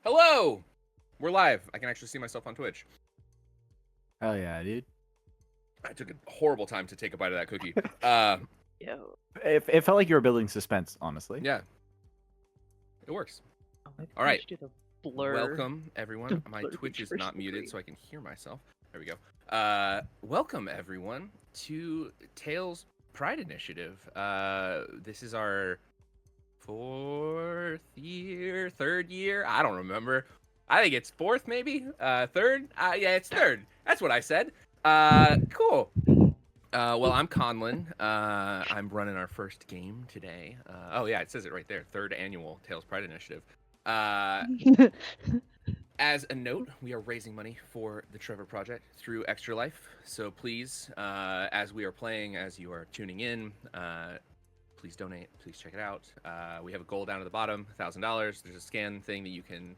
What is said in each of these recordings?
Hello! We're live. I can actually see myself on Twitch. Hell yeah, dude. I took a horrible time to take a bite of that cookie. Yo. It felt like you were building suspense, honestly. Yeah. It works. My All right. Twitch did a blur. Welcome, everyone. My Blur Twitch is first not muted, degree. so I can hear myself. There we go. Welcome, everyone, to Tails Pride Initiative. This is our third year? I don't remember. I think it's fourth, maybe? Third? Yeah, it's third. That's what I said. Cool. Well, I'm Conlon. I'm running our first game today. Oh, yeah, it says it right there. Third annual Tails Pride Initiative. As a note, we are raising money for the Trevor Project through Extra Life. So please, as we are playing, as you are tuning in, please donate. Please check it out. We have a goal down at the bottom, $1,000. There's a scan thing that you can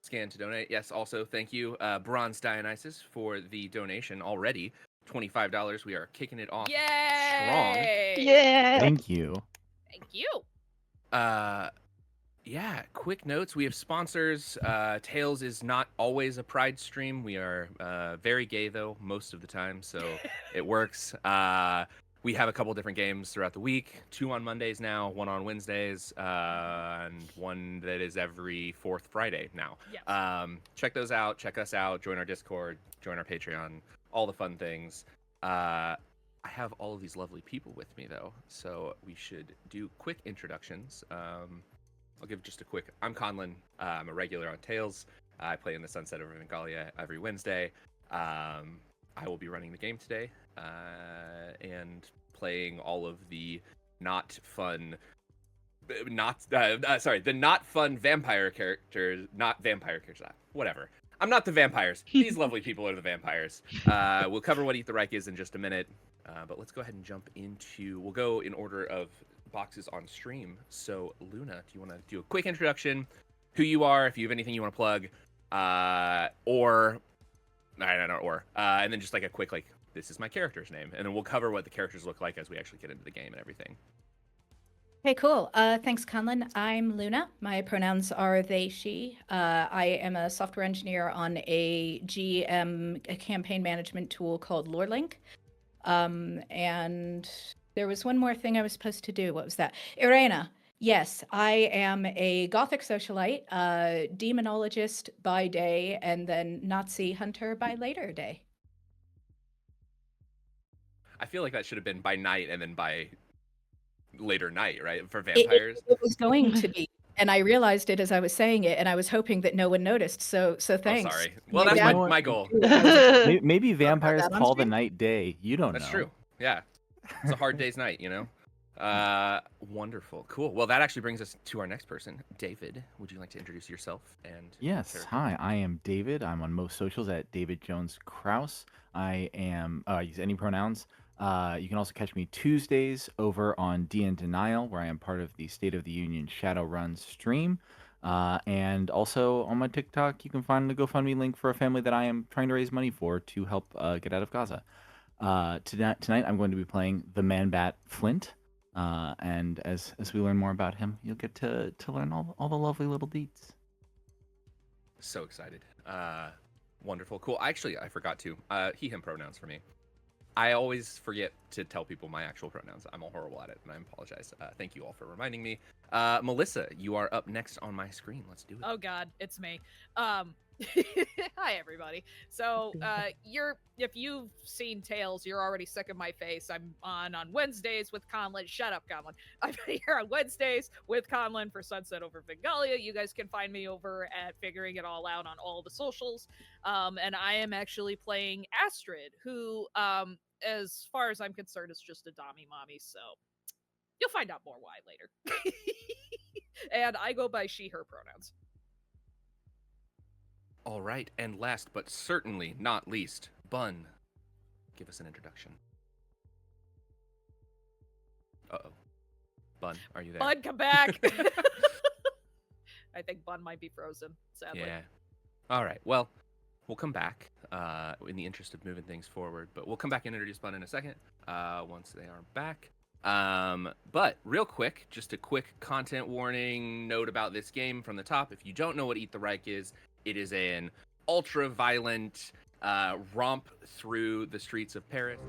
scan to donate. Yes, also, thank you, Bronze Dionysus, for the donation already. $25. We are kicking it off strong. Yeah. Thank you. Thank you. Yeah, quick notes. We have sponsors. Tails is not always a Pride stream. We are very gay, though, most of the time, so it works. We have a couple different games throughout the week. 2 on Mondays now, 1 on Wednesdays, and 1 that is every 4th Friday now. Yes. Check those out. Check us out. Join our Discord. Join our Patreon. All the fun things. I have all of these lovely people with me, though, so we should do quick introductions. I'll give just a quick. I'm Conlon. I'm a regular on Tails. I play in the Sunset over Vengalia every Wednesday. I will be running the game today and playing all of the not fun vampire characters. Not vampire characters. Whatever. I'm not the vampires. These lovely people are the vampires. We'll cover what Eat the Reich is in just a minute. But let's go ahead and jump into. We'll go in order of boxes on stream. So Luna, do you want to do a quick introduction, who you are, if you have anything you want to plug, and then just like a quick this is my character's name, and then we'll cover what the characters look like as we actually get into the game and everything. Hey, cool. Thanks, Conlon. I'm Luna. My pronouns are they, she. I am a software engineer on a GM a campaign management tool called LoreLink. And there was one more thing I was supposed to do. What was that? Irena. Yes, I am a Gothic socialite, demonologist by day, and then Nazi hunter by later day. I feel like that should have been by night and then by later night, right? For vampires. It was going to be. And I realized it as I was saying it, and I was hoping that no one noticed. So thanks. Oh, sorry. Well, Maybe that's I- my goal. Maybe vampires that on call the stream? night day. You don't That's know. true. Yeah. It's a hard day's night, you know? Wonderful. Cool. Well, that actually brings us to our next person. David, would you like to introduce yourself and Yes. character? Hi, I am David. I'm on most socials at David Jones Kraus. I am I use any pronouns. You can also catch me Tuesdays over on D in Denial, where I am part of the State of the Union Shadowrun stream. And also on my TikTok, you can find the GoFundMe link for a family that I am trying to raise money for to help get out of Gaza. Tonight, I'm going to be playing the Man-Bat Flint. And as we learn more about him, you'll get to learn all the lovely little deets. So excited. Wonderful. Cool. Actually, I forgot to. He, him pronouns for me. I always forget to tell people my actual pronouns. I'm all horrible at it, and I apologize. Thank you all for reminding me. Melissa, you are up next on my screen. Let's do it. Oh God, it's me. Hi everybody. So if you've seen Tails, you're already sick of my face. I'm on Wednesdays with Conlon. Shut up, Conlon. I'm here on Wednesdays with Conlon for Sunset over Vengalia. You guys can find me over at Figuring It All Out on all the socials. And I am actually playing Astrid, who as far as I'm concerned is just a dommy mommy, so you'll find out more why later. And I go by she, her pronouns. All right. And last but certainly not least, Bun, give us an introduction. Uh-oh. Bun, are you there? Bun, come back! I think Bun might be frozen, sadly. Yeah. All right. Well, we'll come back in the interest of moving things forward, but we'll come back and introduce Bun in a second once they are back. But real quick, just a quick content warning note about this game from the top. If you don't know what Eat the Reich is, it is an ultra-violent romp through the streets of Paris.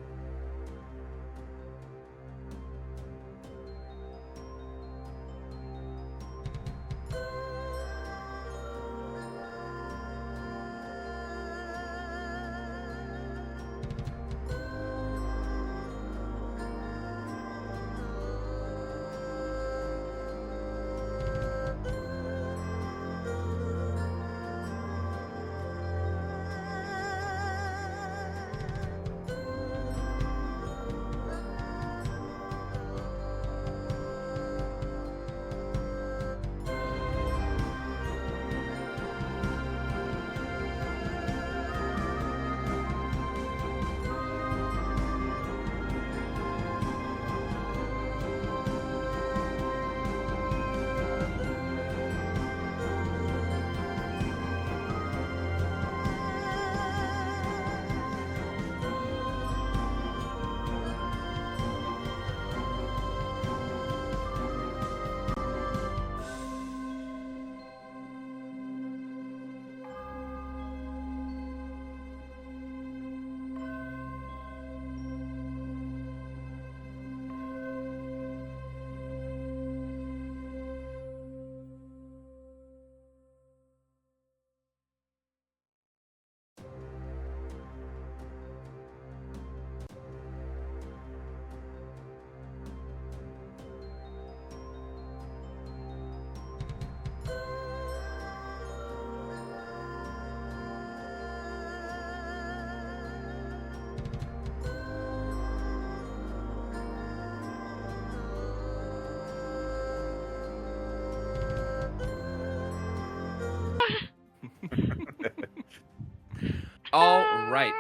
All right.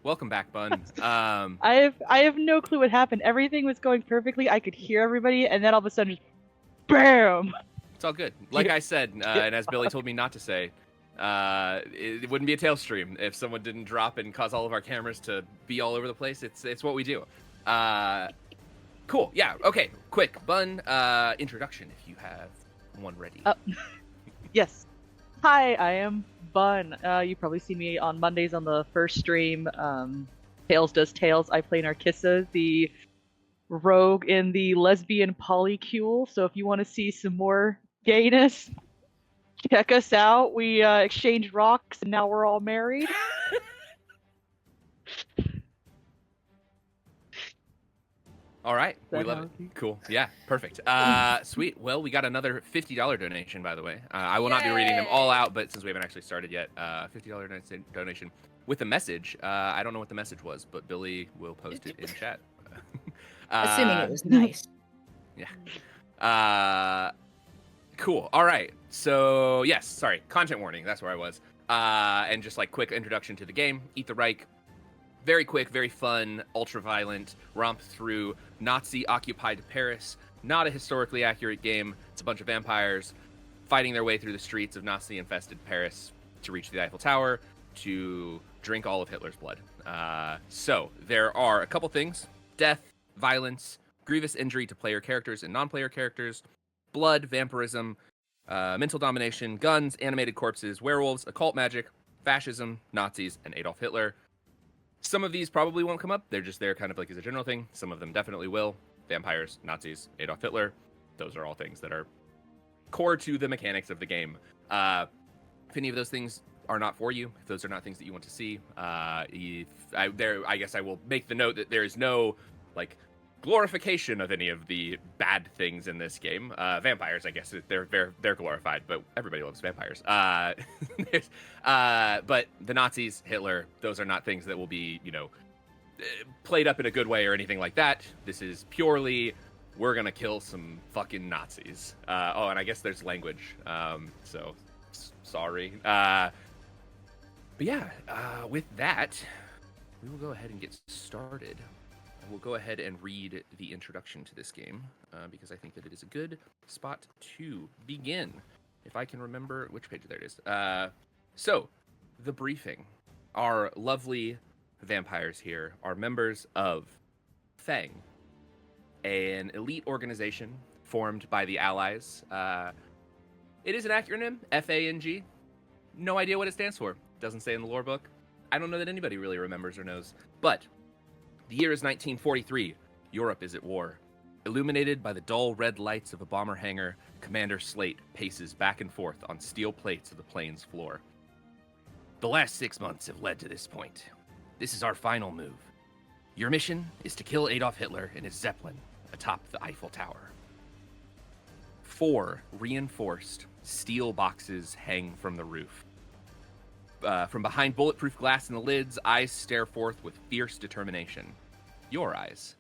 Welcome back, Bun. I have no clue what happened. Everything was going perfectly. I could hear everybody, and then all of a sudden, just BAM! It's all good. Like I said, and as Billy told me not to say, it wouldn't be a tail stream if someone didn't drop and cause all of our cameras to be all over the place. It's what we do. Cool. Yeah. Okay. Quick. Bun. Introduction, if you have one ready. Yes. Hi, I am Bun. You probably see me on Mondays on the first stream. Tails does Tails. I play Narcissa, the rogue in the lesbian polycule. So if you want to see some more gayness, check us out. We exchanged rocks and now we're all married. All right. We That love helps it. you? Cool. Yeah. Perfect. Sweet. Well, we got another $50 donation, by the way. I will not be reading them all out, but since we haven't actually started yet, $50 donation with a message. I don't know what the message was, but Billy will post it in chat. Assuming it was nice. Cool. All right. So, yes, sorry. Content warning. That's where I was. And just like quick introduction to the game. Eat the Reich. Very quick, very fun, ultra-violent romp through Nazi-occupied Paris. Not a historically accurate game. It's a bunch of vampires fighting their way through the streets of Nazi-infested Paris to reach the Eiffel Tower to drink all of Hitler's blood. So there are a couple things: death, violence, grievous injury to player characters and non-player characters, blood, vampirism, mental domination, guns, animated corpses, werewolves, occult magic, fascism, Nazis, and Adolf Hitler. Some of these probably won't come up. They're just there kind of like as a general thing. Some of them definitely will. Vampires, Nazis, Adolf Hitler. Those are all things that are core to the mechanics of the game. If any of those things are not for you, if those are not things that you want to see, I guess I will make the note that there is no like glorification of any of the bad things in this game. Vampires, I guess they're glorified, but everybody loves vampires. But the Nazis, Hitler, those are not things that will be, played up in a good way or anything like that. This is purely, we're gonna kill some fucking Nazis. And I guess there's language. So sorry. But yeah, with that, we will go ahead and get started. We'll go ahead and read the introduction to this game because I think that it is a good spot to begin. If I can remember which page, there it is. So, the briefing. Our lovely vampires here are members of Fang, an elite organization formed by the Allies. It is an acronym, FANG. No idea what it stands for. Doesn't say in the lore book. I don't know that anybody really remembers or knows. But the year is 1943. Europe is at war. Illuminated by the dull red lights of a bomber hangar, Commander Slate paces back and forth on steel plates of the plane's floor. The last 6 months have led to this point. This is our final move. Your mission is to kill Adolf Hitler in his Zeppelin atop the Eiffel Tower. 4 reinforced steel boxes hang from the roof. From behind bulletproof glass in the lids, eyes stare forth with fierce determination. Your eyes.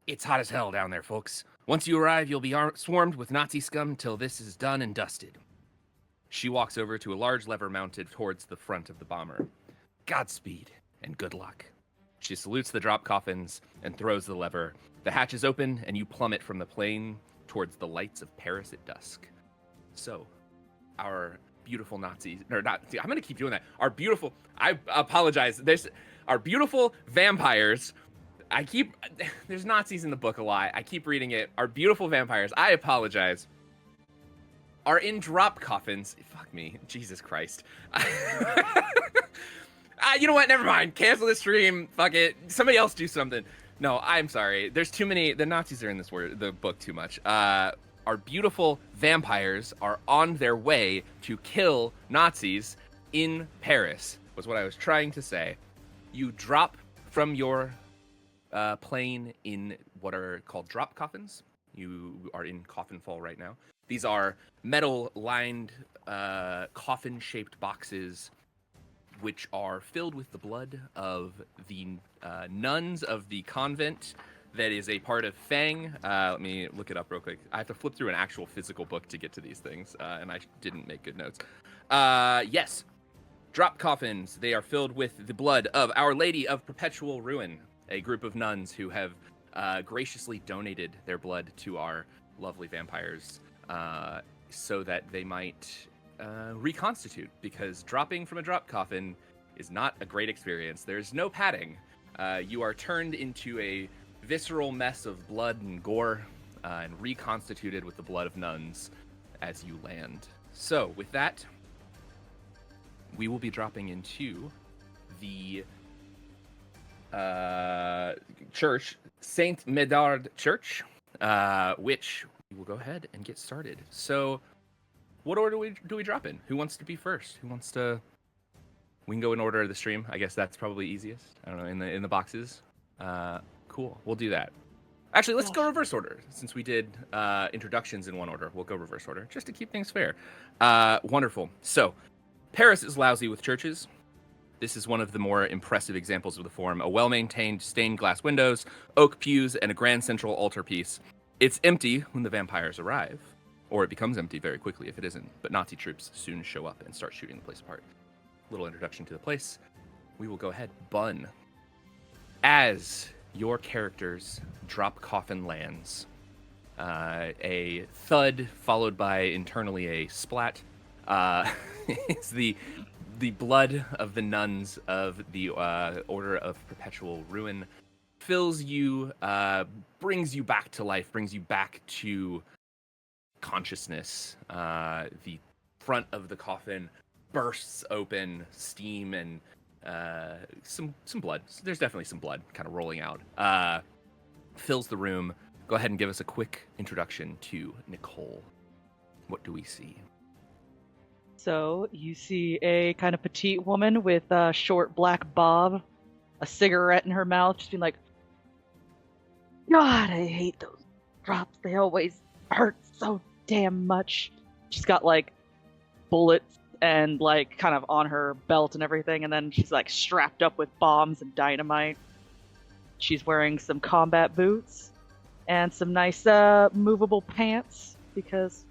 It's hot as hell down there, folks. Once you arrive, you'll be swarmed with Nazi scum till this is done and dusted. She walks over to a large lever mounted towards the front of the bomber. Godspeed and good luck. She salutes the drop coffins and throws the lever. The hatches open and you plummet from the plane towards the lights of Paris at dusk. So, our beautiful Nazis, or not, I'm going to keep doing that. I apologize. Our beautiful vampires. There's Nazis in the book a lot. I keep reading it. Our beautiful vampires, I apologize, are in drop coffins. Fuck me. Jesus Christ. You know what? Never mind. Cancel the stream. Fuck it. Somebody else do something. No, I'm sorry. There's too many. The Nazis are in the book too much. Our beautiful vampires are on their way to kill Nazis in Paris, was what I was trying to say. You drop from your plane in what are called drop coffins. You are in coffin fall right now. These are metal-lined, coffin-shaped boxes which are filled with the blood of the nuns of the convent that is a part of Fang. Let me look it up real quick. I have to flip through an actual physical book to get to these things, and I didn't make good notes. Yes, drop coffins. They are filled with the blood of Our Lady of Perpetual Ruin, a group of nuns who have graciously donated their blood to our lovely vampires so that they might reconstitute, because dropping from a drop coffin is not a great experience. There's no padding. You are turned into a visceral mess of blood and gore and reconstituted with the blood of nuns as you land. So with that, we will be dropping into the church, Saint Medard Church, which we will go ahead and get started. So what order do we drop in? Who wants to be first? Who wants to? We can go in order of the stream. I guess that's probably easiest. I don't know, in the boxes. Cool. We'll do that. Actually, let's go reverse order. Since we did introductions in one order, we'll go reverse order just to keep things fair. Wonderful. So, Paris is lousy with churches. This is one of the more impressive examples of the form. A well-maintained stained glass windows, oak pews, and a grand central altarpiece. It's empty when the vampires arrive. Or it becomes empty very quickly if it isn't. But Nazi troops soon show up and start shooting the place apart. Little introduction to the place. We will go ahead. Bun. As your character's drop coffin lands, a thud followed by internally a splat. It's the blood of the nuns of the Order of Perpetual Ruin fills you, brings you back to life, brings you back to consciousness. The front of the coffin bursts open, steam and some blood. There's definitely some blood kind of rolling out. Fills the room. Go ahead and give us a quick introduction to Nicole. What do we see? So you see a kind of petite woman with a short black bob, a cigarette in her mouth, just being like, God, I hate those drops. They always hurt so damn much. She's got like bullets and like kind of on her belt and everything, and then she's like strapped up with bombs and dynamite. She's wearing some combat boots and some nice movable pants, because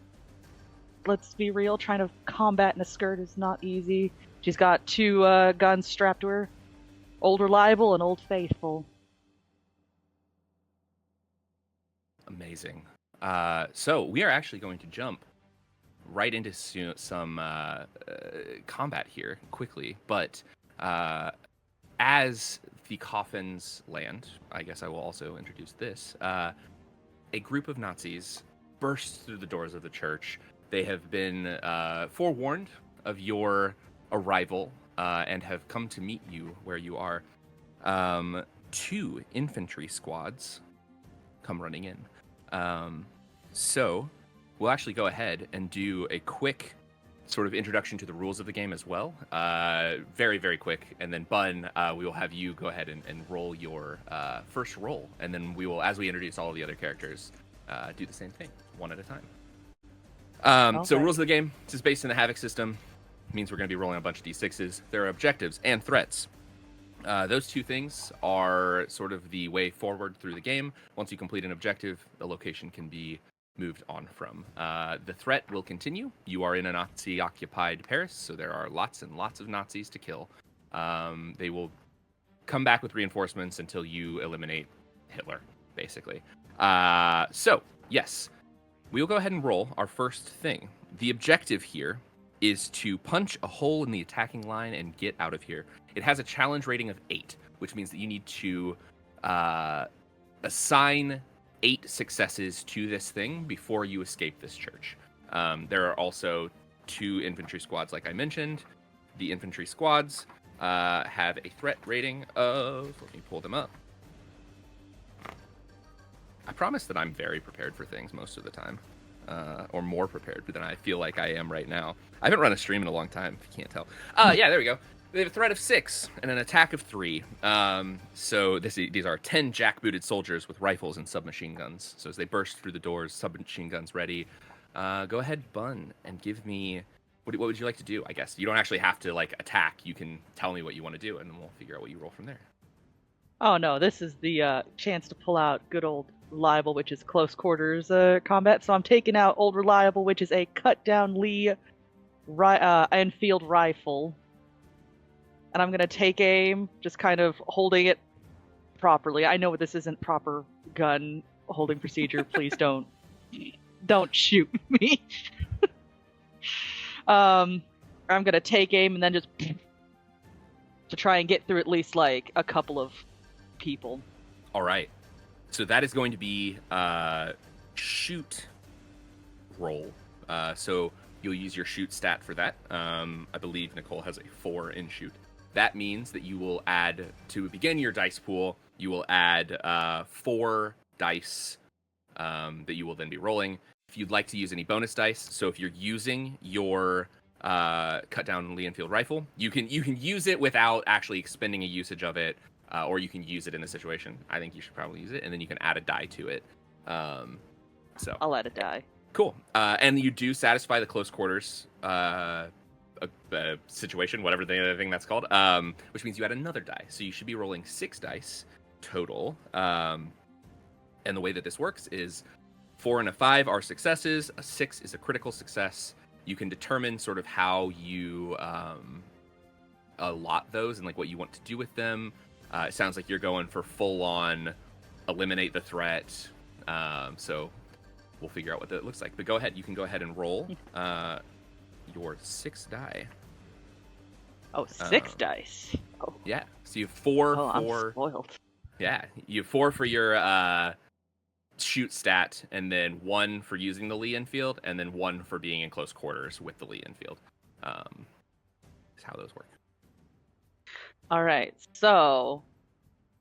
let's be real, trying to combat in a skirt is not easy. She's got 2 guns strapped to her, Old Reliable and Old Faithful. Amazing. So we are actually going to jump right into some combat here quickly, but as the coffins land, I guess I will also introduce this. A group of Nazis bursts through the doors of the church. They have been forewarned of your arrival and have come to meet you where you are. 2 infantry squads come running in. So we'll actually go ahead and do a quick sort of introduction to the rules of the game as well. Very, very quick. And then, Bun, we will have you go ahead and roll your first roll. And then we will, as we introduce all of the other characters, do the same thing, one at a time. So rules of the game, this is based in the Havoc system. Means we're going to be rolling a bunch of D6s. There are objectives and threats. Those 2 things are sort of the way forward through the game. Once you complete an objective, the location can be moved on from. The threat will continue. You are in a Nazi-occupied Paris, so there are lots and lots of Nazis to kill. They will come back with reinforcements until you eliminate Hitler, basically. So, yes, we'll go ahead and roll our first thing. The objective here is to punch a hole in the attacking line and get out of here. It has a challenge rating of 8, which means that you need to assign 8 successes to this thing before you escape this church. There are also 2 infantry squads, like I mentioned. The infantry squads have a threat rating of... Let me pull them up. I promise that I'm very prepared for things most of the time. Or more prepared than I feel like I am right now. I haven't run a stream in a long time, if you can't tell. Yeah, there we go. They have a threat of 6 and an attack of 3. So these are 10 jackbooted soldiers with rifles and submachine guns. So as they burst through the doors, submachine guns ready. Go ahead, Bun, and give me... What would you like to do, I guess? You don't actually have to, like, attack. You can tell me what you want to do, and then we'll figure out what you roll from there. Oh no, this is the chance to pull out good old Reliable, which is close quarters combat. So I'm taking out old Reliable, which is a cut down Lee Enfield rifle. And I'm going to take aim, just kind of holding it properly. I know this isn't proper gun holding procedure. Please don't shoot me. I'm going to take aim and then just to try and get through at least like a couple of people. All right. So that is going to be shoot roll. So you'll use your shoot stat for that. I believe Nicole has a 4 in shoot. That means that you will add, to begin your dice pool, you will add 4 dice that you will then be rolling. If you'd like to use any bonus dice, so if you're using your cut down Lee Enfield rifle, you can use it without actually expending a usage of it. Or you can use it in the situation. I think you should probably use it, and then you can add a die to it. So I'll add a die. Cool. And you do satisfy the close quarters situation, whatever the other thing that's called, which means you add another die. So you should be rolling 6 dice total. And the way that this works is 4 and a 5 are successes. A 6 is a critical success. You can determine sort of how you allot those and like what you want to do with them. It sounds like you're going for full-on eliminate the threat. So we'll figure out what that looks like. But go ahead. You can go ahead and roll your 6 die. Oh, 6 dice. Oh. Yeah. So you have 4 I'm for... spoiled. Yeah. You have 4 for your shoot stat, and then 1 for using the Lee Enfield, and then 1 for being in close quarters with the Lee Enfield. Is how those work. All right, so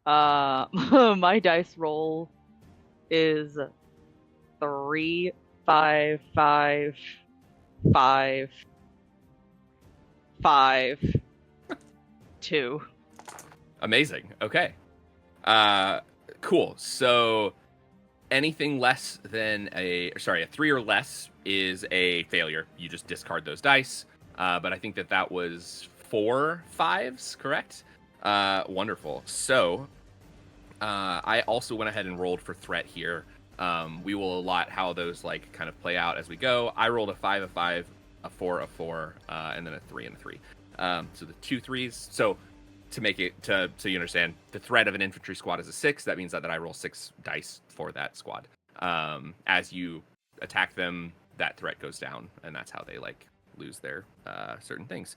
my dice roll is 3, 5, 5, 5, 5, 2. Amazing. Okay. Cool. So anything less than a 3 or less is a failure. You just discard those dice. But I think that was 4 5s, correct? Wonderful. So I also went ahead and rolled for threat here. We will allot how those like kind of play out as we go. I rolled a 5 a 5, a 4 a 4, and then a 3 and a 3. So the 2 3s. So to make it so you understand, the threat of an infantry squad is a 6. That means that I roll 6 dice for that squad. As you attack them, that threat goes down, and that's how they like lose their certain things.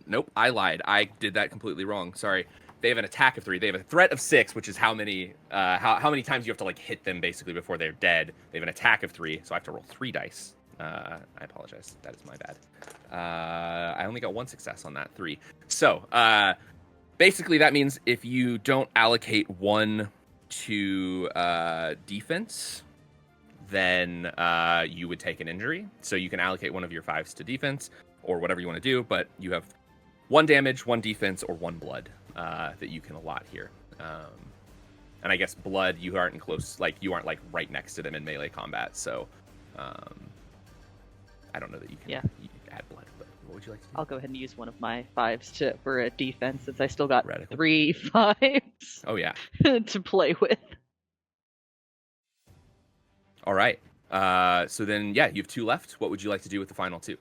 nope, I lied. I did that completely wrong. Sorry. They have an attack of 3. They have a threat of 6, which is how many times you have to like hit them basically before they're dead. They have an attack of 3, so I have to roll 3 dice. I apologize. That is my bad. I only got 1 success on that 3. So basically, that means if you don't allocate 1 to defense, then you would take an injury. So you can allocate 1 of your 5s to defense or whatever you want to do, but you have 1 damage, 1 defense, or 1 blood that you can allot here. And I guess blood, you aren't close, like you aren't like right next to them in melee combat, so I don't know that you can add blood. But what would you like to do? I'll go ahead and use one of my 5s for a defense, since I still got Radical. 3 5s Oh yeah. to play with. All right. So then, yeah, you have 2 left. What would you like to do with the final 2?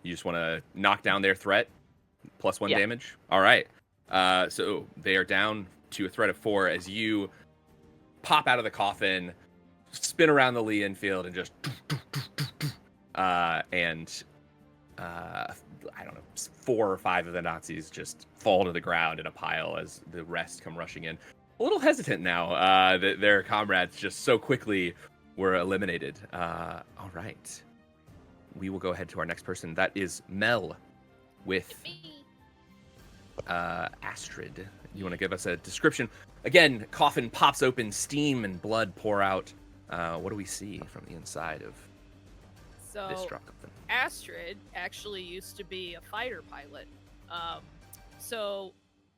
You just want to knock down their threat, plus 1 damage? All right. So they are down to a threat of 4 as you pop out of the coffin, spin around the Lee infield, and just... I don't know, 4 or 5 of the Nazis just fall to the ground in a pile as the rest come rushing in. A little hesitant now that their comrades just so quickly were eliminated. All right. We will go ahead to our next person. That is Mel with Astrid. You want to give us a description? Again, coffin pops open, steam and blood pour out. What do we see from the inside of this drop coffin? Astrid actually used to be a fighter pilot. So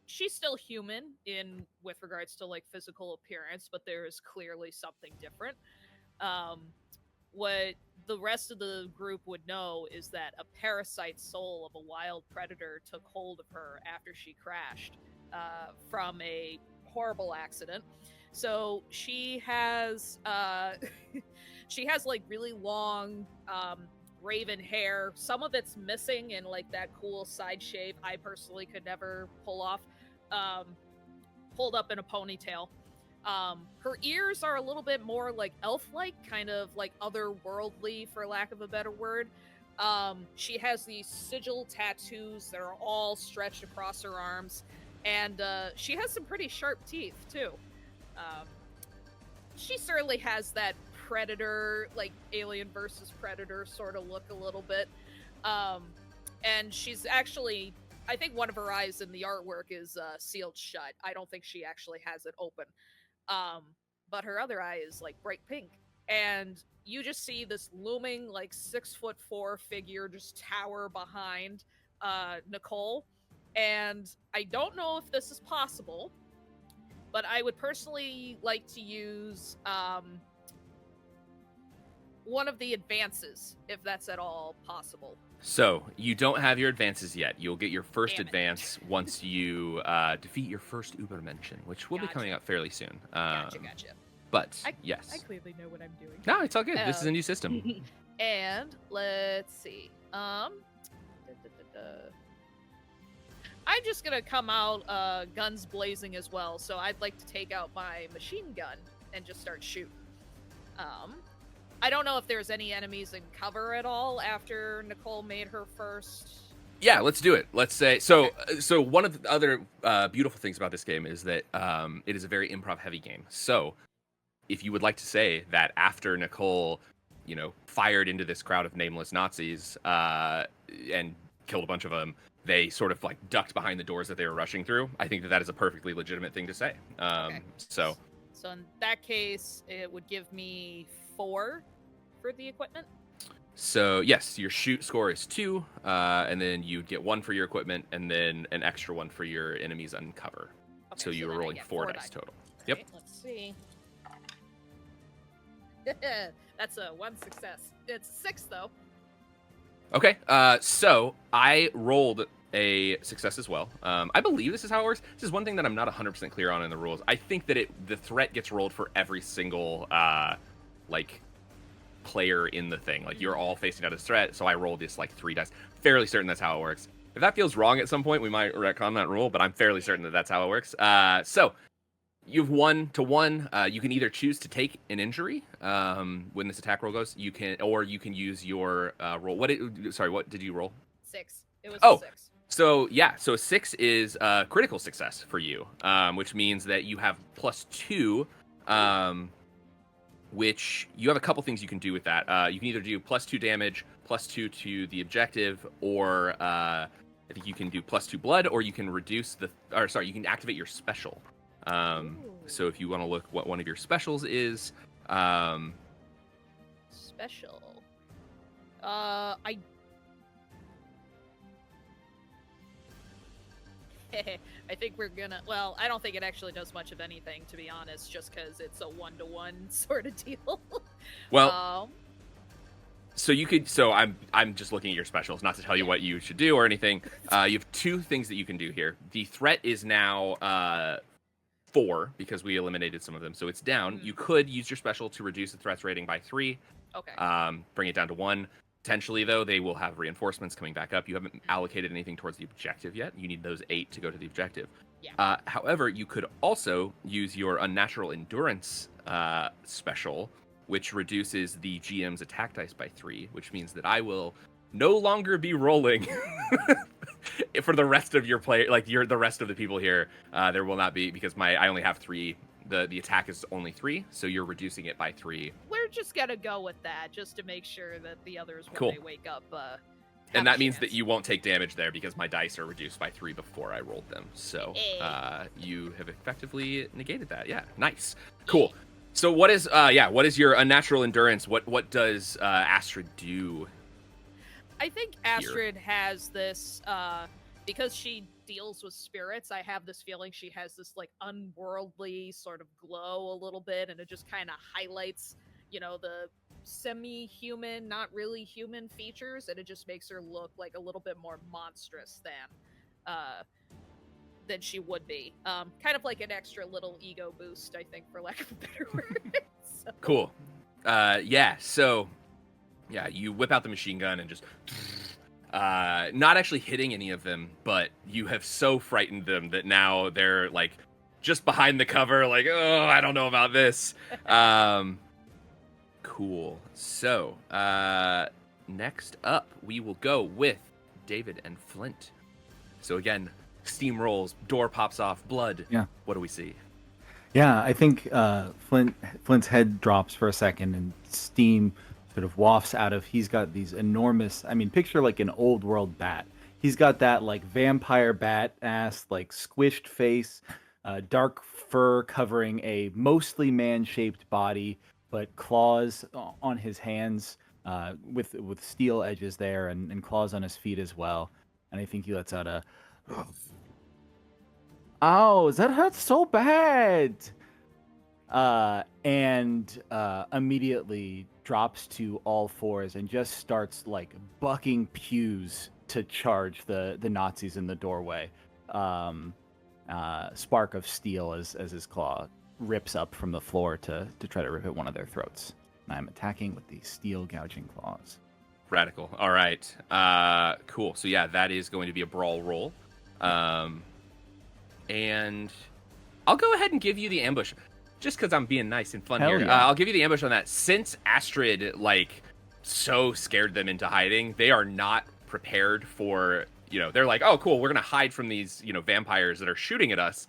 she's still human with regards to like physical appearance, but there is clearly something different. What the rest of the group would know is that a parasite soul of a wild predator took hold of her after she crashed from a horrible accident. So she has like really long raven hair. Some of it's missing in like that cool side shave I personally could never pull off. Pulled up in a ponytail. Her ears are a little bit more like elf-like, kind of like otherworldly, for lack of a better word. She has these sigil tattoos that are all stretched across her arms, and she has some pretty sharp teeth too. She certainly has that Predator, like Alien versus Predator sort of look a little bit. And she's actually, I think one of her eyes in the artwork is sealed shut. I don't think she actually has it open. But her other eye is like bright pink. And you just see this looming like 6'4" figure just tower behind Nicole. And I don't know if this is possible, but I would personally like to use one of the advances, if that's at all possible. So, you don't have your advances yet. You'll get your first advance once you defeat your first Übermenschen, which will be coming up fairly soon. Gotcha. But, yes. I clearly know what I'm doing. No, it's all good. This is a new system. And, let's see. I'm just gonna come out guns blazing as well, so I'd like to take out my machine gun and just start shooting. I don't know if there's any enemies in cover at all after Nicole made her first. Yeah, let's do it. Let's say so. So one of the other beautiful things about this game is that it is a very improv-heavy game. So if you would like to say that after Nicole, fired into this crowd of nameless Nazis and killed a bunch of them, they sort of like ducked behind the doors that they were rushing through. I think that is a perfectly legitimate thing to say. Okay. So in that case, it would give me 4 for the equipment. So yes, your shoot score is 2, and then you get 1 for your equipment, and then an extra 1 for your enemies uncover. Okay, so you were rolling 4 dice total. Yep. Right, let's see. That's a 1 success. It's 6 though. Okay. So I rolled a success as well. I believe this is how it works. This is one thing that I'm not 100% clear on in the rules. I think that the threat gets rolled for every single player in the thing. Like you're all facing out a threat, so I rolled this like 3 dice. Fairly certain that's how it works. If that feels wrong at some point, we might retcon that rule, but I'm fairly certain that that's how it works. So you've 1 to 1. You can either choose to take an injury when this attack roll goes. Or you can use your roll. What did you roll? 6. It was 6. So a 6 is critical success for you, which means that you have +2, which you have a couple things you can do with that. You can either do +2 damage, +2 to the objective, or I think you can do +2 blood, or you can you can activate your special. So if you want to look what one of your specials is, Special. I think we're gonna. Well, I don't think it actually does much of anything, to be honest, just because it's a 1-to-1 sort of deal. well, so you could. So I'm just looking at your specials, not to tell you what you should do or anything. You have 2 things that you can do here. The threat is now 4 because we eliminated some of them, so it's down. You could use your special to reduce the threat's rating by 3. Okay. Bring it down to 1. Potentially, though, they will have reinforcements coming back up. You haven't allocated anything towards the objective yet. You need those 8 to go to the objective. Yeah. However, you could also use your unnatural endurance special, which reduces the GM's attack dice by 3, which means that I will no longer be rolling for the rest of your play. Like the rest of the people here, there will not be, because I only have 3. The attack is only 3, so you're reducing it by 3. We're just gonna go with that, just to make sure that the others, when Cool. they wake up, and that means that you won't take damage there because my dice are reduced by 3 before I rolled them. So you have effectively negated that. Yeah, nice, cool. So what is your unnatural endurance? What does Astrid do? I think Astrid has this because she deals with spirits. I have this feeling she has this like unworldly sort of glow a little bit, and it just kind of highlights, the semi-human, not really human features, and it just makes her look like a little bit more monstrous than she would be. Kind of like an extra little ego boost, I think, for lack of a better word. So. Cool. So you whip out the machine gun and just not actually hitting any of them, but you have so frightened them that now they're like just behind the cover, like, oh, I don't know about this. Cool. So next up, we will go with David and Flint. So again, steam rolls, door pops off, blood. Yeah. What do we see? Yeah, I think Flint's head drops for a second, and steam sort of wafts out of. He's got these enormous. I mean, picture like an old world bat. He's got that like vampire bat ass, like squished face, dark fur covering a mostly man-shaped body, but claws on his hands, with steel edges there, and claws on his feet as well. And I think he lets out a. Oh, that hurts so bad! And immediately drops to all fours and just starts like bucking pews to charge the Nazis in the doorway. Spark of steel as his claw rips up from the floor to try to rip at one of their throats. And I'm attacking with the steel gouging claws. Radical. All right. Cool. So yeah, that is going to be a brawl roll. And I'll go ahead and give you the ambush, just because I'm being nice and fun Hell here. yeah. I'll give you the ambush on that. Since Astrid, so scared them into hiding, they are not prepared for, they're like, oh, cool, we're going to hide from these, vampires that are shooting at us.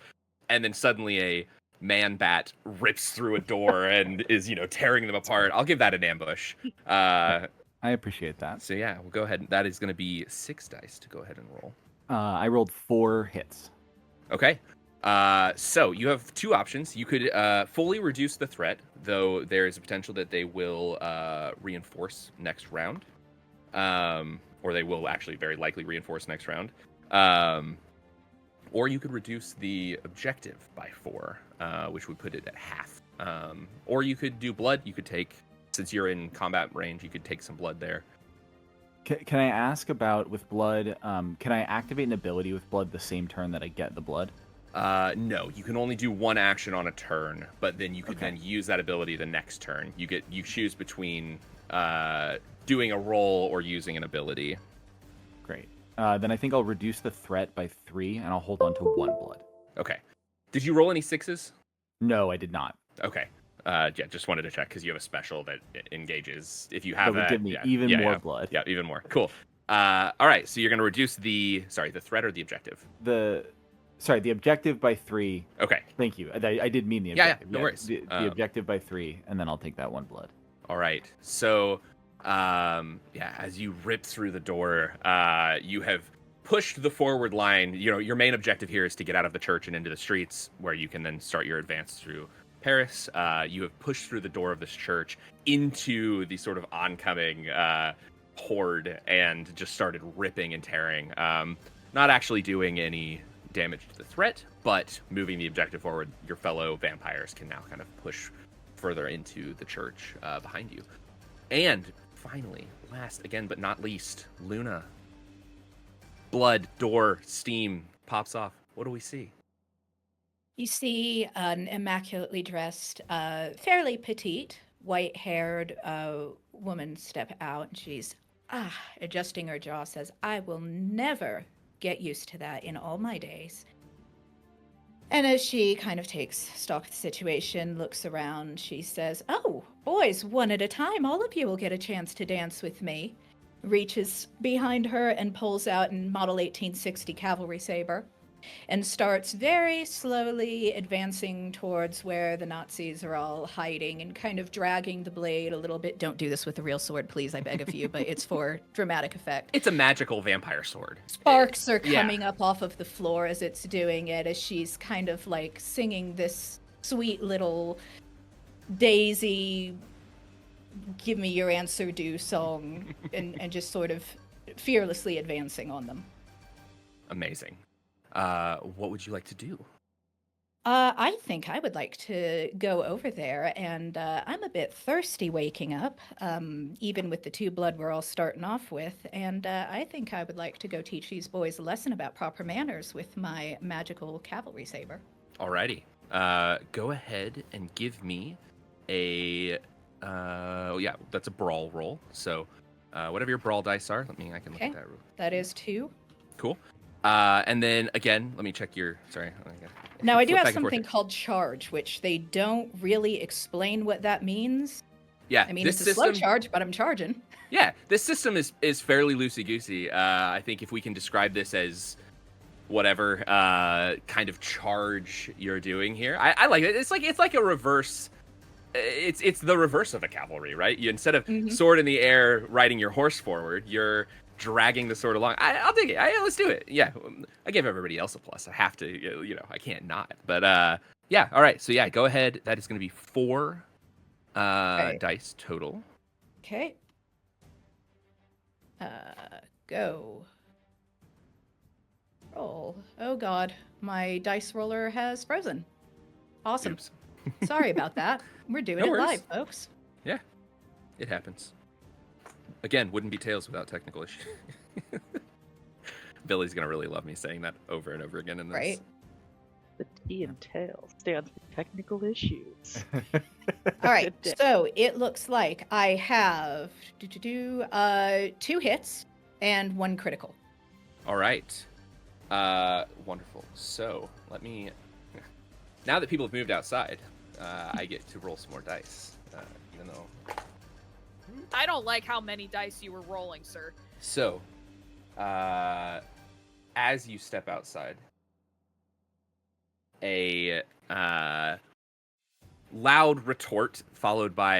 And then suddenly a man bat rips through a door and is, tearing them apart. I'll give that an ambush. I appreciate that. So yeah, we'll go ahead. That is going to be 6 dice to go ahead and roll. I rolled 4 hits. Okay. So you have 2 options. You could fully reduce the threat, though there is a potential that they will reinforce next round, or they will actually very likely reinforce next round. Or you could reduce the objective by 4, which would put it at half. Or you could do blood. You could take, since you're in combat range, you could take some blood there. Can I ask about with blood? Can I activate an ability with blood the same turn that I get the blood? No, you can only do 1 action on a turn, but then you could then use that ability the next turn. You choose between doing a roll or using an ability. Great. Then I think I'll reduce the threat by 3, and I'll hold on to 1 blood. Okay. Did you roll any 6s? No, I did not. Okay. Just wanted to check because you have a special that engages if you That have would that. give me even more blood. Yeah, even more. Cool. All right, so you're going to reduce the threat or the objective. The objective by 3. Okay. Thank you. I did mean the Yeah, objective. no worries. The objective by 3, and then I'll take that 1 blood. All right. So, as you rip through the door, you have pushed the forward line. You know, your main objective here is to get out of the church and into the streets, where you can then start your advance through Paris. You have pushed through the door of this church into the sort of oncoming horde and just started ripping and tearing. Not actually doing any damage to the threat, but moving the objective forward. Your fellow vampires can now kind of push further into the church behind you. And finally, last again but not least, Luna. Blood, door, steam pops off. What do we see? You see an immaculately dressed, fairly petite, white-haired woman step out, and she's adjusting her jaw, says, "I will never get used to that in all my days." And as she kind of takes stock of the situation, looks around, she says, "Oh, boys, one at a time. All of you will get a chance to dance with me." Reaches behind her and pulls out a Model 1860 cavalry saber and starts very slowly advancing towards where the Nazis are all hiding and kind of dragging the blade a little bit. Don't do this with a real sword, please, I beg of you, but it's for dramatic effect. It's a magical vampire sword. Sparks are coming up off of the floor as it's doing it, as she's kind of like singing this sweet little Daisy, give me your answer due song and just sort of fearlessly advancing on them. Amazing. What would you like to do? I think I would like to go over there, and I'm a bit thirsty waking up, even with the 2 blood we're all starting off with, and I think I would like to go teach these boys a lesson about proper manners with my magical cavalry saber. Alrighty. Go ahead and give me a that's a brawl roll. So whatever your brawl dice are, I can look at that. That is 2. Cool. And then again, let me check your. Sorry. Now I do have something called charge, which they don't really explain what that means. Yeah, I mean, it's a slow charge, but I'm charging. Yeah, this system is fairly loosey-goosey. I think if we can describe this as whatever kind of charge you're doing here, I like it. It's like a reverse. It's the reverse of a cavalry, right? You instead of sword in the air, riding your horse forward, you're dragging the sword along. I'll dig it. Let's do it. Yeah, I give everybody else a plus. I have to, I can't not. But yeah, all right. So yeah, go ahead. That is going to be 4 dice total. Okay. Go. Roll. Oh God, my dice roller has frozen. Awesome. Oops. Sorry about that. We're doing No it worries. live, folks. Yeah, it happens. Again, wouldn't be Tales without technical issues. Billy's gonna really love me saying that over and over again in this. Right. The T in Tails stands for technical issues. All right. So it looks like I have 2 hits and 1 critical. All right. Wonderful. So let me. Now that people have moved outside, I get to roll some more dice. Even though. I don't like how many dice you were rolling, sir. So, as you step outside, a loud retort followed by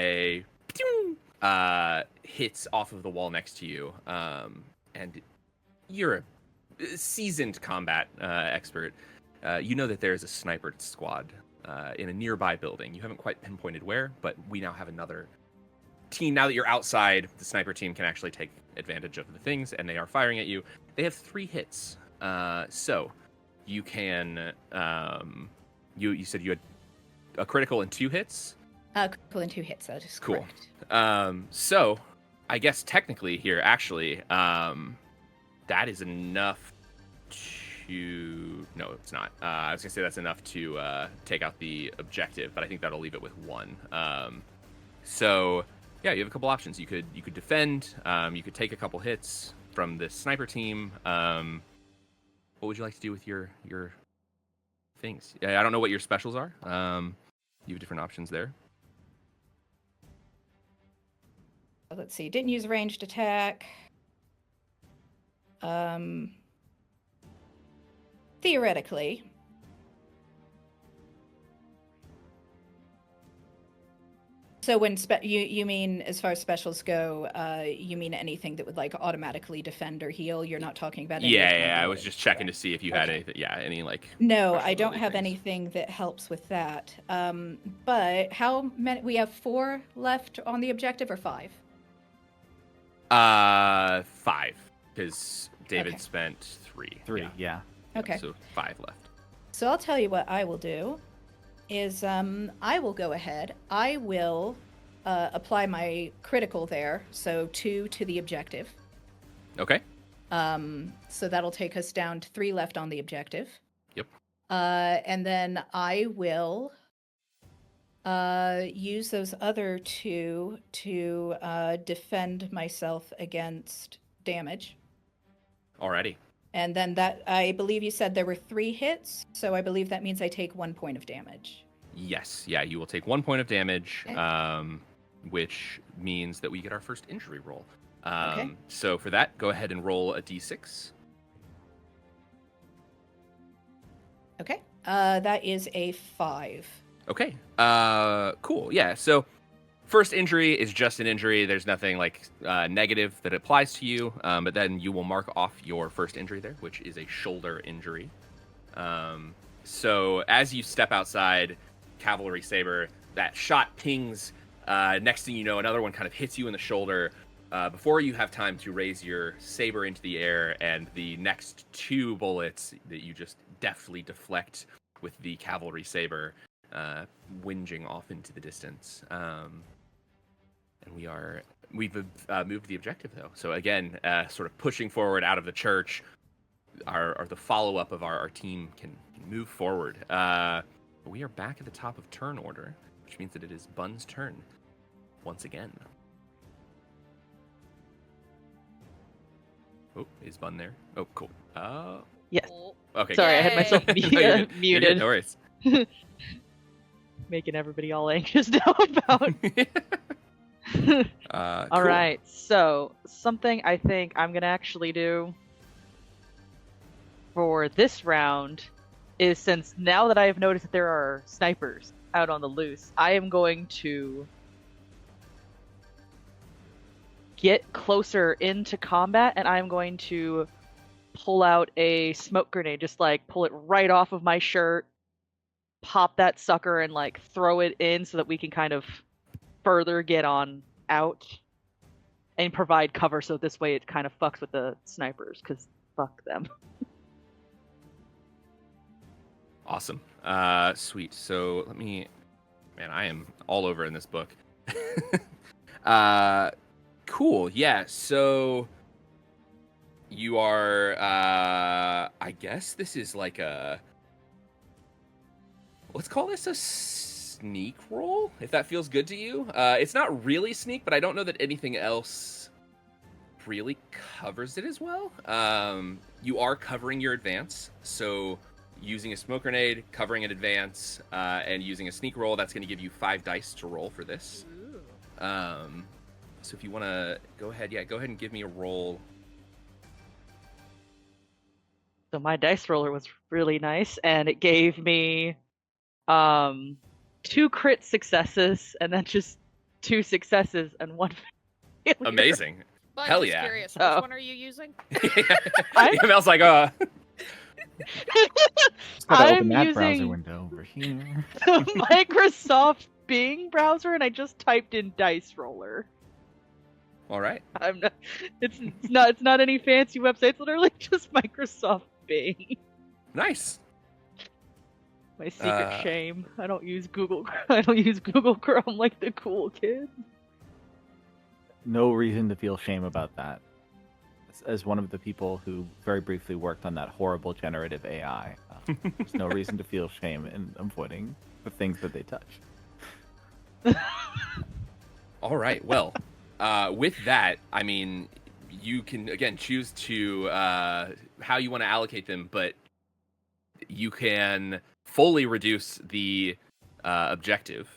a hits off of the wall next to you, and you're a seasoned combat expert. You know that there is a sniper squad in a nearby building. You haven't quite pinpointed where, but we now have another team. Now that you're outside, the sniper team can actually take advantage of the things, and they are firing at you. They have 3 hits. So you can you said you had a critical and 2 hits? Critical and 2 hits, that is Cool. correct. So I guess technically here, actually, that is enough to... No, it's not. I was going to say that's enough to take out the objective, but I think that'll leave it with 1. So, yeah, you have a couple options. You could defend. You could take a couple hits from the sniper team. What would you like to do with your things? I don't know what your specials are. You have different options there. Let's see. Didn't use a ranged attack. Theoretically. So when you mean as far as specials go, you mean anything that would like automatically defend or heal? You're not talking about any of my Yeah, I was abilities, just checking correct? to see if you had Okay. anything. Yeah, any like. No, special I don't ability have things. anything that helps with that. But how many? We have 4 left on the objective, or 5? 5, because David Okay. spent 3. 3, yeah. Okay. So 5 left. So I'll tell you what I will do is I will go ahead. I will apply my critical there, so 2 to the objective. Okay. So that'll take us down to 3 left on the objective. Yep. And then I will use those other 2 to defend myself against damage. Alrighty. And then that, I believe you said there were 3 hits, so I believe that means I take 1 point of damage. Yes. Yeah, you will take 1 point of damage, Okay. which means that we get our first injury roll. Okay. So for that, go ahead and roll a d6. Okay. That is a 5. Okay. Cool. Yeah. So first injury is just an injury. There's nothing like negative that applies to you. But then you will mark off your first injury there, which is a shoulder injury. So as you step outside, cavalry saber, that shot pings. Next thing you know, another one kind of hits you in the shoulder. Before you have time to raise your saber into the air, and the next 2 bullets that you just deftly deflect with the cavalry saber, whinging off into the distance. And we've moved the objective though. So again, sort of pushing forward out of the church, the follow up of our team can move forward. We are back at the top of turn order, which means that it is Bun's turn once again. Oh, is Bun there? Oh, cool. Yes. Oh, Okay. Sorry, I had Yay. myself No, you're good. You're good. muted, No worries. making everybody all anxious now about. All Cool. right, so something I think I'm gonna actually do for this round is, since now that I have noticed that there are snipers out on the loose, I am going to get closer into combat, and I'm going to pull out a smoke grenade, just like pull it right off of my shirt, pop that sucker, and like throw it in so that we can kind of further get on out and provide cover, so this way it kind of fucks with the snipers, because fuck them. Awesome. Sweet. So let me. Man, I am all over in this book. Cool. Yeah. So you are. I guess this is like a. Let's call this a sneak roll, if that feels good to you. It's not really sneak, but I don't know that anything else really covers it as well. You are covering your advance, so using a smoke grenade, covering an advance, and using a sneak roll, that's going to give you 5 dice to roll for this. ooh. So if you want to go ahead and give me a roll. So my dice roller was really nice, and it gave me 2 crit successes, and then just 2 successes and 1 failure. Amazing. But Hell just yeah. curious, which Oh. one are you using? Mel's like, Just gotta I'm open that browser using window over here. the Microsoft Bing browser, and I just typed in dice roller. all right. I'm not. It's not any fancy website. It's literally just Microsoft Bing. Nice. My secret shame. I don't use Google. I don't use Google Chrome like the cool kids. No reason to feel shame about that. As one of the people who very briefly worked on that horrible generative AI, there's no reason to feel shame in avoiding the things that they touch. All right. Well, with that, I mean, you can again choose to how you want to allocate them, but you can fully reduce the objective,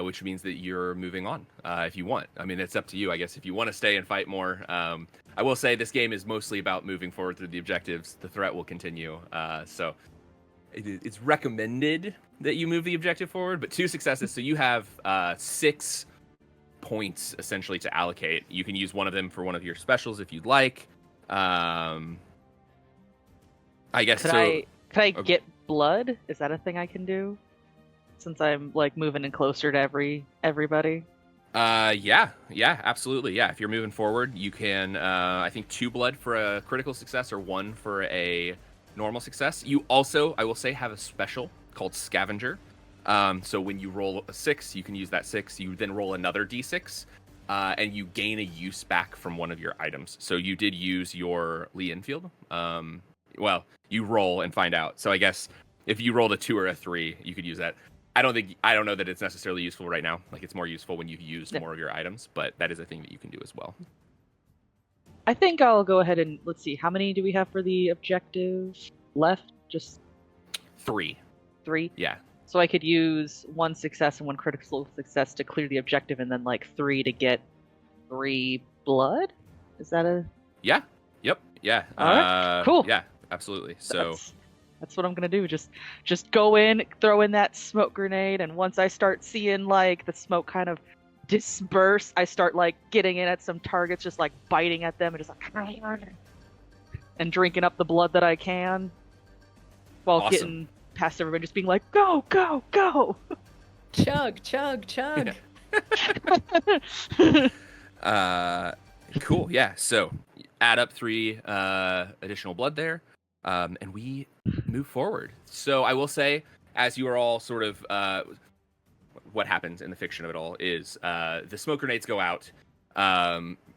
which means that you're moving on if you want. I mean, it's up to you, I guess, if you want to stay and fight more. I will say this game is mostly about moving forward through the objectives. The threat will continue. So it's recommended that you move the objective forward, but 2 successes. So you have 6 points essentially to allocate. You can use one of them for one of your specials if you'd like. I guess Could I get blood? Is that a thing I can do? Since I'm like moving in closer to everybody. Yeah, absolutely. Yeah, if you're moving forward, you can. I think 2 blood for a critical success or 1 for a normal success. You also, I will say, have a special called Scavenger. So when you roll a 6, you can use that 6. You then roll another d6, and you gain a use back from one of your items. So you did use your Lee Enfield. Well, you roll and find out. So I guess if you rolled a 2 or a 3, you could use that. I don't know that it's necessarily useful right now. Like, it's more useful when you've used more of your items, but that is a thing that you can do as well. I think I'll go ahead and let's see. How many do we have for the objective left? Just 3. 3. Yeah. So I could use 1 success and 1 critical success to clear the objective, and then like 3 to get 3 blood. Is that a? Yeah. Yep. Yeah. All right. Cool. Yeah. Absolutely. So. That's what I'm gonna do. Just go in, throw in that smoke grenade, and once I start seeing like the smoke kind of disperse, I start like getting in at some targets, just like biting at them and just like and drinking up the blood that I can, while getting past everybody, just being like, go, go, go. Chug, chug, chug. Yeah. Cool. Yeah. So add up 3 additional blood there. And we move forward. So I will say, as you are all sort of, what happens in the fiction of it all is the smoke grenades go out.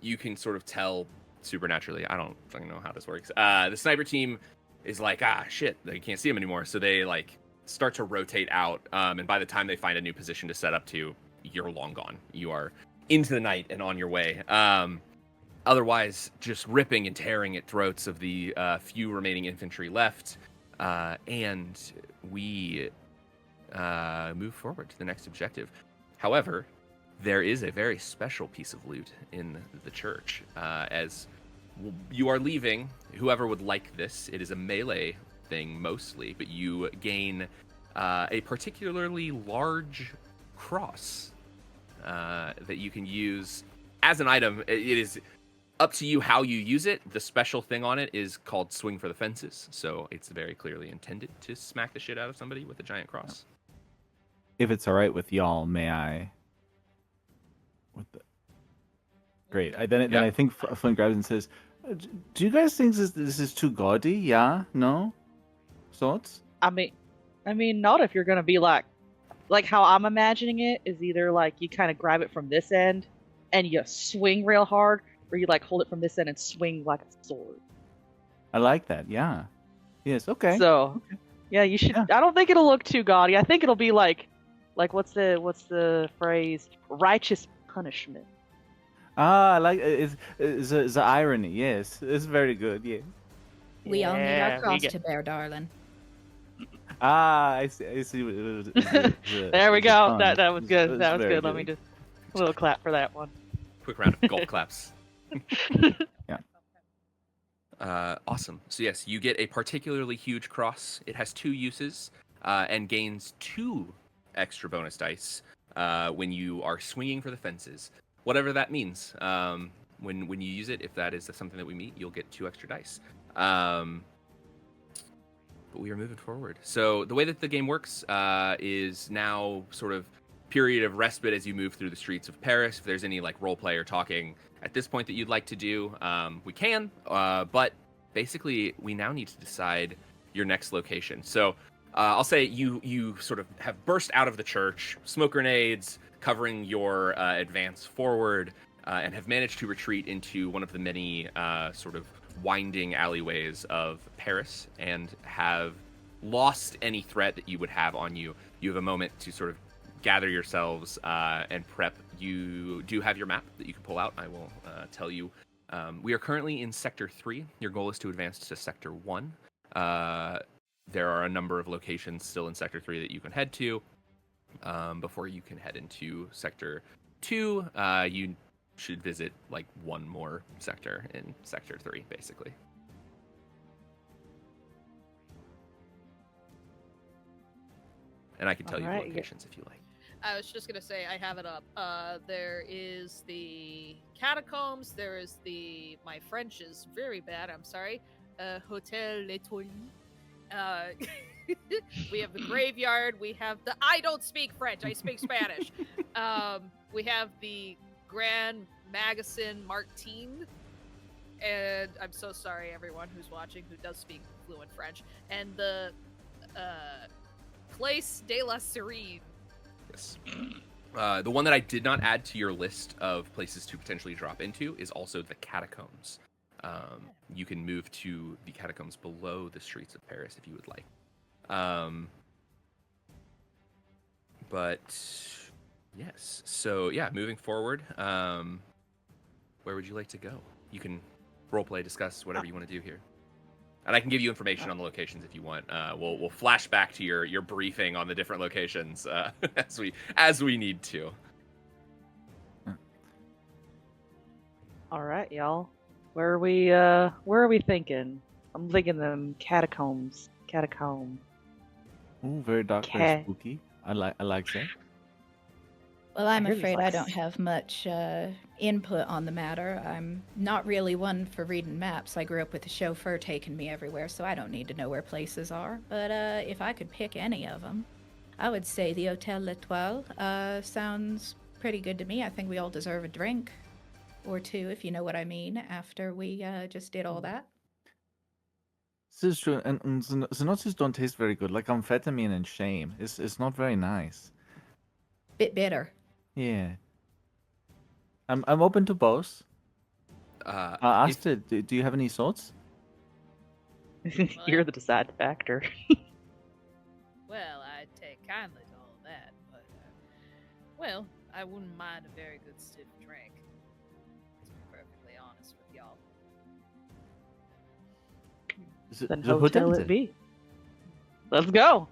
You can sort of tell supernaturally. I don't fucking know how this works. The sniper team is like, shit, they can't see him anymore. So they like start to rotate out. And by the time they find a new position to set up to, you're long gone. You are into the night and on your way. Otherwise, just ripping and tearing at throats of the few remaining infantry left. And we move forward to the next objective. However, there is a very special piece of loot in the church. As you are leaving, whoever would like this, it is a melee thing mostly, but you gain a particularly large cross that you can use as an item. It is up to you how you use it. The special thing on it is called Swing for the Fences, so it's very clearly intended to smack the shit out of somebody with a giant cross. If it's all right with y'all, may I? Great. Then I think Flint grabs and says, "Do you guys think this is too gaudy? Yeah? No? Thoughts?" I mean, not if you're gonna be like how I'm imagining it is either like you kind of grab it from this end and you swing real hard, or you like hold it from this end and swing like a sword. I like that. Yeah. Yes. Okay. So, yeah, you should. Yeah. I don't think it'll look too gaudy. I think it'll be like what's the phrase? Righteous punishment. I like it's the irony. Yes, it's very good. Yeah. We all need our cross to bear, darling. I see. There we go. That was good. That was good. Let me just a little clap for that one. Quick round of golf claps. Yeah. Awesome. So yes, you get a particularly huge cross. It has 2 uses and gains 2 extra bonus dice when you are swinging for the fences. Whatever that means. When you use it, if that is something that we meet, you'll get 2 extra dice. But we are moving forward. So the way that the game works is now sort of period of respite as you move through the streets of Paris. If there's any like role play or talking at this point that you'd like to do, we can. But basically, we now need to decide your next location. So I'll say you sort of have burst out of the church, smoke grenades covering your advance forward, and have managed to retreat into one of the many sort of winding alleyways of Paris, and have lost any threat that you would have on you. You have a moment to sort of gather yourselves and prep. You do have your map that you can pull out. I will tell you. We are currently in Sector 3. Your goal is to advance to Sector 1. There are a number of locations still in Sector 3 that you can head to. before you can head into Sector 2. You should visit like one more sector in Sector 3, basically. And I can tell you the locations if you like. I was just gonna say I have it up. There is the catacombs. There is my French is very bad. I'm sorry. Hotel L'Etoile. We have the graveyard. We have I don't speak French. I speak Spanish. We have the Grand Magasin Martin. And I'm so sorry, everyone who's watching who does speak fluent French. And the Place de la Serene. Yes. The one that I did not add to your list of places to potentially drop into is also the catacombs. You can move to the catacombs below the streets of Paris if you would like. But yes, so yeah, moving forward, where would you like to go? You can roleplay, discuss whatever you want to do here. And I can give you information on the locations if you want. We'll flash back to your briefing on the different locations as we need to. All right, y'all. Where are we thinking? I'm thinking them catacombs. Catacomb. Ooh, very dark, very spooky. I like that. Well, I'm I hear afraid these, I don't have much input on the matter. I'm not really one for reading maps. I grew up with a chauffeur taking me everywhere, so I don't need to know where places are. But if I could pick any of them, I would say the Hotel L'Etoile sounds pretty good to me. I think we all deserve a drink or two, if you know what I mean, after we just did all that. This is true, and the Nazis don't taste very good. Like amphetamine and shame. It's not very nice. Bit bitter. Yeah. I'm open to both. Astrid, do you have any thoughts? You're the deciding factor. Well, I take kindly to all of that, but well, I wouldn't mind a very good stiff drink. To be perfectly honest with y'all. Then hotel it be. Let's go.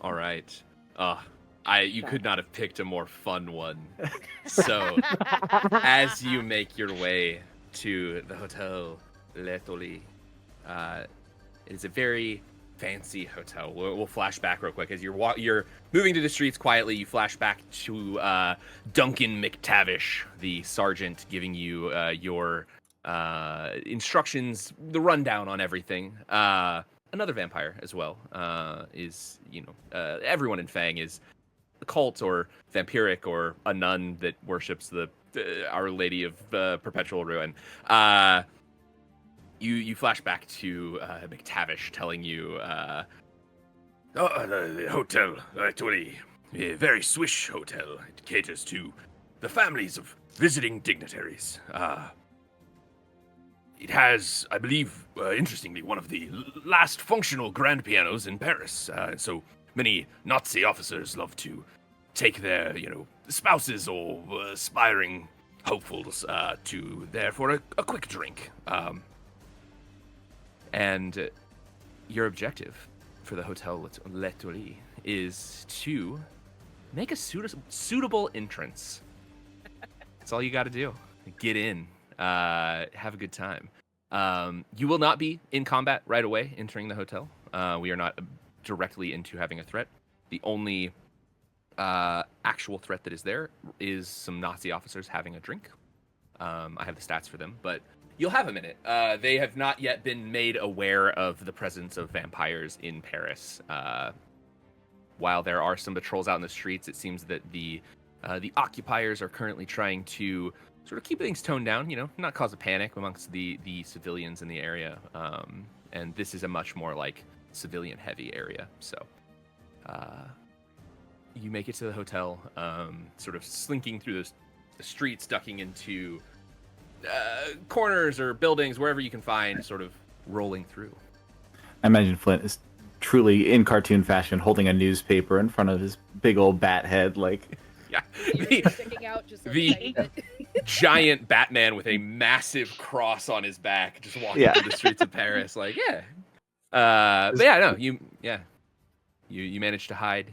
All right. You could not have picked a more fun one. So, as you make your way to the Hotel L'Etoile, it is a very fancy hotel. We'll flash back real quick as you're moving to the streets quietly. You flash back to Duncan McTavish, the sergeant, giving you your instructions, the rundown on everything. Another vampire as well is, everyone in Fang is a cult or vampiric or a nun that worships the Our Lady of Perpetual Ruin. You flash back to McTavish telling you, the Hotel L'Etoile, a very swish hotel. It caters to the families of visiting dignitaries. It has, I believe, interestingly, one of the last functional grand pianos in Paris. So many Nazi officers love to take their, spouses or aspiring hopefuls to there for a quick drink. And your objective for the Hotel L'Etoile is to make a suitable entrance. That's all you got to do. Get in. Have a good time. You will not be in combat right away entering the hotel. We are not directly into having a threat. The only actual threat that is there is some Nazi officers having a drink. I have the stats for them, but you'll have a minute. They have not yet been made aware of the presence of vampires in Paris. While there are some patrols out in the streets, it seems that the occupiers are currently trying to sort of keep things toned down, not cause a panic amongst the civilians in the area. And this is a much more like civilian heavy area. So you make it to the hotel, sort of slinking through the streets, ducking into corners or buildings, wherever you can find, sort of rolling through. I imagine Flint is truly in cartoon fashion holding a newspaper in front of his big old bat head, like... Yeah. Ears sticking out just the giant Batman with a massive cross on his back, just walking through the streets of Paris, like, yeah. But yeah, no, You managed to hide.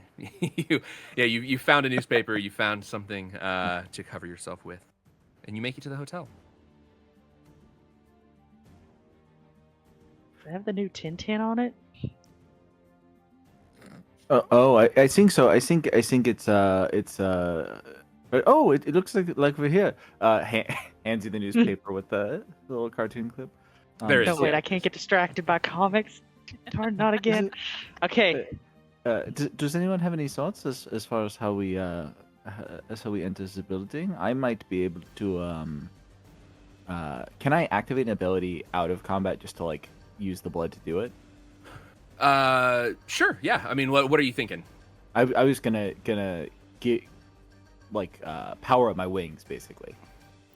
You found a newspaper. You found something to cover yourself with, and you make it to the hotel. Does it have the new Tintin on it? I think so. I think it's it looks like we're here. Hands you the newspaper with the little cartoon clip. There is, No, wait, yeah. I can't get distracted by comics. Darn, not again. Okay. Does anyone have any thoughts as far as how we enter the building? I might be able to can I activate an ability out of combat just to like use the blood to do it? Sure, yeah. I mean, what are you thinking? I was gonna get like power up my wings basically.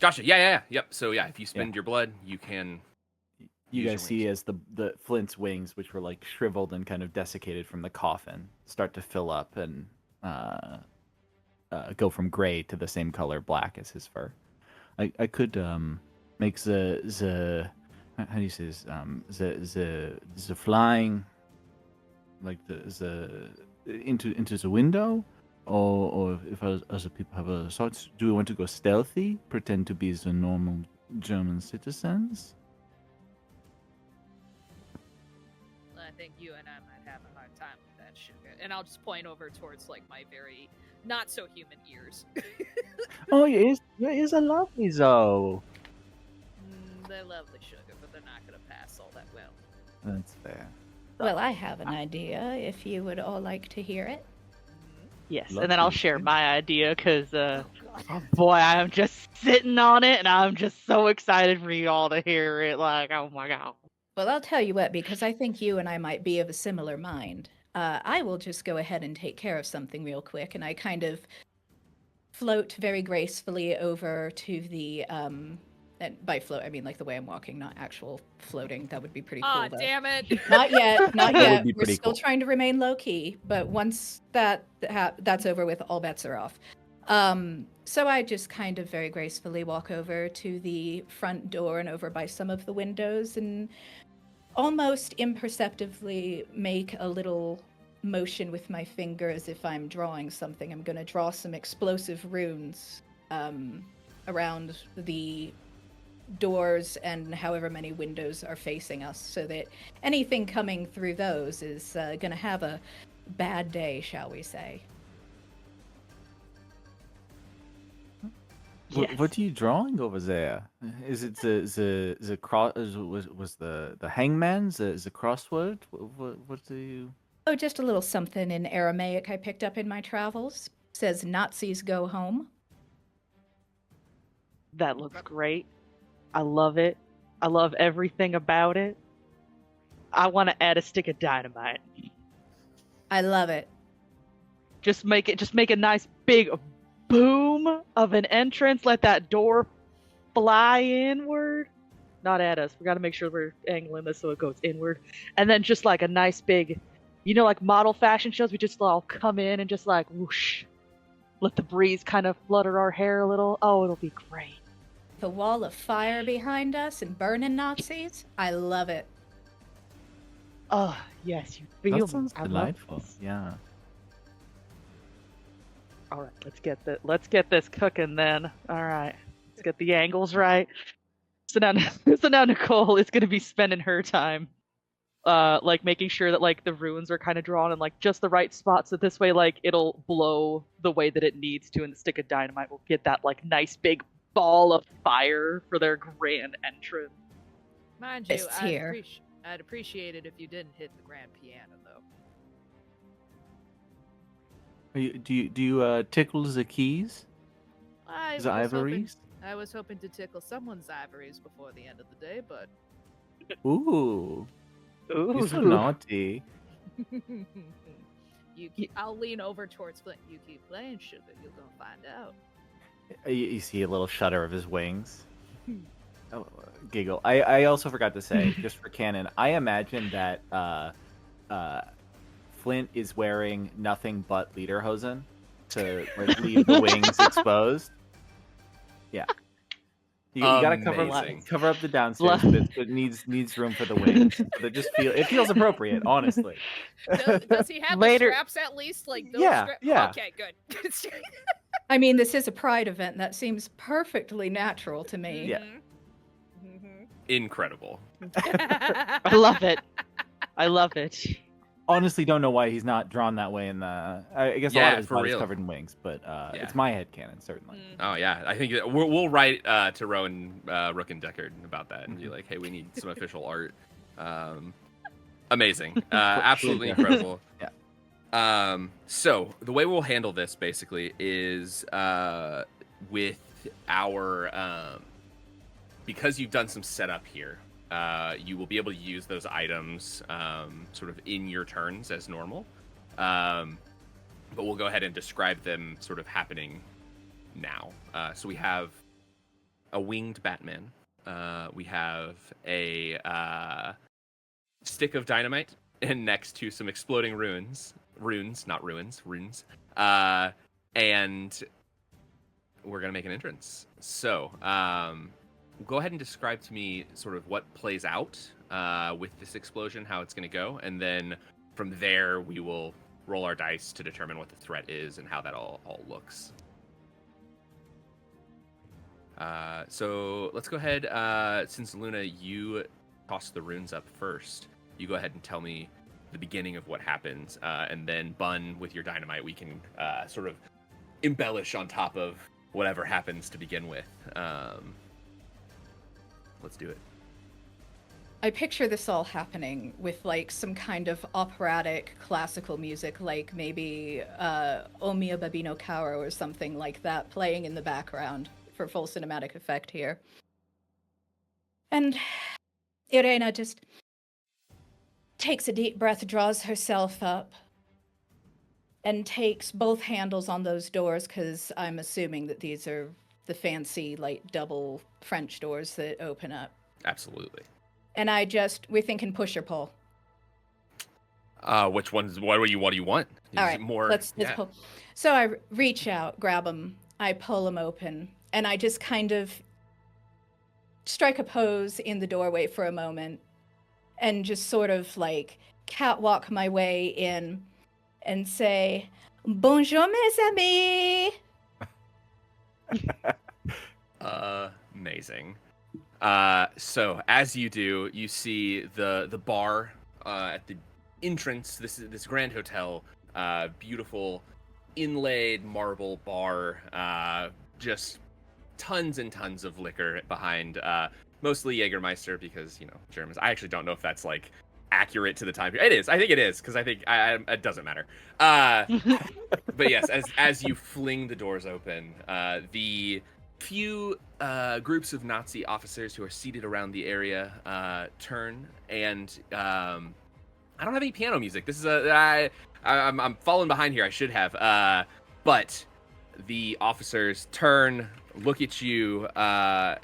Gotcha. Yeah. Yep. So yeah, if you spend your blood, you can. You use guys your see wings. as the Flint's wings, which were like shriveled and kind of desiccated from the coffin, start to fill up and go from gray to the same color black as his fur. I could make the how do you say this? The flying like the into the window, or if other people have a thoughts, do we want to go stealthy, pretend to be the normal German citizens? I think you and I might have a hard time with that sugar. And I'll just point over towards like my very not so human ears. Oh, it is a lovely though. They're lovely sugar, but they're not gonna pass all that well. That's fair. Well, I have an idea if you would all like to hear it. Yes, Love and then I'll to. share my idea because, God. oh boy, I'm just sitting on it, and I'm just so excited for you all to hear it. Like, oh my god. Well, I'll tell you what, because I think you and I might be of a similar mind. I will just go ahead and take care of something real quick, and I kind of float very gracefully over to the and by float I mean like the way I'm walking, not actual floating. That would be pretty cool. Ah, Though. damn it! Not yet, not That would yet. be We're pretty still cool. trying to remain low key, but once that's over with, all bets are off. So I just kind of very gracefully walk over to the front door and over by some of the windows and almost imperceptibly make a little motion with my finger as if I'm drawing something. I'm going to draw some explosive runes around the doors and however many windows are facing us, so that anything coming through those is going to have a bad day, shall we say. Yes. What are you drawing over there? Is it the cross? Was the hangman? The crossword? What do you? Oh, just a little something in Aramaic I picked up in my travels. Says Nazis go home. That looks great. I love it. I love everything about it. I want to add a stick of dynamite. I love it. Just make a nice big boom of an entrance. Let that door fly inward. Not at us. We got to make sure we're angling this so it goes inward. And then just like a nice big, like model fashion shows, we just all come in and just like whoosh. Let the breeze kind of flutter our hair a little. Oh, it'll be great. The wall of fire behind us and burning Nazis. I love it. Oh, yes, you feel That sounds me. I love delightful. this. Yeah. All right, let's get this cooking then. All right, let's get the angles right. So now Nicole is gonna be spending her time, like making sure that like the runes are kind of drawn in like just the right spot, so this way like it'll blow the way that it needs to, and the stick of dynamite will get that like nice big ball of fire for their grand entrance. Mind you, Fists here. I'd appreciate it if you didn't hit the grand piano, though. Do you tickle the keys? I The was hoping, ivories? I was hoping to tickle someone's ivories before the end of the day, but Ooh, Ooh, you're so naughty. I'll lean over towards Flint. You keep playing, sugar. You're gonna find out. You see a little shudder of his wings. Oh, giggle. I also forgot to say, just for canon, I imagine that Flint is wearing nothing but lederhosen to like leave the wings exposed. Yeah. You gotta Amazing. cover up the downstairs bits, but needs room for the wings. So it feels appropriate, honestly. Does he have Later- the straps at least? Like those Yeah, straps? yeah. Okay, good. I mean, this is a pride event. That seems perfectly natural to me. Yeah. Incredible. I love it. I love it. Honestly, don't know why he's not drawn that way in the. I guess a lot Yeah, of his for body's real. covered in wings, but Yeah. it's my headcanon, certainly. Oh yeah, I think that we'll write to Rowan Rook and Deckard about that and be like, hey, we need some official art. Amazing, absolutely incredible. Yeah. So the way we'll handle this basically is with our because you've done some setup here. You will be able to use those items sort of in your turns as normal. But we'll go ahead and describe them sort of happening now. So we have a winged Batman. We have a stick of dynamite, and next to some exploding runes. And we're going to make an entrance. So go ahead and describe to me sort of what plays out with this explosion, how it's going to go. And then from there, we will roll our dice to determine what the threat is and how that all looks. So let's go ahead. Since Luna, you tossed the runes up first, you go ahead and tell me the beginning of what happens. And then Bun, with your dynamite, we can sort of embellish on top of whatever happens to begin with. Let's do it. I picture this all happening with like some kind of operatic classical music, like maybe O mio babino caro or something like that playing in the background for full cinematic effect here. And Irena just takes a deep breath, draws herself up, and takes both handles on those doors, because I'm assuming that these are the fancy, like, double French doors that open up. Absolutely. And we're thinking push or pull. Which ones? What do you want? Is All it right, more. let's pull. So I reach out, grab them, I pull them open, and I just kind of strike a pose in the doorway for a moment, and just sort of like catwalk my way in, and say, "Bonjour, mes amis." Amazing. So as you do, you see the bar at the entrance. This grand hotel, beautiful inlaid marble bar, just tons and tons of liquor behind, mostly Jägermeister, because Germans. I actually don't know if that's like accurate to the time period. It is. I think it is, because I think it doesn't matter. But yes, as you fling the doors open, the few groups of Nazi officers who are seated around the area turn, and I don't have any piano music. This is I'm falling behind here. I should have. But the officers turn, look at you, have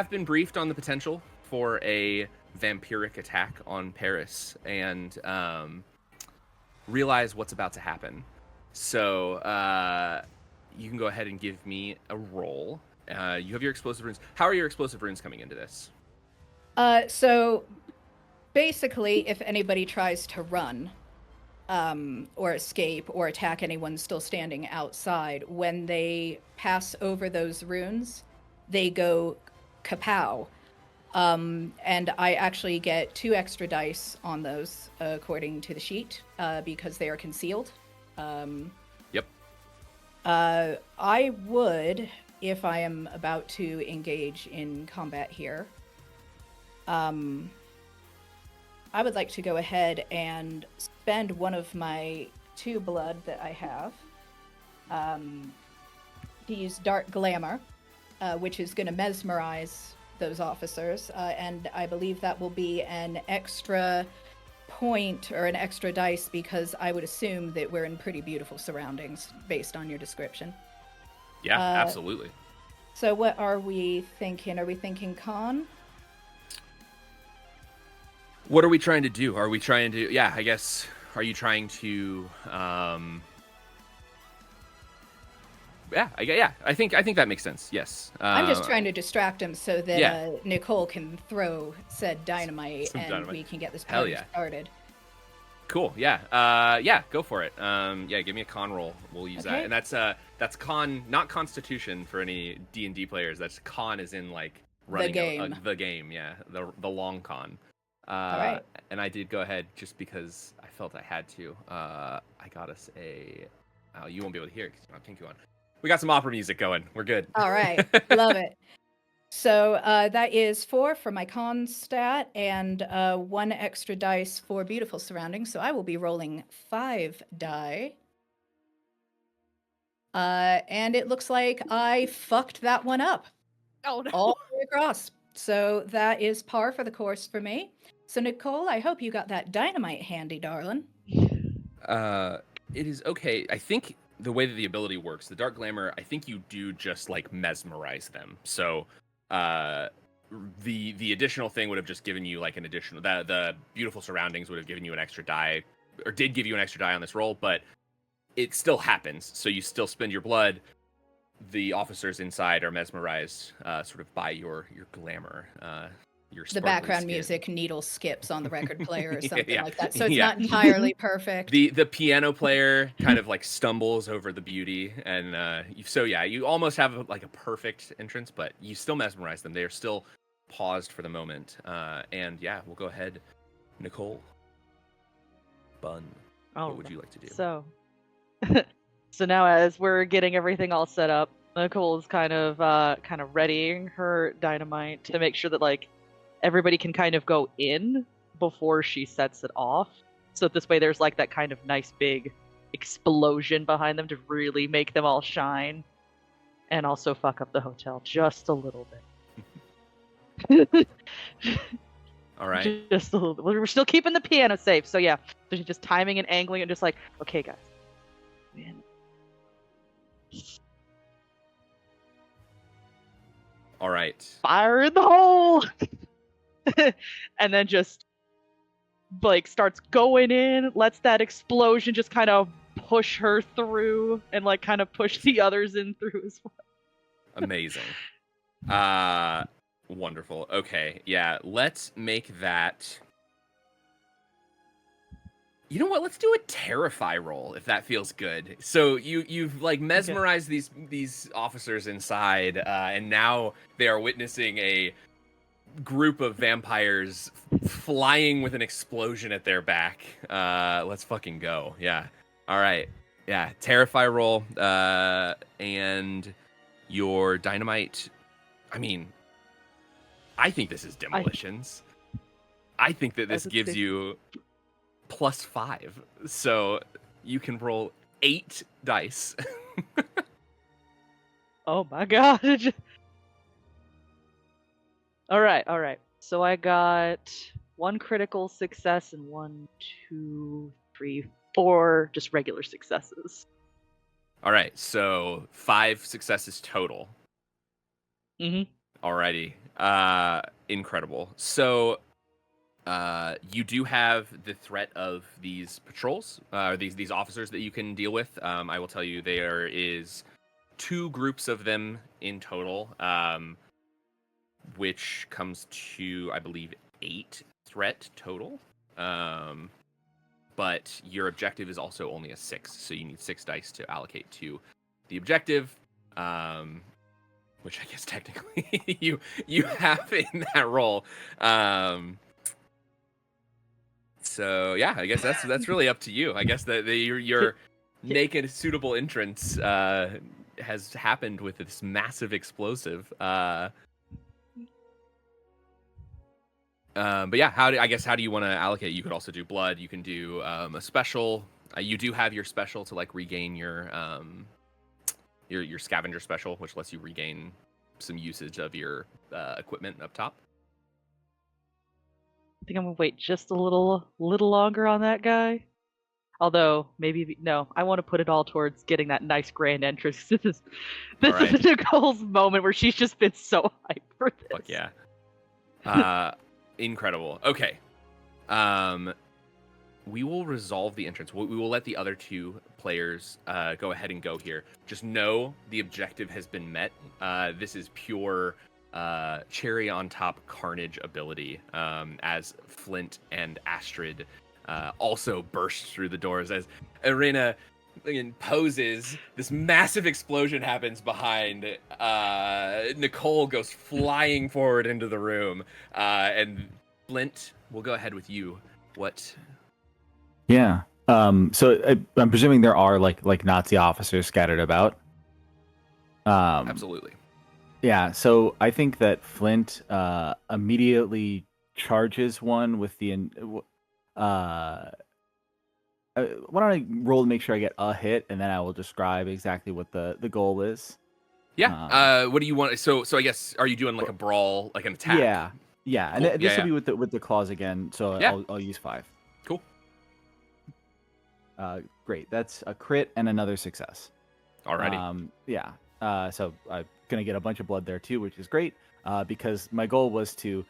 been briefed on the potential for a vampiric attack on Paris, and realize what's about to happen. So you can go ahead and give me a roll. You have your explosive runes. How are your explosive runes coming into this? So basically, if anybody tries to run, or escape or attack anyone still standing outside, when they pass over those runes, they go kapow. And I actually get 2 extra dice on those, according to the sheet, because they are concealed. Yep. I would, if I am about to engage in combat here, I would like to go ahead and spend one of my 2 blood that I have to use Dark Glamour, which is going to mesmerize those officers, and I believe that will be an extra point or an extra dice, because I would assume that we're in pretty beautiful surroundings based on your description. Yeah, absolutely. So what are we thinking? Are we thinking con? What are we trying to do? Are we trying to... Yeah, I guess... Are you trying to... I think that makes sense. Yes. I'm just trying to distract him so that yeah. Nicole can throw said dynamite Some and dynamite. we can get this Hell party yeah. started. Cool. Yeah. Go for it. Yeah. Give me a con roll. We'll use Okay. that. And that's con, not Constitution for any D&D players. That's con, as in like running game. the game. Yeah. The long con. All right. And I did go ahead just because I felt I had to. I got us a. Oh, you won't be able to hear it because you don't have Pinku on. We got some opera music going. We're good. All right. Love it. So that is 4 for my con stat and 1 extra dice for beautiful surroundings. So I will be rolling 5 die. And it looks like I fucked that one up Oh no. all the way across. So that is par for the course for me. So Nicole, I hope you got that dynamite handy, darling. It is okay. I think the way that the ability works, the Dark Glamour, I think you do just like mesmerize them. So the additional thing would have just given you like an additional, the beautiful surroundings would have given you an extra die, or did give you an extra die on this roll, but it still happens. So you still spend your blood. The officers inside are mesmerized sort of by your glamour. Your The background skin. music needle skips on the record player or something Yeah. like that. So it's not entirely perfect. The piano player kind of like stumbles over the beauty, and you almost have a perfect entrance, but you still mesmerize them. They are still paused for the moment, and yeah, we'll go ahead. Nicole, Bun, what would you like to do? So, so now as we're getting everything all set up, Nicole's kind of readying her dynamite to make sure that like everybody can kind of go in before she sets it off. So this way there's like that kind of nice big explosion behind them to really make them all shine. And also fuck up the hotel just a little bit. All right. Just a little bit. We're still keeping the piano safe. So yeah. So she's just timing and angling and just like, okay guys. Man. All right. Fire in the hole! And then just like starts going in, lets that explosion just kind of push her through and like kind of push the others in through as well. Amazing. Wonderful. Okay, yeah, let's make that. You know what? Let's do a terrify roll if that feels good. So you've like mesmerized these officers inside, and now they are witnessing a group of vampires flying with an explosion at their back. Let's fucking go. Yeah. All right. Yeah. Terrify roll. And your dynamite. I mean, I think this is demolitions. I think that this gives you +5. So you can roll 8 dice. Oh my god. All right. So I got 1 critical success and 1, 2, 3, 4 just regular successes. All right, so 5 successes total. Mm-hmm. Alrighty. Incredible. So you do have the threat of these patrols, these officers that you can deal with. I will tell you there is 2 groups of them in total. Which comes to, I believe, 8 threat total. But your objective is also only a 6, so you need 6 dice to allocate to the objective, which I guess technically you have in that roll. So yeah, I guess that's really up to you. I guess that your naked suitable entrance has happened with this massive explosive. But yeah, how do you want to allocate? You could also do blood. You can do a special. You do have your special to like regain your scavenger special, which lets you regain some usage of your equipment up top. I think I'm gonna wait just a little longer on that guy. Although maybe no, I want to put it all towards getting that nice grand entrance. This is Nicole's moment where she's just been so hyped for this. Fuck yeah. Incredible. Okay. we will resolve the entrance. We will let the other two players go ahead and go here. Just know the objective has been met. This is pure cherry on top carnage ability, as Flint and Astrid also burst through the doors as Irina poses. This massive explosion happens behind. Nicole goes flying forward into the room, and Flint, we'll go ahead with you. What? Yeah. So I'm presuming there are like Nazi officers scattered about. Absolutely. Yeah. So I think that Flint immediately charges one with the why don't I roll to make sure I get a hit, and then I will describe exactly what the goal is. Yeah. What do you want? So I guess, are you doing like a brawl, like an attack? Yeah. Yeah. Cool. And this will be with the claws again. So Yeah. I'll use 5. Cool. Great. That's a crit and another success. Alrighty. Yeah. So I'm gonna get a bunch of blood there too, which is great. Because my goal was to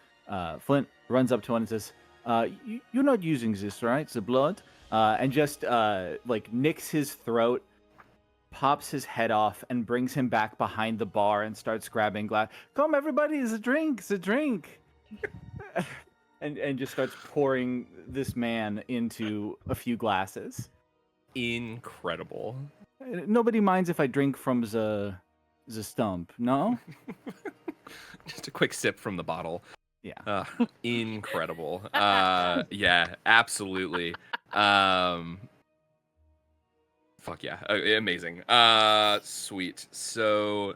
Flint runs up to one and says, "You're not using this, right? The blood." And just like nicks his throat, pops his head off, and brings him back behind the bar and starts grabbing glass. Come, everybody, it's a drink, it's a drink. and just starts pouring this man into a few glasses. Incredible. Nobody minds if I drink from the stump, no? Just a quick sip from the bottle. Yeah. Incredible. Yeah, absolutely. Fuck yeah. Amazing. Sweet. So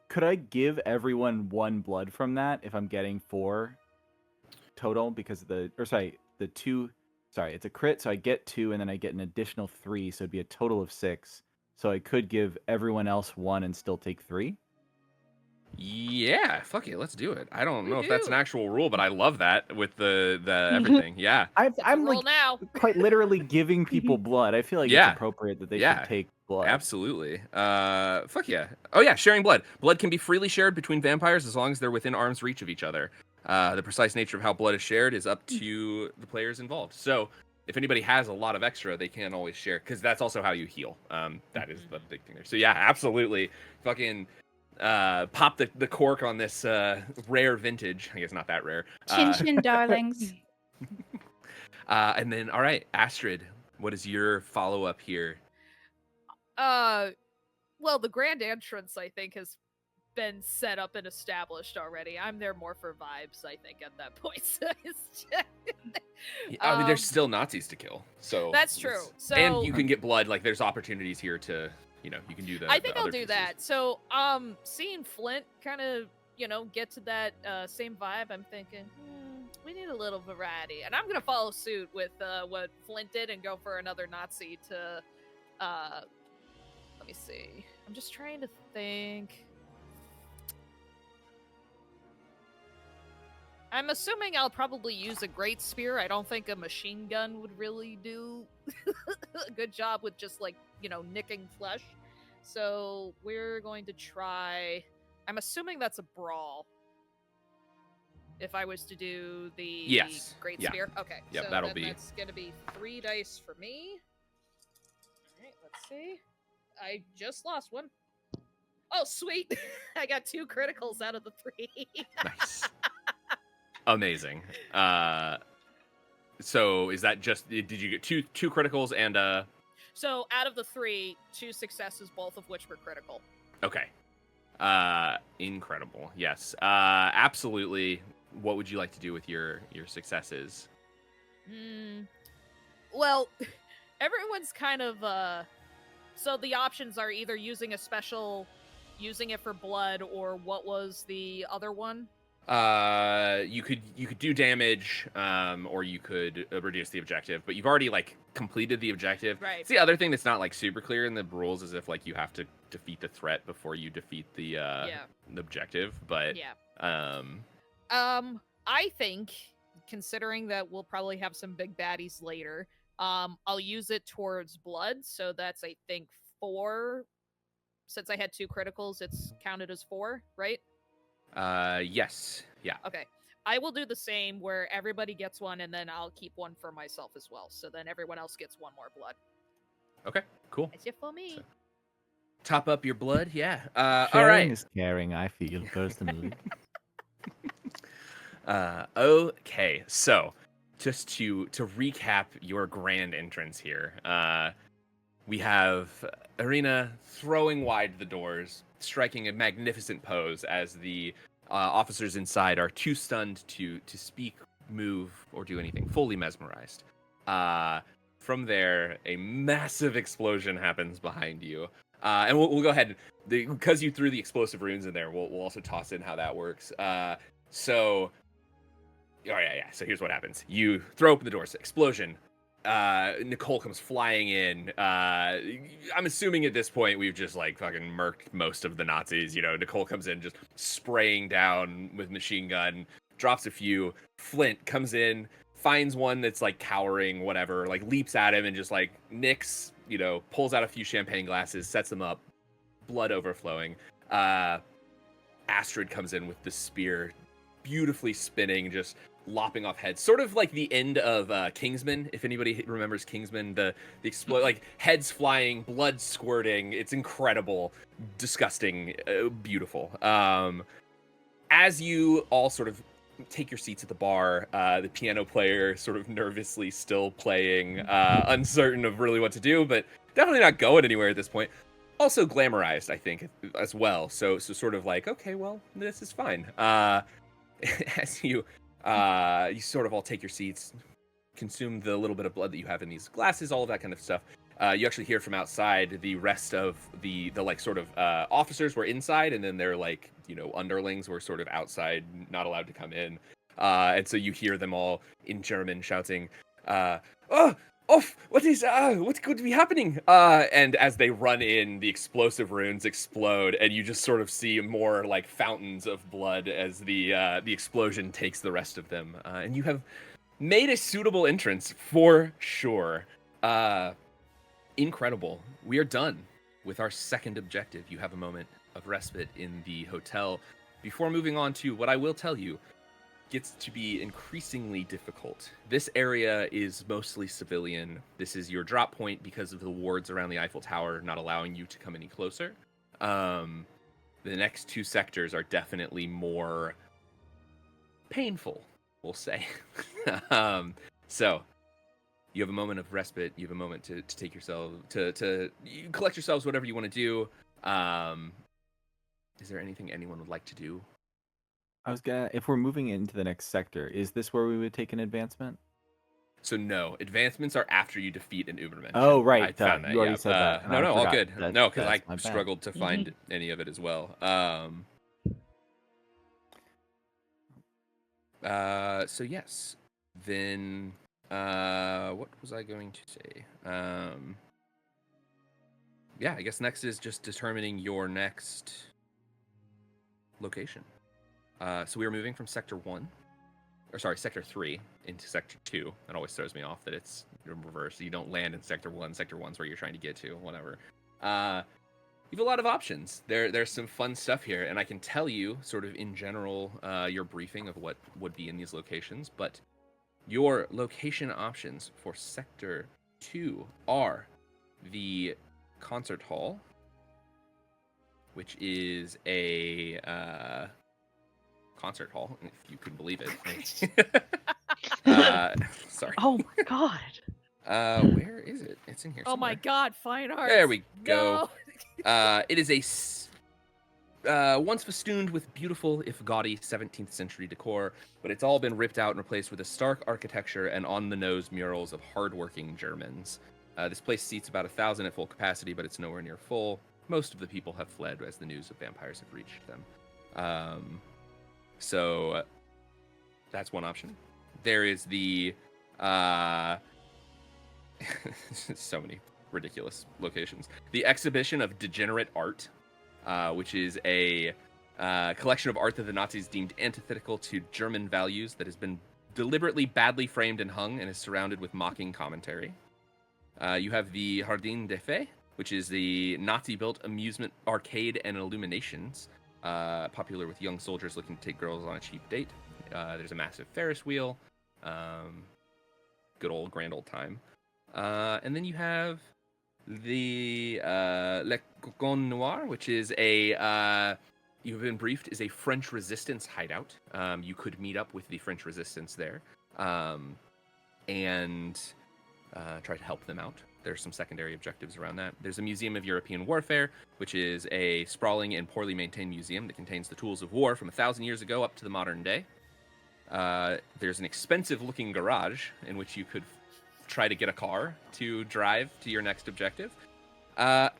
Could I give everyone 1 blood from that if I'm getting 4 total? Because the 2. Sorry, it's a crit, so I get 2, and then I get an additional 3, so it'd be a total of 6. So I could give everyone else 1 and still take 3. yeah, fuck it, let's do it. I don't know if that's an Woohoo. actual rule, but I love that with the everything. Yeah. I'm roll like now. quite literally giving people blood. I feel like Yeah. it's appropriate that they Yeah. should take blood. Absolutely. Fuck yeah. Oh yeah, sharing blood. Blood can be freely shared between vampires as long as they're within arm's reach of each other. The precise nature of how blood is shared is up to the players involved. So if anybody has a lot of extra, they can always share, because that's also how you heal. That is the big thing there. So yeah, absolutely. Fucking pop the cork on this rare vintage. I guess not that rare. Chin chin, darlings. And then, all right, Astrid, what is your follow-up here? Well, the grand entrance, I think, has been set up and established already. I'm there more for vibes, I think, at that point. So I mean, there's still Nazis to kill, so that's true. So and you can get blood. Like, there's opportunities here to, you can do that. I think I'll do that. So, seeing Flint kind of, get to that same vibe, I'm thinking, we need a little variety, and I'm gonna follow suit with what Flint did and go for another Nazi to. Let me see. I'm just trying to think. I'm assuming I'll probably use a great spear. I don't think a machine gun would really do a good job with just nicking flesh. So we're going to try. I'm assuming that's a brawl. If I was to do the great spear, okay. Yeah, so that'll be. That's gonna be 3 dice for me. All right, let's see. I just lost one. Oh, sweet! I got 2 criticals out of the 3. Nice. Amazing. So is that just? Did you get two criticals and So out of the 3, 2 successes, both of which were critical. Okay. Incredible. Yes. Absolutely. What would you like to do with your successes? Well, everyone's kind of so the options are either using a special, using it for blood, or what was the other one? You could do damage, or you could reduce the objective, but you've already completed the objective. Right. It's the other thing that's not super clear in the rules, is if you have to defeat the threat before you defeat the objective. But yeah. I think, considering that we'll probably have some big baddies later, I'll use it towards blood. So that's, I think, 4. Since I had 2 criticals, it's counted as 4, right? Yes. Yeah. Okay. I will do the same where everybody gets one, and then I'll keep one for myself as well. So then everyone else gets one more blood. Okay, cool. It's it for me. So- Top up your blood, yeah. All Sharing right. is caring, I feel, personally. Okay, so just to recap your grand entrance here, we have Arena throwing wide the doors, striking a magnificent pose as the officers inside are too stunned to speak, move, or do anything, fully mesmerized. From there, a massive explosion happens behind you. And we'll go ahead, because you threw the explosive runes in there, we'll also toss in how that works. So so here's what happens. You throw open the doors, explosion. Nicole comes flying in. I'm assuming at this point we've just like fucking murked most of the Nazis. You know, Nicole comes in just spraying down with machine gun, drops a few. Flint comes in, finds one that's like cowering, whatever, like leaps at him and just like nicks, you know, pulls out a few champagne glasses, sets them up, blood overflowing. Astrid comes in with the spear, beautifully spinning, just lopping off heads, sort of like the end of Kingsman. If anybody remembers Kingsman, the explode, like heads flying, blood squirting. It's incredible, disgusting, beautiful. As you all sort of take your seats at the bar, the piano player sort of nervously still playing, uncertain of really what to do, but definitely not going anywhere at this point. Also glamorized, I think, as well. So sort of like, okay, well, this is fine. As you sort of all take your seats, consume the little bit of blood that you have in these glasses, all of that kind of stuff. You actually hear from outside the rest of the like sort of officers were inside, and then their like, you know, underlings were sort of outside, not allowed to come in. And so you hear them all in German shouting, "Oh, off! What could be happening?" And as they run in, the explosive runes explode, and you just sort of see more like fountains of blood as the explosion takes the rest of them. And you have made a suitable entrance for sure. Incredible. We are done with our second objective. You have a moment of respite in the hotel before moving on to what I will tell you gets to be increasingly difficult. This area is mostly civilian. This is your drop point because of the wards around the Eiffel Tower not allowing you to come any closer. The next two sectors are definitely more painful, we'll say. So you have a moment of respite. You have a moment to take yourself to you collect yourselves, whatever you want to do. Is there anything anyone would like to do? If we're moving into the next sector, is this where we would take an advancement? So no, advancements are after you defeat an Ubermensch. Oh, right. I found that. You already Yeah. said that. and No, I all forgot. good. No, because That's I my bad. struggled to find any of it as well. So yes. Then what was I going to say? Yeah, I guess next is just determining your next location. So we are moving from Sector 3 into Sector 2. That always throws me off that it's in reverse. You don't land in Sector 1. Sector 1's where you're trying to get to, whatever. You have a lot of options. There's some fun stuff here, and I can tell you, sort of in general, your briefing of what would be in these locations, but your location options for Sector 2 are the concert hall, which is a concert hall, if you can believe it. Sorry. Oh my god. Where is it? It's in here Oh somewhere. my god, fine arts. There we go. No. It is once festooned with beautiful, if gaudy, 17th century decor, but it's all been ripped out and replaced with a stark architecture and on-the-nose murals of hardworking Germans. This place seats about 1,000 at full capacity, but it's nowhere near full. Most of the people have fled as the news of vampires have reached them. So that's one option. There is the so many ridiculous locations. The exhibition of degenerate art, which is a collection of art that the Nazis deemed antithetical to German values that has been deliberately badly framed and hung and is surrounded with mocking commentary. You have the Jardin des Fées, which is the Nazi-built amusement arcade and illuminations, popular with young soldiers looking to take girls on a cheap date. There's a massive Ferris wheel. Good old grand old time. And then you have the Le Cocon Noir, which is you've been briefed, is a French resistance hideout. You could meet up with the French resistance there and try to help them out. There's some secondary objectives around that. There's a Museum of European Warfare, which is a sprawling and poorly maintained museum that contains the tools of war from 1,000 years ago up to the modern day. There's an expensive-looking garage in which you could try to get a car to drive to your next objective.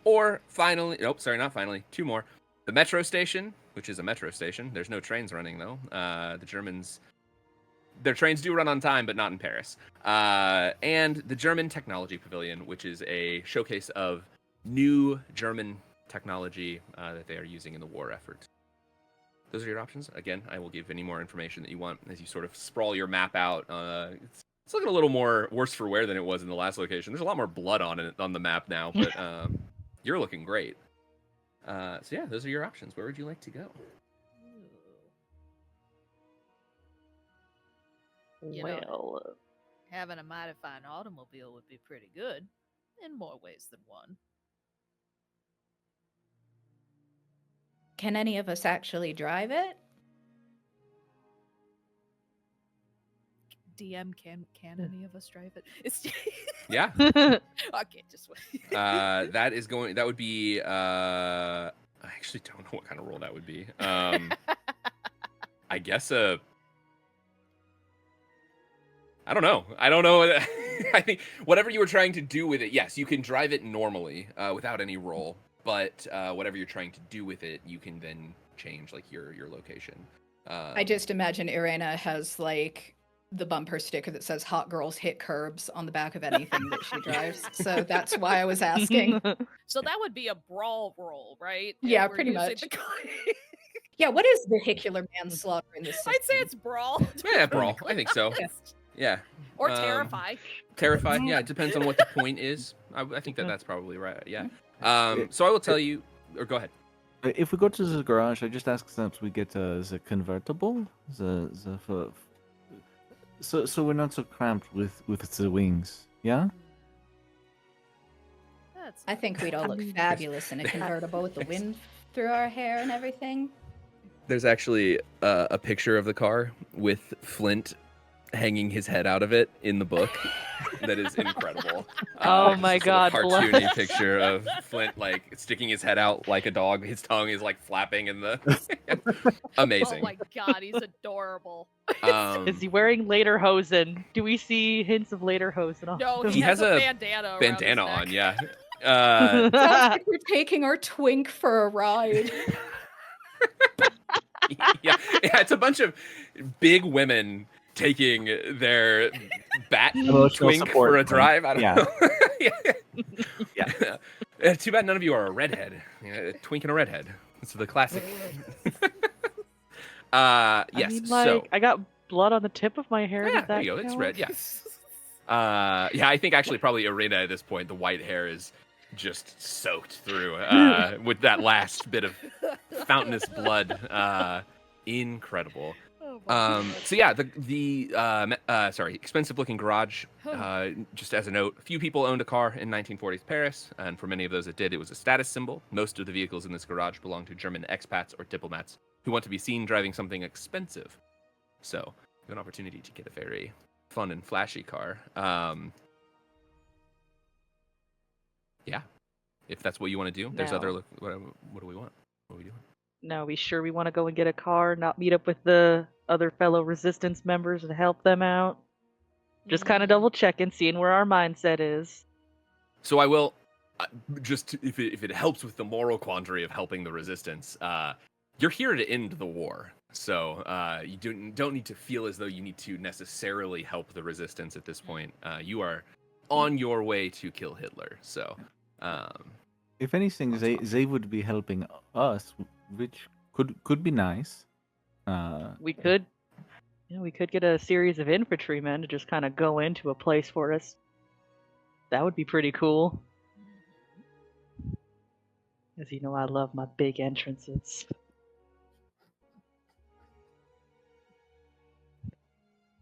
Or finally, not finally, two more. The metro station, which is a metro station. There's no trains running, though. The Germans... Their trains do run on time, but not in Paris. And the German Technology Pavilion, which is a showcase of new German technology that they are using in the war effort. Those are your options. Again, I will give any more information that you want as you sort of sprawl your map out. It's looking a little more worse for wear than it was in the last location. There's a lot more blood on the map now, but you're looking great. So yeah, those are your options. Where would you like to go? You know, Well, having a mighty fine automobile would be pretty good in more ways than one. Can any of us actually drive it? DM, can any of us drive it? It's Yeah. okay, just wait. That would be I actually don't know what kind of roll that would be. I guess I don't know. I think whatever you were trying to do with it, yes, you can drive it normally without any roll. But whatever you're trying to do with it, you can then change like your location. I just imagine Irena has like the bumper sticker that says "Hot girls hit curbs" on the back of anything that she drives. So that's why I was asking. So that would be a brawl roll, right? Yeah, If we're pretty using much. the Yeah, what is vehicular manslaughter in this system? I'd say it's brawl. Yeah, brawl. I think so. Yeah. Yeah. Or terrify. Terrified. Yeah, it depends on what the point is. I think that's probably right. Yeah. So I will tell you, or go ahead. If we go to the garage, I just ask that we get the convertible, so we're not so cramped with the wings. Yeah. I think we'd all look fabulous in a convertible with the wind through our hair and everything. There's actually a picture of the car with Flint hanging his head out of it in the book. That is incredible. Oh Just my this little God, cartoony bless. picture of Flint like sticking his head out like a dog. His tongue is like flapping in the. Amazing. Oh my god, he's adorable. Is he wearing lederhosen? Do we see hints of lederhosen on No, him? he has a bandana around bandana his neck. on. Yeah. Sounds like we're taking our twink for a ride. yeah, it's a bunch of big women taking their bat Emotional twink support. for a drive. I don't Yeah. know. yeah. Too bad none of you are a redhead. A twink and a redhead. It's the classic. Yes. I mean, So I got blood on the tip of my hair. yeah, Does that there you go. It's count? red. Yeah. Yeah, I think actually probably Irina at this point, the white hair is just soaked through with that last bit of fountainous blood. Incredible. Oh my God. So yeah, the expensive looking garage. Just as a note, a few people owned a car in 1940s Paris, and for many of those that did, it was a status symbol. Most of the vehicles in this garage belong to German expats or diplomats who want to be seen driving something expensive. So you have an opportunity to get a very fun and flashy car. Yeah, if that's what you want to do. There's No. other. What do we want? What are we doing? No, we sure we want to go and get a car, not meet up with the other fellow resistance members and help them out. Just kind of double checking, seeing where our mindset is. So I will, if it helps with the moral quandary of helping the resistance, you're here to end the war. So you don't need to feel as though you need to necessarily help the resistance at this point. You are on your way to kill Hitler. So, If anything, they would be helping us, which could be nice. We could get a series of infantrymen to just kind of go into a place for us. That would be pretty cool. As you know, I love my big entrances.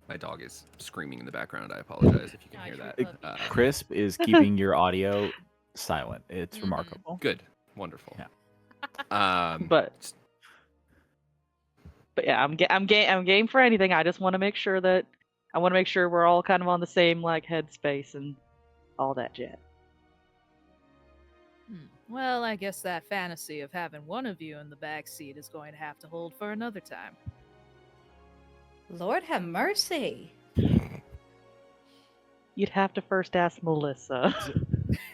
My dog is screaming in the background. I apologize if you can hear that. Crisp is keeping your audio silent. It's remarkable. Good. Wonderful. Yeah. But yeah, I'm game for anything. I just want to make sure we're all kind of on the same like headspace and all that jazz. Well, I guess that fantasy of having one of you in the back seat is going to have to hold for another time. Lord have mercy. You'd have to first ask Melissa.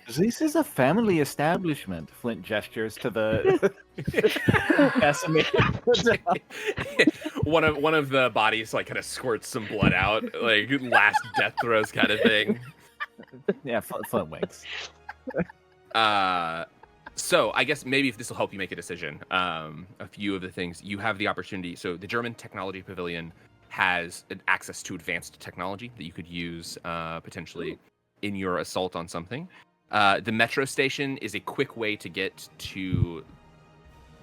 This is a family establishment. Flint gestures to the decimated. one of the bodies like kind of squirts some blood out, like last death throes kind of thing. Yeah, Flint winks. So I guess maybe if this will help you make a decision, a few of the things you have the opportunity. So the German Technology Pavilion has access to advanced technology that you could use potentially in your assault on something. The metro station is a quick way to get to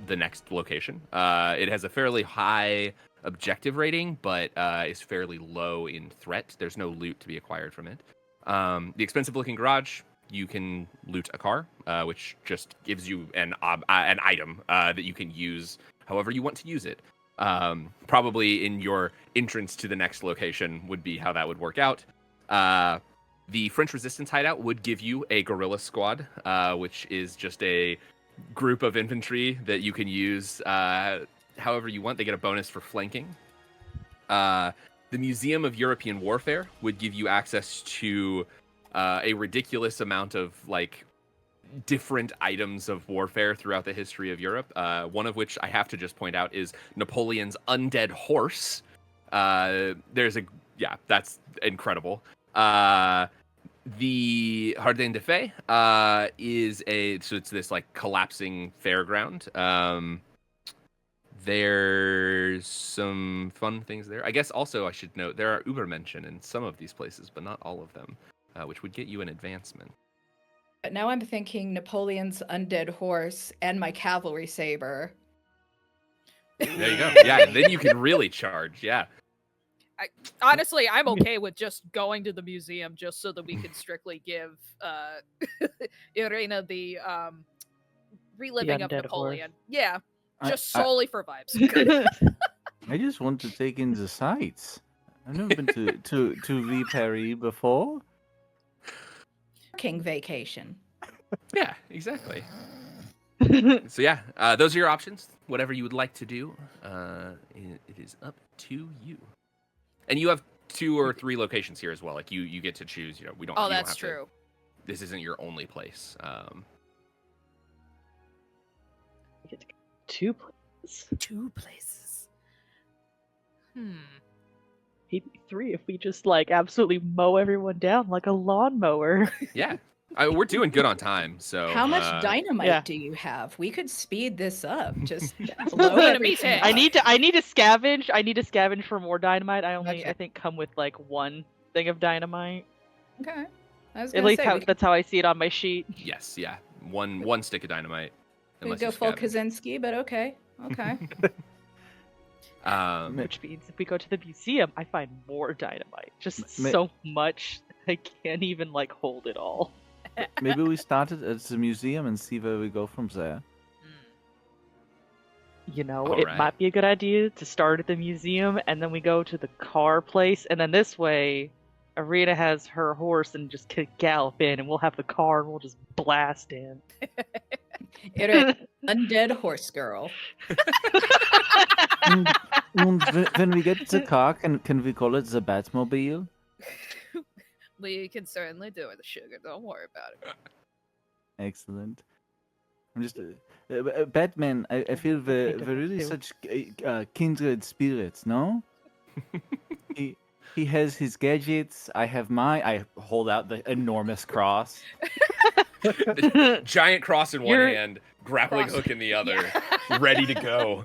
the next location. It has a fairly high objective rating, but is fairly low in threat. There's no loot to be acquired from it. The expensive-looking garage, you can loot a car, which just gives you an item that you can use however you want to use it. Probably in your entrance to the next location would be how that would work out. The French Resistance hideout would give you a guerrilla squad, which is just a group of infantry that you can use however you want. They get a bonus for flanking. The Museum of European Warfare would give you access to a ridiculous amount of like different items of warfare throughout the history of Europe. One of which I have to just point out is Napoleon's undead horse. That's incredible. The Jardin des Fées it's this like collapsing fairground. There's some fun things there. I guess also I should note there are Übermenschen in some of these places, but not all of them, which would get you an advancement. But now I'm thinking Napoleon's undead horse and my cavalry saber. There you go. Yeah, and then you can really charge. Yeah. Honestly, I'm okay with just going to the museum just so that we can strictly give Irina the reliving of Napoleon. Horse. Yeah, just solely for vibes. I just want to take in the sights. I've never been to Ville Paris before. King vacation. Yeah, exactly. So yeah, those are your options. Whatever you would like to do, it is up to you. And you have 2 or 3 locations here as well. Like you get to choose. You know, we don't. Oh, that's true. This isn't your only place. You get to go 2 places. 2 places. Maybe 3 if we just like absolutely mow everyone down like a lawnmower. Yeah. We're doing good on time, so... How much dynamite do you have? We could speed this up. Just blow everything. I need to scavenge. I need to scavenge for more dynamite. I think come with like 1 thing of dynamite. Okay. At least that's how I see it on my sheet. Yes, yeah. One stick of dynamite. We go full Kaczynski, but okay. Okay. Which means if we go to the museum, I find more dynamite. Just so much, I can't even like hold it all. Maybe we start it at the museum and see where we go from there. You know, it might be a good idea to start at the museum and then we go to the car place, and then this way, Arena has her horse and just can gallop in, and we'll have the car and we'll just blast in. Undead horse girl. And when we get the car, can we call it the Batmobile? We can certainly do it, sugar. Don't worry about it. Excellent. I'm just Batman. I feel we're really such kindred spirits. No, he has his gadgets. I have mine. I hold out the enormous cross. The giant cross in one hand, grappling hook in the other, ready to go.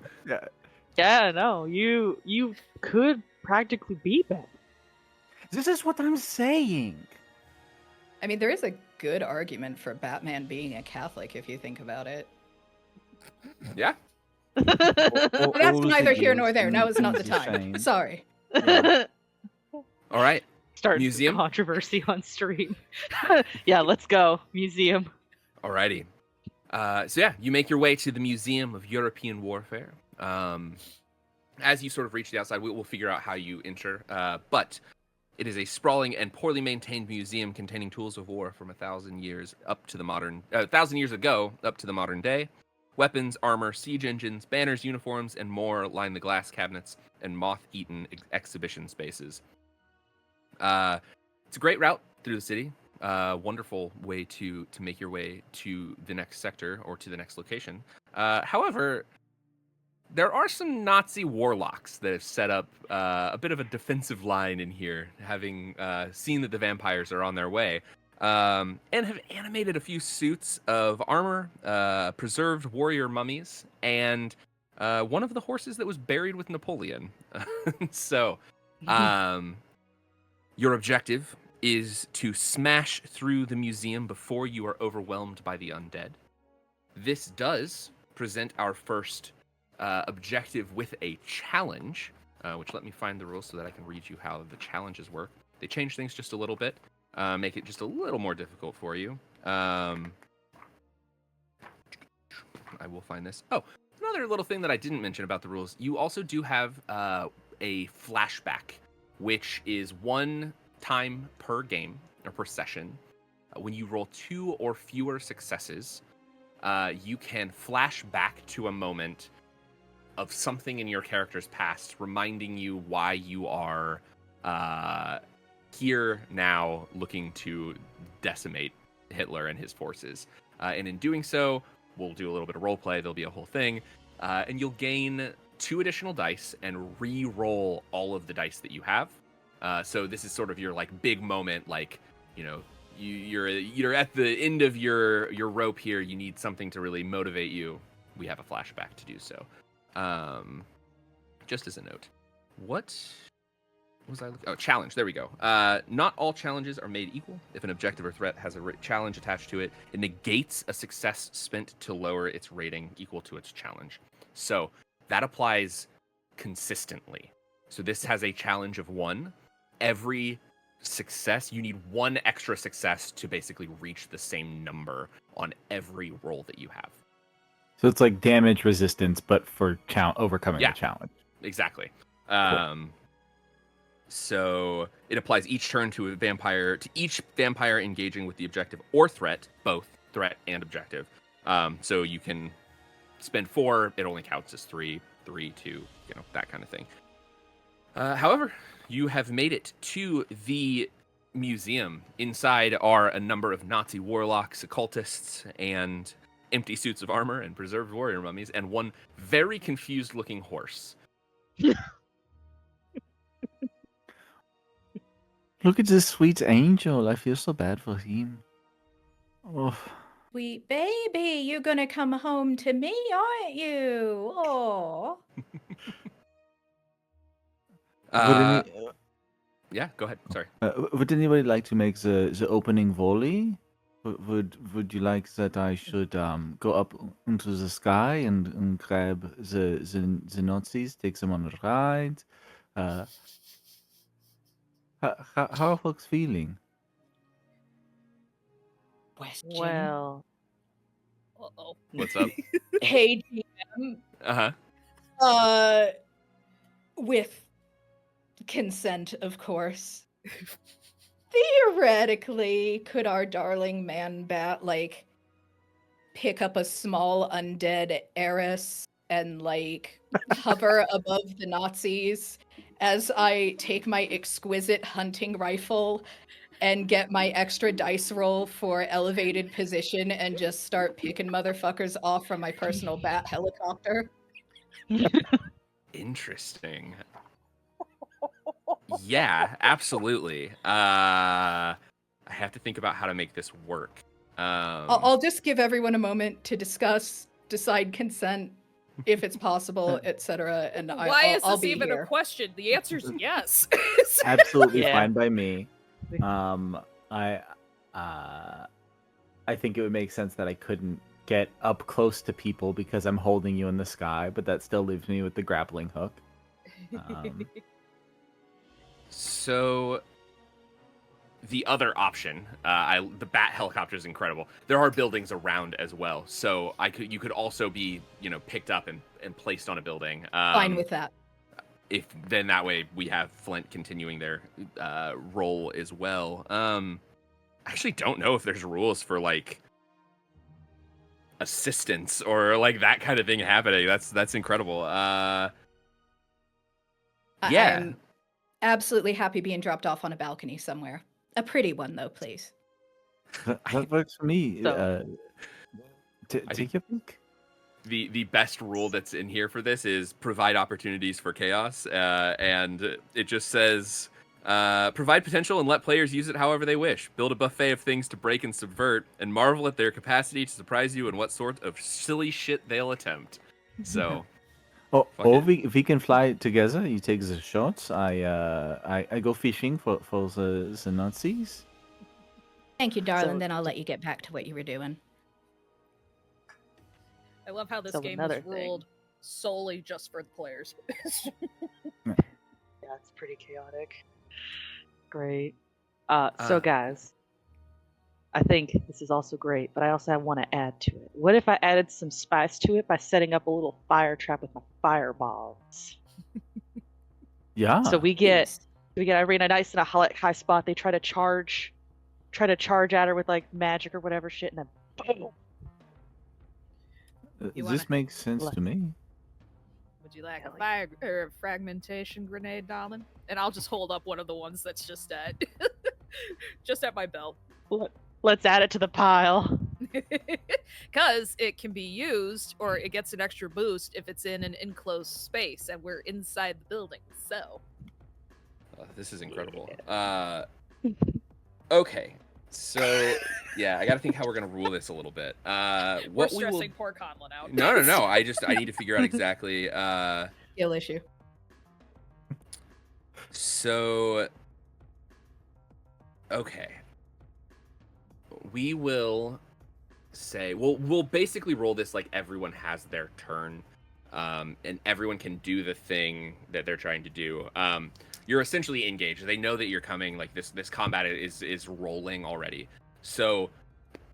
Yeah, no, you could practically beat Batman. This is what I'm saying. I mean, there is a good argument for Batman being a Catholic if you think about it. Yeah. That's neither here nor there. Now is not the time. Sorry. Yeah. All right. Start Museum? controversy on stream. Yeah, let's go. Museum. Alrighty. So yeah, you make your way to the Museum of European Warfare. As you sort of reach the outside, we'll figure out how you enter. But it is a sprawling and poorly maintained museum containing tools of war from 1,000 years up to the modern, 1,000 years ago up to the modern day. Weapons, armor, siege engines, banners, uniforms, and more line the glass cabinets and moth-eaten exhibition spaces. It's a great route through the city. Wonderful way to make your way to the next sector or to the next location. However, there are some Nazi warlocks that have set up a bit of a defensive line in here, having seen that the vampires are on their way, and have animated a few suits of armor, preserved warrior mummies, and one of the horses that was buried with Napoleon. So, your objective is to smash through the museum before you are overwhelmed by the undead. This does present our first objective with a challenge, which let me find the rules so that I can read you how the challenges work. They change things just a little bit, make it just a little more difficult for you. I will find this. Oh, another little thing that I didn't mention about the rules. You also do have a flashback, which is one time per game or per session. When you roll 2 or fewer successes, you can flash back to a moment of something in your character's past, reminding you why you are here now looking to decimate Hitler and his forces. And in doing so, we'll do a little bit of roleplay. There'll be a whole thing. And you'll gain 2 additional dice and re-roll all of the dice that you have. So this is sort of your like big moment, like, you know, you're at the end of your rope here. You need something to really motivate you. We have a flashback to do so. Just as a note, what was I looking? Oh, challenge. There we go. Not all challenges are made equal. If an objective or threat has a challenge attached to it, it negates a success spent to lower its rating equal to its challenge. So that applies consistently. So this has a challenge of 1. Every success, you need 1 extra success to basically reach the same number on every roll that you have. So it's like damage resistance, but for overcoming the challenge. Exactly. Cool. So it applies each turn to each vampire engaging with the objective or threat, both threat and objective. So you can spend 4, it only counts as 3, 2, that kind of thing. However, you have made it to the museum. Inside are a number of Nazi warlocks, occultists, and empty suits of armor and preserved warrior mummies, and one very confused-looking horse. Look at this sweet angel. I feel so bad for him. Oh. Sweet baby, you're gonna come home to me, aren't you? Oh. Yeah, go ahead. Sorry. Would anybody like to make the opening volley? Would you like that I should go up into the sky and grab the Nazis, take them on a ride? How are folks feeling? Question. Well, Uh-oh. What's up? Hey, GM. Uh-huh. With consent, of course. Theoretically, could our darling man bat, pick up a small undead heiress and, hover above the Nazis as I take my exquisite hunting rifle and get my extra dice roll for elevated position and just start picking motherfuckers off from my personal bat helicopter? Interesting. Yeah, absolutely. I have to think about how to make this work. I'll just give everyone a moment to discuss, decide consent, if it's possible, etc. And Why is I'll this be even here. a question? The answer is yes. Absolutely Yeah. fine by me. I think it would make sense that I couldn't get up close to people because I'm holding you in the sky, but that still leaves me with the grappling hook. So the other option, the bat helicopter is incredible. There are buildings around as well, so you could also be, picked up and placed on a building. Fine with that. If then that way we have Flint continuing their role as well. I actually don't know if there's rules for like assistance or like that kind of thing happening. That's incredible. Yeah. I'm absolutely happy being dropped off on a balcony somewhere. A pretty one, though, please. That works for me. So- Take your pick. The best rule that's in here for this is provide opportunities for chaos, and it just says provide potential and let players use it however they wish. Build a buffet of things to break and subvert, and marvel at their capacity to surprise you and what sort of silly shit they'll attempt. So, Or Fuck we can fly together. You take the shots. I go fishing for the Nazis. Thank you, darling. So- Then I'll let you get back to what you were doing. I love how this So game another was thing. ruled solely just for the players. Yeah, it's pretty chaotic. Great. So guys, I think this is also great, but I also want to add to it. What if I added some spice to it by setting up a little fire trap with my fireballs? Yeah. So we get Please. Irina nice in a high spot. They try to charge at her with like magic or whatever shit, and then boom. You This wanna- makes sense to me. Would you like Hell a fire or fragmentation grenade, darling? And I'll just hold up one of the ones that's just at just at my belt. Let's add it to the pile. Because it can be used or it gets an extra boost if it's in an enclosed space and we're inside the building. So this is incredible. Okay, so yeah, I got to think how we're gonna rule this a little bit. we're What we stressing will... poor Conlon out. No. I need to figure out exactly. Skill issue. So, okay. We will say we'll basically roll this like everyone has their turn, and everyone can do the thing that they're trying to do. You're essentially engaged. They know that you're coming. Like this combat is rolling already. So,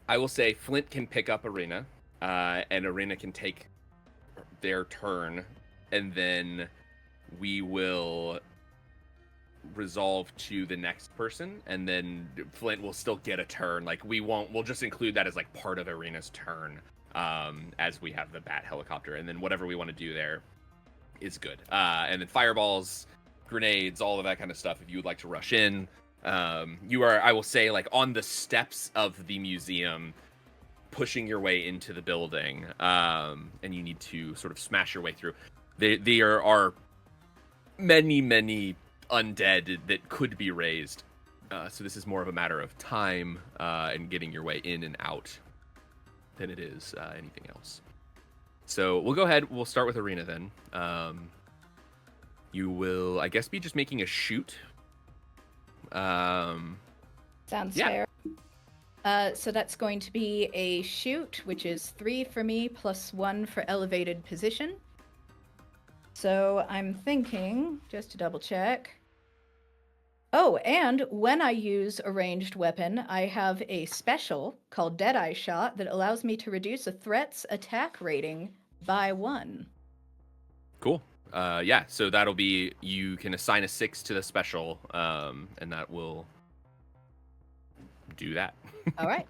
I will say Flint can pick up Arena, and Arena can take their turn, and then we will resolve to the next person, and then Flint will still get a turn. Like we'll just include that as like part of Arena's turn, as we have the bat helicopter, and then whatever we want to do there is good. And then fireballs, grenades, all of that kind of stuff. If you would like to rush in, you are, I will say, like on the steps of the museum, pushing your way into the building, and you need to sort of smash your way through. There are many undead that could be raised, so this is more of a matter of time and getting your way in and out than it is anything else. So we'll go ahead. We'll start with Arena then. You will, I guess, be just making a shoot. Sounds Yeah. fair. So that's going to be a shoot, which is 3 for me plus 1 for elevated position. So I'm thinking, just to double check. Oh, and when I use a ranged weapon, I have a special called Deadeye Shot that allows me to reduce a threat's attack rating by 1. Cool. Yeah, so that'll be, you can assign a 6 to the special, and that will do that. All right.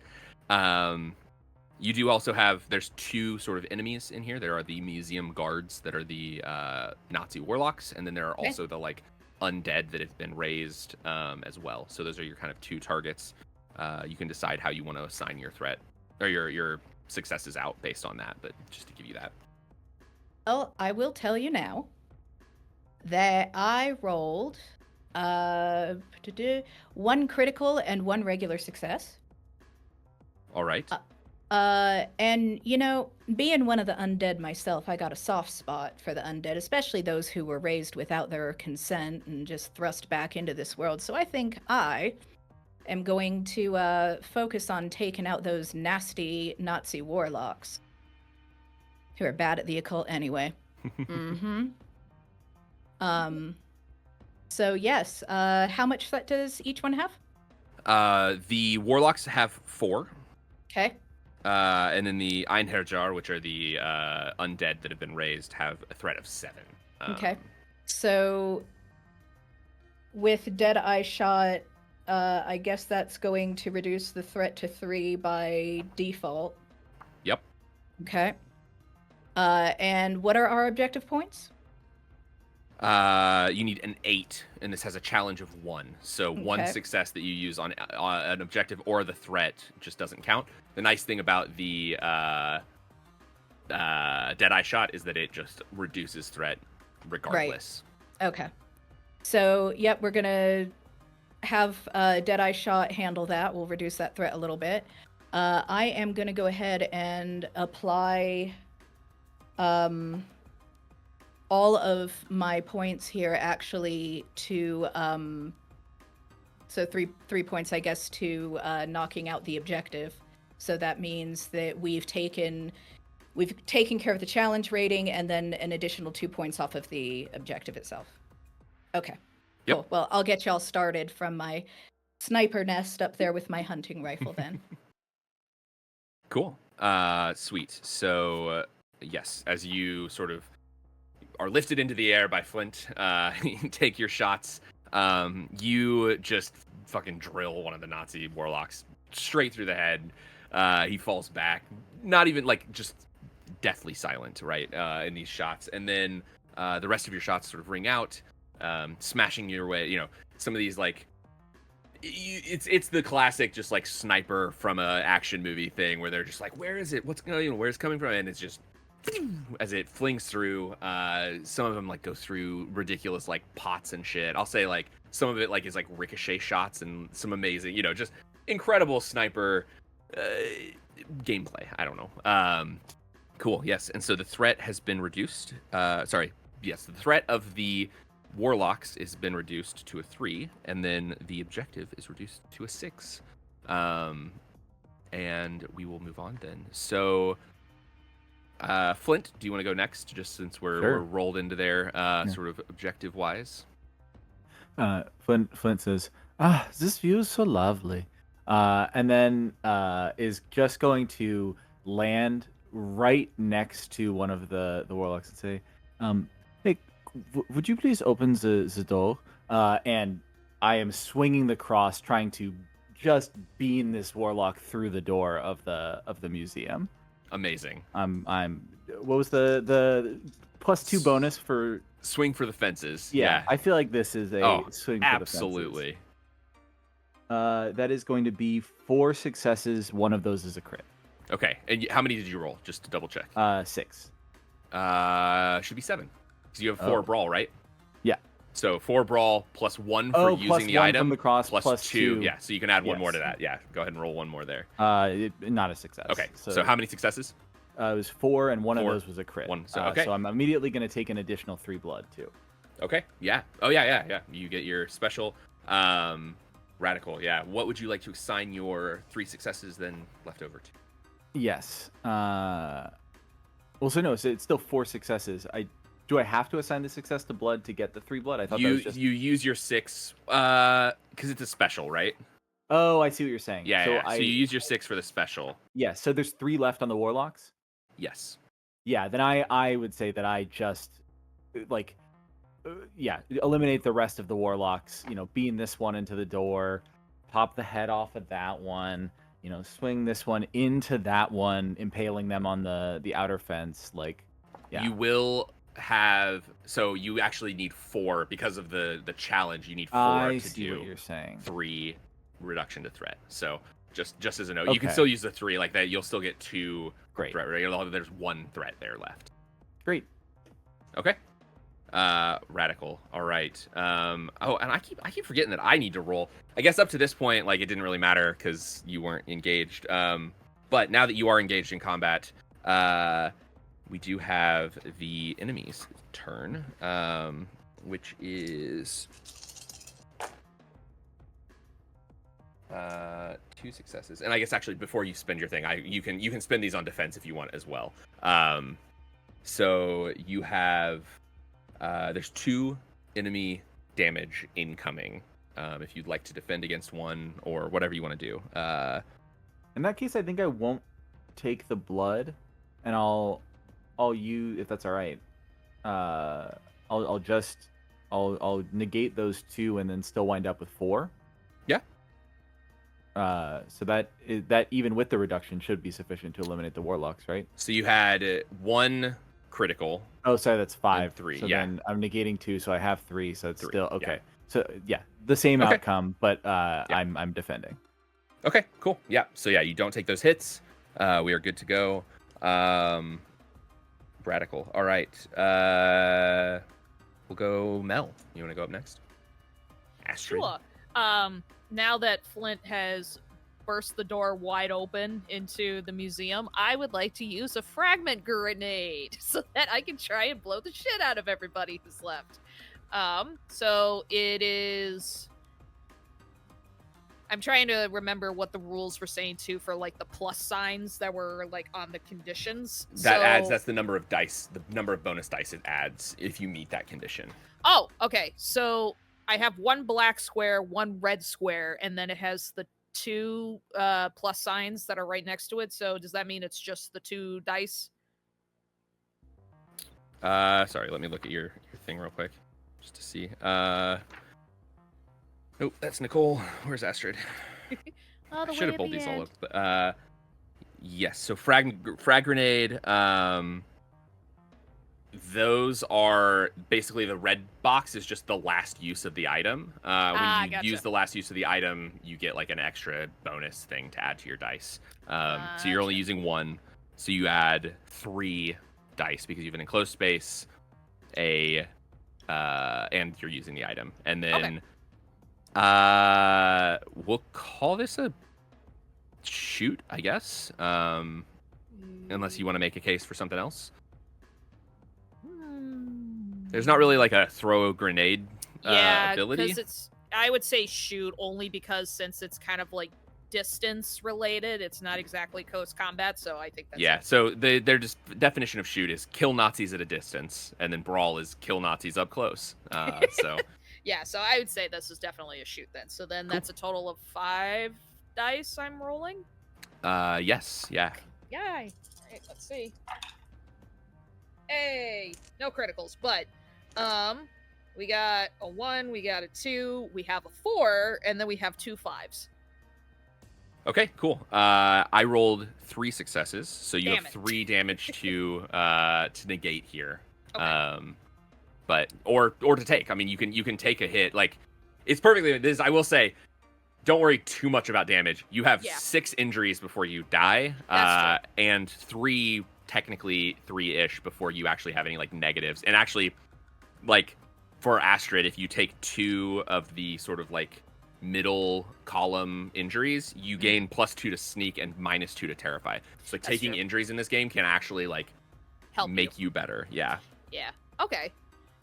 You do also have, there's 2 sort of enemies in here. There are the museum guards that are the Nazi warlocks, and then there are Okay. also the like undead that have been raised as well. So those are your kind of 2 targets. You can decide how you want to assign your threat or your successes out based on that, but just to give you that. Well, I will tell you now that I rolled 1 critical and 1 regular success. All right. And you know, being one of the undead myself, I got a soft spot for the undead, especially those who were raised without their consent and just thrust back into this world. So I think I am going to focus on taking out those nasty Nazi warlocks who are bad at the occult anyway. Mm-hmm. So yes, how much threat does each one have? The warlocks have 4. Okay. And then the Einherjar, which are the undead that have been raised, have a threat of 7. Okay. So with Deadeye Shot, I guess that's going to reduce the threat to 3 by default. Yep. Okay. And what are our objective points? You need an 8, and this has a challenge of 1. So one Okay. success that you use on an objective or the threat just doesn't count. The nice thing about the Deadeye Shot is that it just reduces threat regardless. Okay. So, yep, we're going to have Deadeye Shot handle that. We'll reduce that threat a little bit. I am going to go ahead and apply all of my points here actually to so three points, I guess, to knocking out the objective. So that means that we've taken care of the challenge rating and then an additional 2 points off of the objective itself. Okay. Yep. Cool. Well, I'll get y'all started from my sniper nest up there with my hunting rifle then. Cool. Sweet. So, yes, as you sort of are lifted into the air by Flint, you take your shots. You just fucking drill one of the Nazi warlocks straight through the head. He falls back, not even like just deathly silent, right? In these shots, and then the rest of your shots sort of ring out, smashing your way. You know, some of these like it's the classic just like sniper from a action movie thing where they're just like, where is it? What's going? You know, where's it coming from? And it's just as it flings through. Some of them like go through ridiculous like pots and shit. I'll say like some of it like is like ricochet shots and some amazing, you know, just incredible sniper gameplay. I don't know. Cool. Yes. And so the threat has been reduced. Yes, the threat of the warlocks has been reduced to a 3, and then the objective is reduced to a 6. And we will move on then. So, Flint, do you want to go next? Just since we're rolled into there, sort of objective wise. Flint says, this view is so lovely. And then is just going to land right next to one of the warlocks and say, hey, would you please open the door? And I am swinging the cross, trying to just beam this warlock through the door of the museum. Amazing. What was the +2 bonus for swing for the fences? Yeah. I feel like this is a swing for absolutely. The fences. That is going to be 4 successes. One of those is a crit. Okay. And how many did you roll? Just to double check. 6. Should be 7. Because you have 4 brawl, right? Yeah. So 4 brawl plus 1 for using the item. From the cross, plus 2. 2. Yeah, so you can add 1 more to that. Yeah, go ahead and roll 1 more there. Not a success. Okay, so how many successes? It was 4, and one of those was a crit. 1. So, okay. So I'm immediately going to take an additional 3 blood, too. Okay, yeah. Oh, yeah. You get your special radical, yeah. What would you like to assign your 3 successes then left over to? Yes. So it's still 4 successes. Do I have to assign the success to blood to get the 3 blood? I thought that was just... You use your 6, because it's a special, right? Oh, I see what you're saying. Yeah, so you use your 6 for the special. Yeah, so there's 3 left on the warlocks? Yes. Yeah, then I would say that I just, eliminate the rest of the warlocks, beam this one into the door, pop the head off of that one, swing this one into that one, impaling them on the outer fence, yeah. You will have, so you actually need 4 because of the challenge. You need 4 to do what you're saying. 3 reduction to threat. So just as a note, okay. You can still use the 3 like that. You'll still get 2 Great. threat. Right? There's 1 threat there left. Great. Okay. Radical. All right. And I keep forgetting that I need to roll. I guess up to this point, it didn't really matter because you weren't engaged. But now that you are engaged in combat, we do have the enemy's turn, which is 2 successes. And I guess actually before you spend your thing, you can spend these on defense if you want as well. So you have there's 2 enemy damage incoming. If you'd like to defend against one or whatever you want to do. In that case, I think I won't take the blood, and I'll use, if that's all right. I'll negate those 2 and then still wind up with 4. Yeah. So that even with the reduction should be sufficient to eliminate the warlocks, right? So you had 1 critical. Oh, sorry, that's 5. And 3, So yeah. then I'm negating 2, so I have 3. So it's 3, still okay. yeah. So yeah, the same Okay. outcome, but I'm defending. Okay, cool. Yeah. So yeah, you don't take those hits. We are good to go. Radical. All right. We'll go Mel. You want to go up next? Astrid. Sure. Now that Flint has burst the door wide open into the museum, I would like to use a fragment grenade so that I can try and blow the shit out of everybody who's left. So it is. I'm trying to remember what the rules were saying too for like the plus signs that were like on the conditions. That's the number of dice, the number of bonus dice it adds if you meet that condition. Oh, okay. So I have 1 black square, 1 red square, and then it has the 2 plus signs that are right next to it. So does that mean it's just the 2 dice? Sorry, let me look at your thing real quick just to see. Nope, that's Nicole. Where's Astrid? Oh, I should have pulled these all up. But, yes, so frag grenade. Those are basically the red box is just the last use of the item. When you gotcha. use the last use of the item, you get like an extra bonus thing to add to your dice. So you're only using 1, so you add 3 dice because you have an enclosed space, and you're using the item, and then. We'll call this a shoot, I guess. Unless you want to make a case for something else. There's not really like a throw a grenade ability. Because I would say shoot only because since it's kind of like distance related, it's not exactly close combat. So I think that's it. So their just definition of shoot is kill Nazis at a distance, and then brawl is kill Nazis up close. So. Yeah, so I would say this is definitely a shoot then. So then that's a total of 5 dice I'm rolling? Yes, yeah. Yay! Alright, let's see. Hey! No criticals, but we got a 1, we got a 2, we have a 4, and then we have 2 5s. Okay, cool. I rolled 3 successes, so you Damn have it. 3 damage to negate here. Okay. But or to take. I mean, you can take a hit. Like, it's perfectly. This I will say, don't worry too much about damage. You have 6 injuries before you die, and 3 technically 3-ish before you actually have any like negatives. And actually, like for Astrid, if you take 2 of the sort of like middle column injuries, you gain +2 to sneak and -2 to terrify. So like taking injuries in this game can actually like help make you better. Yeah. Yeah. Okay.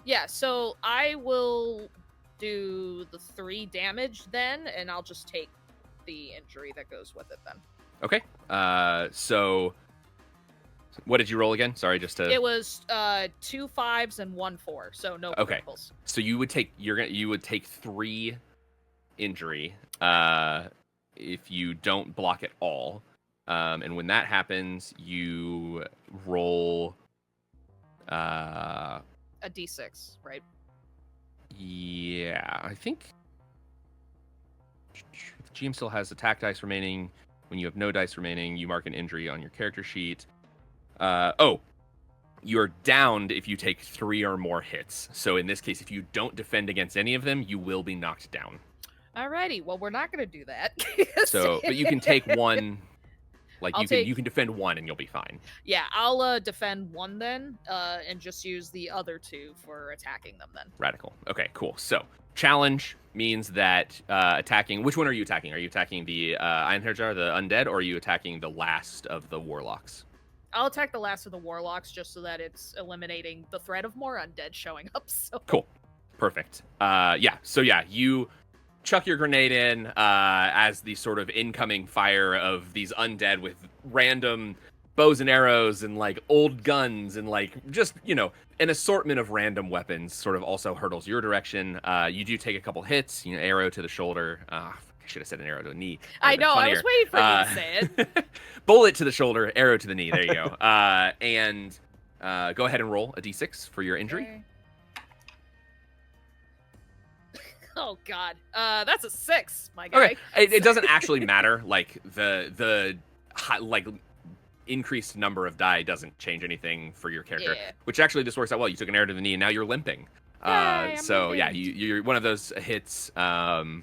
Yeah, so I will do the 3 damage then, and I'll just take the injury that goes with it then. Okay. So what did you roll again? Sorry, just to. It was 2 5s and 1 4, so no criticals. So you would take 3 injury if you don't block at all, and when that happens, you roll. A d6, right? Yeah, I think if GM still has attack dice remaining. When you have no dice remaining, you mark an injury on your character sheet. You're downed if you take 3 or more hits. So in this case, if you don't defend against any of them, you will be knocked down. Alrighty, well, we're not going to do that. So, but you can take 1. Like you can defend 1 and you'll be fine. Yeah, I'll defend 1 then, and just use the other 2 for attacking them then. Radical. Okay, cool. So challenge means that attacking. Which one are you attacking? Are you attacking the Einherjar, the undead, or are you attacking the last of the warlocks? I'll attack the last of the warlocks just so that it's eliminating the threat of more undead showing up. So cool, perfect. So you chuck your grenade in as the sort of incoming fire of these undead with random bows and arrows and like old guns and like just an assortment of random weapons sort of also hurtles your direction. You do take a couple hits, arrow to the shoulder. I should have said an arrow to the knee. I know, I was waiting for you to say it. Bullet to the shoulder, arrow to the knee. There you go. And go ahead and roll a d6 for your injury. Okay. Oh God, that's a 6, my guy. Okay, it doesn't actually matter. Like the like increased number of die doesn't change anything for your character. Yeah. Which actually this works out well. You took an arrow to the knee, and now you're limping. I'm So limping. yeah, you're one of those hits, and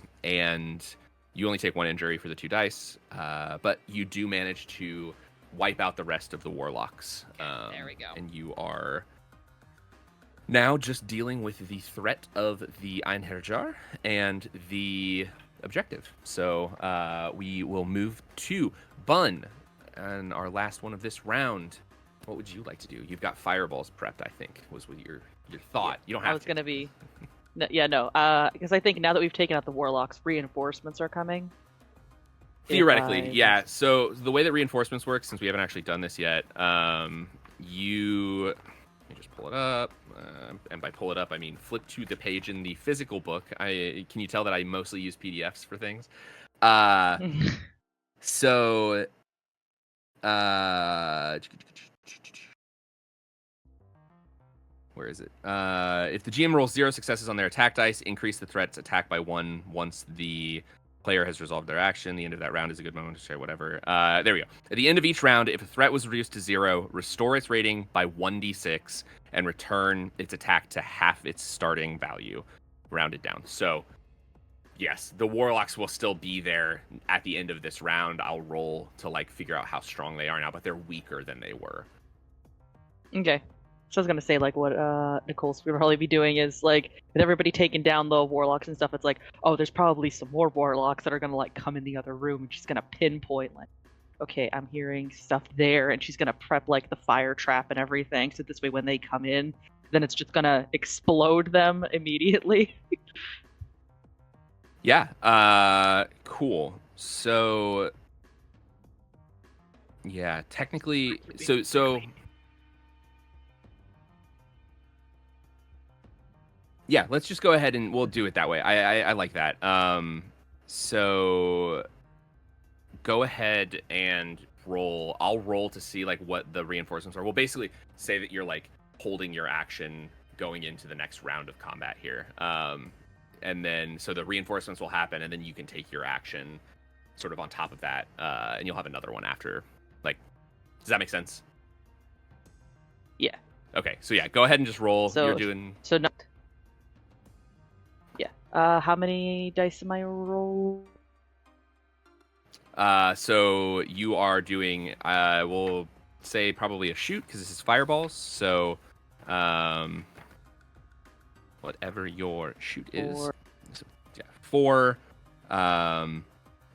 you only take 1 injury for the 2 dice. But you do manage to wipe out the rest of the warlocks. There we go. And you are now just dealing with the threat of the Einherjar and the objective. So we will move to Bun, and our last one of this round. What would you like to do? You've got fireballs prepped, I think, was with your thought. You don't have I was to. going to be... No, because I think now that we've taken out the warlocks, reinforcements are coming. Theoretically, If I- yeah. So the way that reinforcements work, since we haven't actually done this yet, you just pull it up, and by pull it up, I mean flip to the page in the physical book. Can you tell that I mostly use PDFs for things? So, where is it? If the GM rolls 0 successes on their attack dice, increase the threat's attack by 1 once the player has resolved their action. The end of that round is a good moment to share whatever. There we go. At the end of each round, if a threat was reduced to 0, restore its rating by 1d6 and return its attack to half its starting value, rounded down. So, yes, the warlocks will still be there at the end of this round. I'll roll to like figure out how strong they are now, but they're weaker than they were. Okay. So I was gonna say, like, what Nicole's gonna probably be doing is, like, with everybody taking down the warlocks and stuff, it's like, oh, there's probably some more warlocks that are gonna, like, come in the other room, and she's gonna pinpoint, like, okay, I'm hearing stuff there, and she's gonna prep, like, the fire trap and everything, so this way when they come in, then it's just gonna explode them immediately. Yeah, cool. So, yeah, technically, so... Yeah, let's just go ahead and we'll do it that way. I like that. So go ahead and roll. I'll roll to see like what the reinforcements are. We'll basically say that you're like holding your action going into the next round of combat here. And then so the reinforcements will happen, and then you can take your action sort of on top of that, and you'll have another one after. Like, does that make sense? Yeah. Okay, so yeah, go ahead and just roll. So- You're doing. So no. Yeah. How many dice am I roll? So you are doing, we'll say probably a shoot because this is fireballs. So, whatever your shoot is, 4. so, yeah, 4.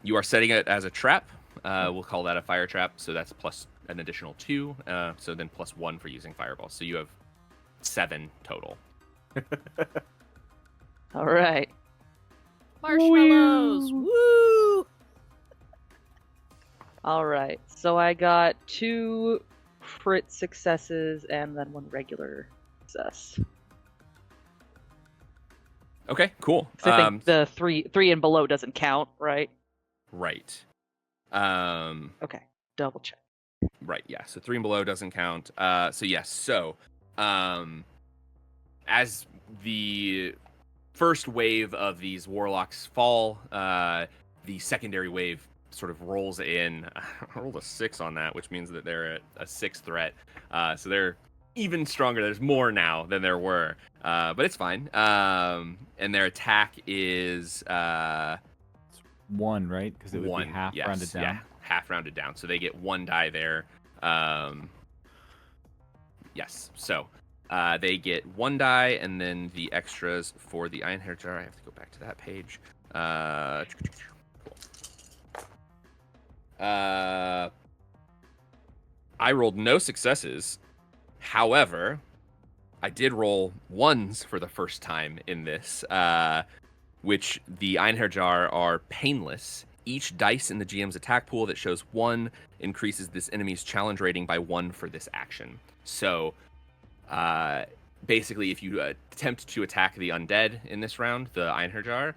You are setting it as a trap. We'll call that a fire trap. So that's plus an additional 2. So then plus 1 for using fireballs. So you have 7 total. All right. Marshmallows! Woo! All right. So I got 2 crit successes and then 1 regular success. Okay, cool. 'Cause I think the three and below doesn't count, right? Right. Okay. Double check. Right, yeah. So 3 and below doesn't count. So yes. So, as the first wave of these warlocks fall, the secondary wave sort of rolls in. I rolled a 6 on that, which means that they're at a 6 threat. So they're even stronger. There's more now than there were, but it's fine. And their attack is 1, right? Because it would 1. be half Yes, rounded down. Yeah, half rounded down. So they get 1 die there. Yes. So they get 1 die, and then the extras for the Einherjar. I have to go back to that page. Cool. I rolled no successes. However, I did roll 1s for the first time in this, which the Einherjar are painless, Each dice in the GM's attack pool that shows 1 increases this enemy's challenge rating by 1 for this action. So, basically, if you attempt to attack the undead in this round, the Einherjar,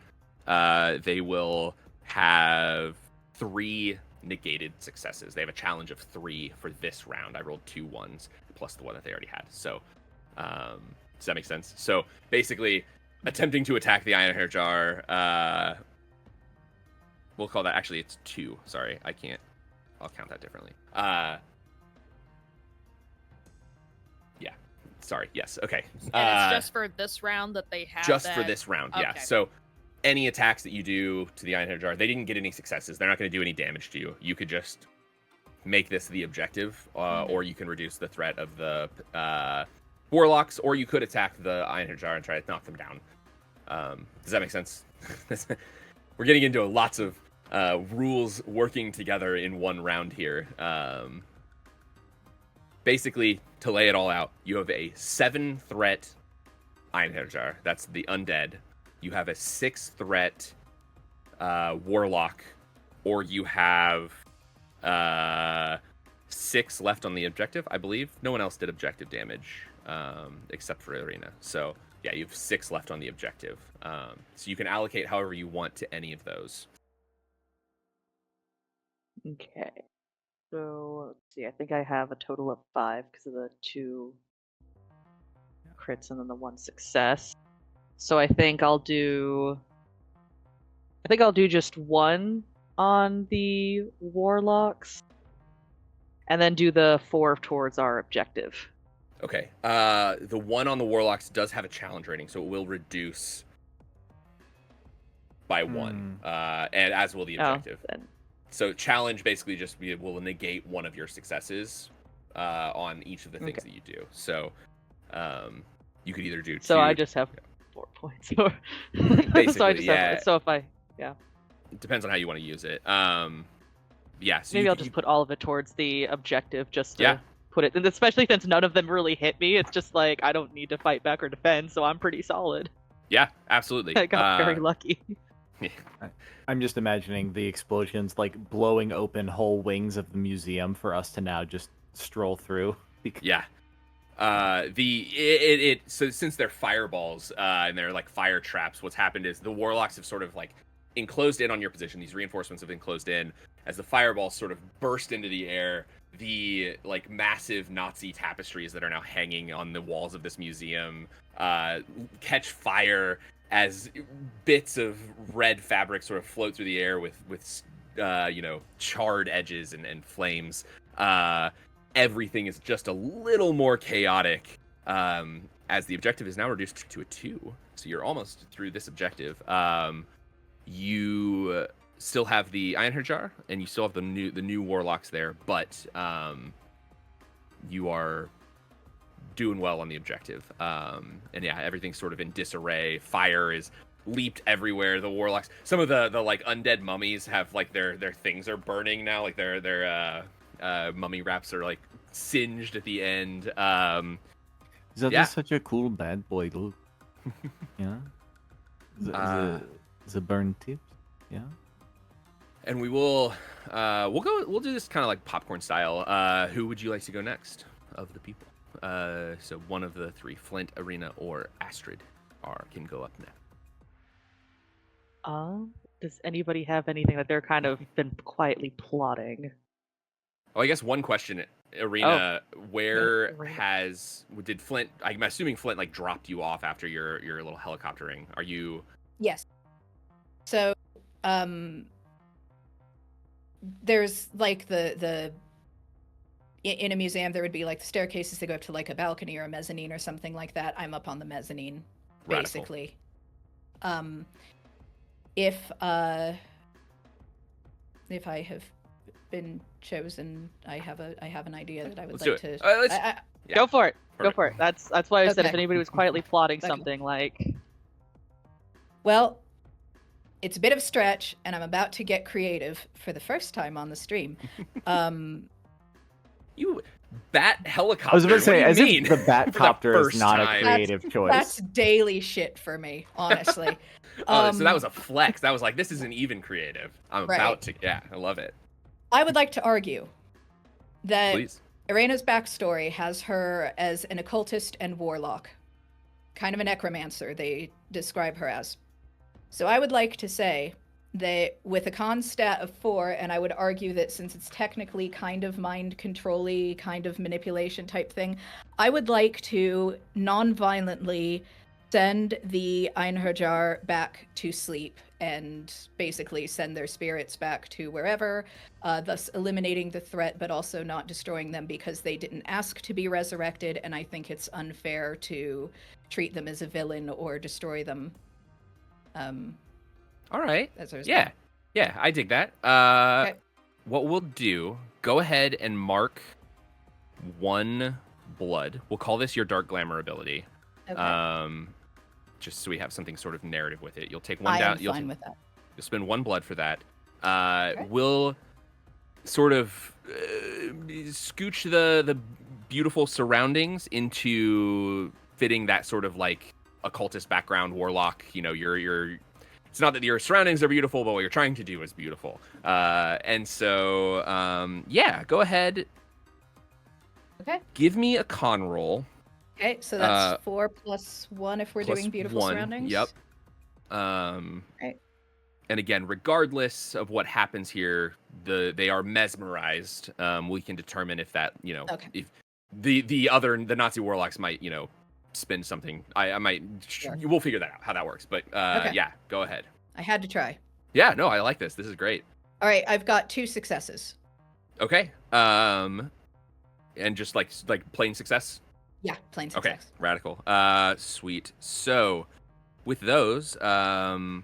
they will have 3 negated successes. They have a challenge of 3 for this round. I rolled 2 1s plus the one that they already had. So, does that make sense? So, basically, attempting to attack the Einherjar, we'll call that, actually, it's 2. Sorry, I'll count that differently. Yeah. Sorry, yes, okay. And it's just for this round that they have Just that... for this round, yeah. Okay. So any attacks that you do to the Einherjar, they didn't get any successes. They're not going to do any damage to you. You could just make this the objective, or you can reduce the threat of the Warlocks, or you could attack the Einherjar and try to knock them down. Does that make sense? We're getting into lots of rules working together in one round here. Basically, to lay it all out, you have a 7-threat Einherjar. That's the undead. You have a 6-threat Warlock, or you have 6 left on the objective, I believe. No one else did objective damage except for Arena. So, yeah, you have 6 left on the objective. So you can allocate however you want to any of those. Okay. So, let's see. I think I have a total of 5 because of the 2 crits and then the 1 success. So I think I'll do just 1 on the Warlocks, and then do the 4 towards our objective. Okay. The 1 on the Warlocks does have a challenge rating, so it will reduce by 1, and as will the objective. Then. So challenge basically just will negate one of your successes on each of the things that you do. So you could either do 2. So I just have 4 points. Or basically, so I just have, so if I, it depends on how you want to use it. Yeah. So maybe I'll just put all of it towards the objective, just to put it. And especially since none of them really hit me, it's just like I don't need to fight back or defend, so I'm pretty solid. Yeah, absolutely. I got very lucky. I'm just imagining the explosions like blowing open whole wings of the museum for us to now just stroll through. Yeah. So since they're fireballs and they're like fire traps, what's happened is the Warlocks have sort of like enclosed in on your position. These reinforcements have been closed in. As the fireballs sort of burst into the air, the like massive Nazi tapestries that are now hanging on the walls of this museum catch fire as bits of red fabric sort of float through the air with charred edges and flames. Everything is just a little more chaotic as the objective is now reduced to a 2. So you're almost through this objective. You still have the Einherjar, and you still have the new Warlocks there, but you are doing well on the objective. And yeah, everything's sort of in disarray. Fire is leaped everywhere. The Warlocks, some of the like undead mummies have like their things are burning now, like their mummy wraps are like singed at the end. Is that just such a cool bad boy look? Yeah. The burn tips. Yeah. And we will we'll do this kind of like popcorn style. Who would you like to go next of the people? So one of the 3, Flint, Arena, or Astrid, can go up next. Does anybody have anything that they're kind of been quietly plotting? Oh, I guess one question, Arena, did Flint, I'm assuming Flint like dropped you off after your little helicoptering. Are you? Yes. So, there's like the in a museum there would be like the staircases that go up to like a balcony or a mezzanine or something like that. I'm up on the mezzanine, basically. Radical. If I have been chosen, I have an idea that I would like to. Go for it. Perfect. Go for it. That's why I said if Okay. anybody was quietly plotting something like. Well, it's a bit of a stretch, and I'm about to get creative for the first time on the stream. bat helicopter. I was about to say, what as do you mean? if the For the Batcopter is first not a time. creative choice. That's daily shit for me, honestly. Oh, so that was a flex. That was like, this isn't even creative. I'm Right. about to. Yeah, I love it. I would like to argue that Please. Irena's backstory has her as an occultist and warlock, kind of a necromancer, they describe her as. So I would like to say that with a con stat of 4, and I would argue that since it's technically kind of mind control-y, kind of manipulation type thing, I would like to non-violently send the Einherjar back to sleep and basically send their spirits back to wherever, thus eliminating the threat but also not destroying them because they didn't ask to be resurrected, and I think it's unfair to treat them as a villain or destroy them. All right. As a Yeah. Yeah, I dig that. Okay. What we'll do, go ahead and mark 1 blood. We'll call this your dark glamour ability. Okay. Just so we have something sort of narrative with it. You'll take 1 I down. am You'll fine with that. You'll spend 1 blood for that. Okay. We'll sort of scooch the beautiful surroundings into fitting that sort of like occultist background, warlock. You know, you're. It's not that your surroundings are beautiful, but what you're trying to do is beautiful. And so, yeah, go ahead. Okay. Give me a con roll. Okay, so that's 4 plus 1 if we're Plus doing beautiful 1, surroundings. Yep. Right. And again, regardless of what happens here, they are mesmerized. We can determine if that, Okay. if the Nazi warlocks might, spin something. I might. Sure. We'll figure that out how that works. But Okay. yeah, go ahead. I had to try. Yeah, no, I like this. This is great. All right, I've got 2 successes. Okay. And just like plain success. Yeah, plain Okay, success. radical. Sweet. So, with those, the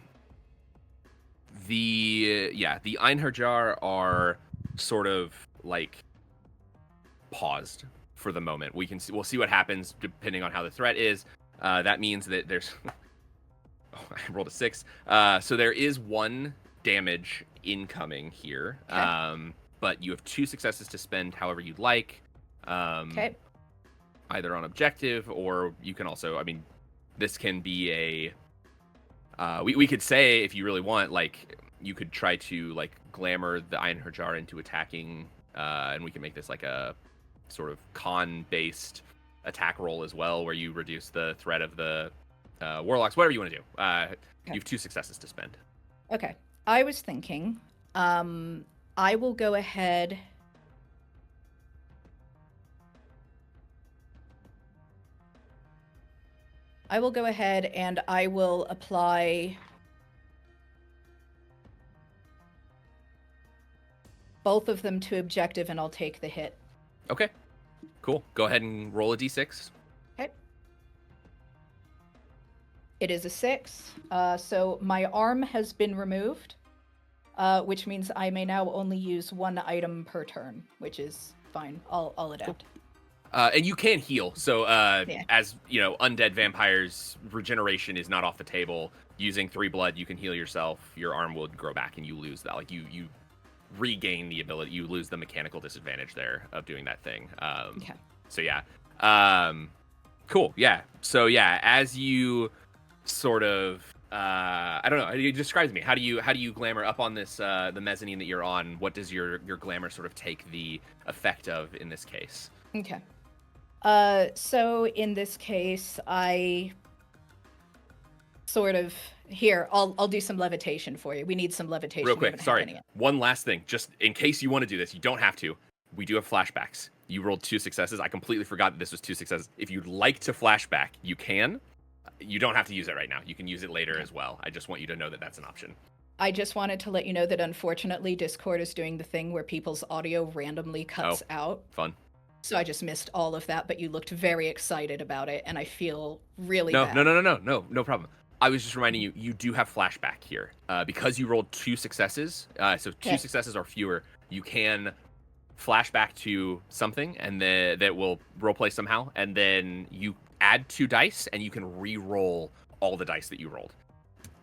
Einherjar are sort of like paused for the moment. We'll see what happens depending on how the threat is. That means that there's. Oh, I rolled a 6. So there is 1 damage incoming here. Okay. But you have 2 successes to spend however you'd like. Okay. Either on objective, or you can also, I mean, this can be a, we could say, if you really want, like, you could try to, like, glamour the Einherjar into attacking, and we can make this, like, a sort of con-based attack roll as well, where you reduce the threat of the warlocks, whatever you want to do. Okay. You have 2 successes to spend. Okay. I was thinking, I will go ahead. I will go ahead and I will apply both of them to objective, and I'll take the hit. Okay, cool. Go ahead and roll a d6. Okay. It is a 6. So my arm has been removed, which means I may now only use 1 item per turn, which is fine. I'll adapt. And you can heal. So, Yeah. as you know, undead vampires, regeneration is not off the table. Using 3 blood, you can heal yourself. Your arm will grow back, and you lose that. Like you regain the ability. You lose the mechanical disadvantage there of doing that thing. Okay. So yeah. Cool. Yeah. So yeah, as you sort of, I don't know. It describes me. How do you glamour up on this the mezzanine that you're on? What does your glamour sort of take the effect of in this case? Okay. So in this case, I sort of I'll do some levitation for you. We need some levitation. Real We quick, haven't had sorry. any yet. One last thing, just in case you want to do this, you don't have to. We do have flashbacks. You rolled 2 successes. I completely forgot that this was 2 successes. If you'd like to flashback, you can. You don't have to use it right now. You can use it later as well. I just want you to know that that's an option. I just wanted to let you know that unfortunately Discord is doing the thing where people's audio randomly cuts out. Fun. So I just missed all of that, but you looked very excited about it, and I feel really No bad. No problem. I was just reminding you, you do have flashback here. Because you rolled 2 successes, so 2 Okay. successes or fewer, you can flashback to something, and that will roleplay somehow, and then you add 2 dice, and you can re-roll all the dice that you rolled.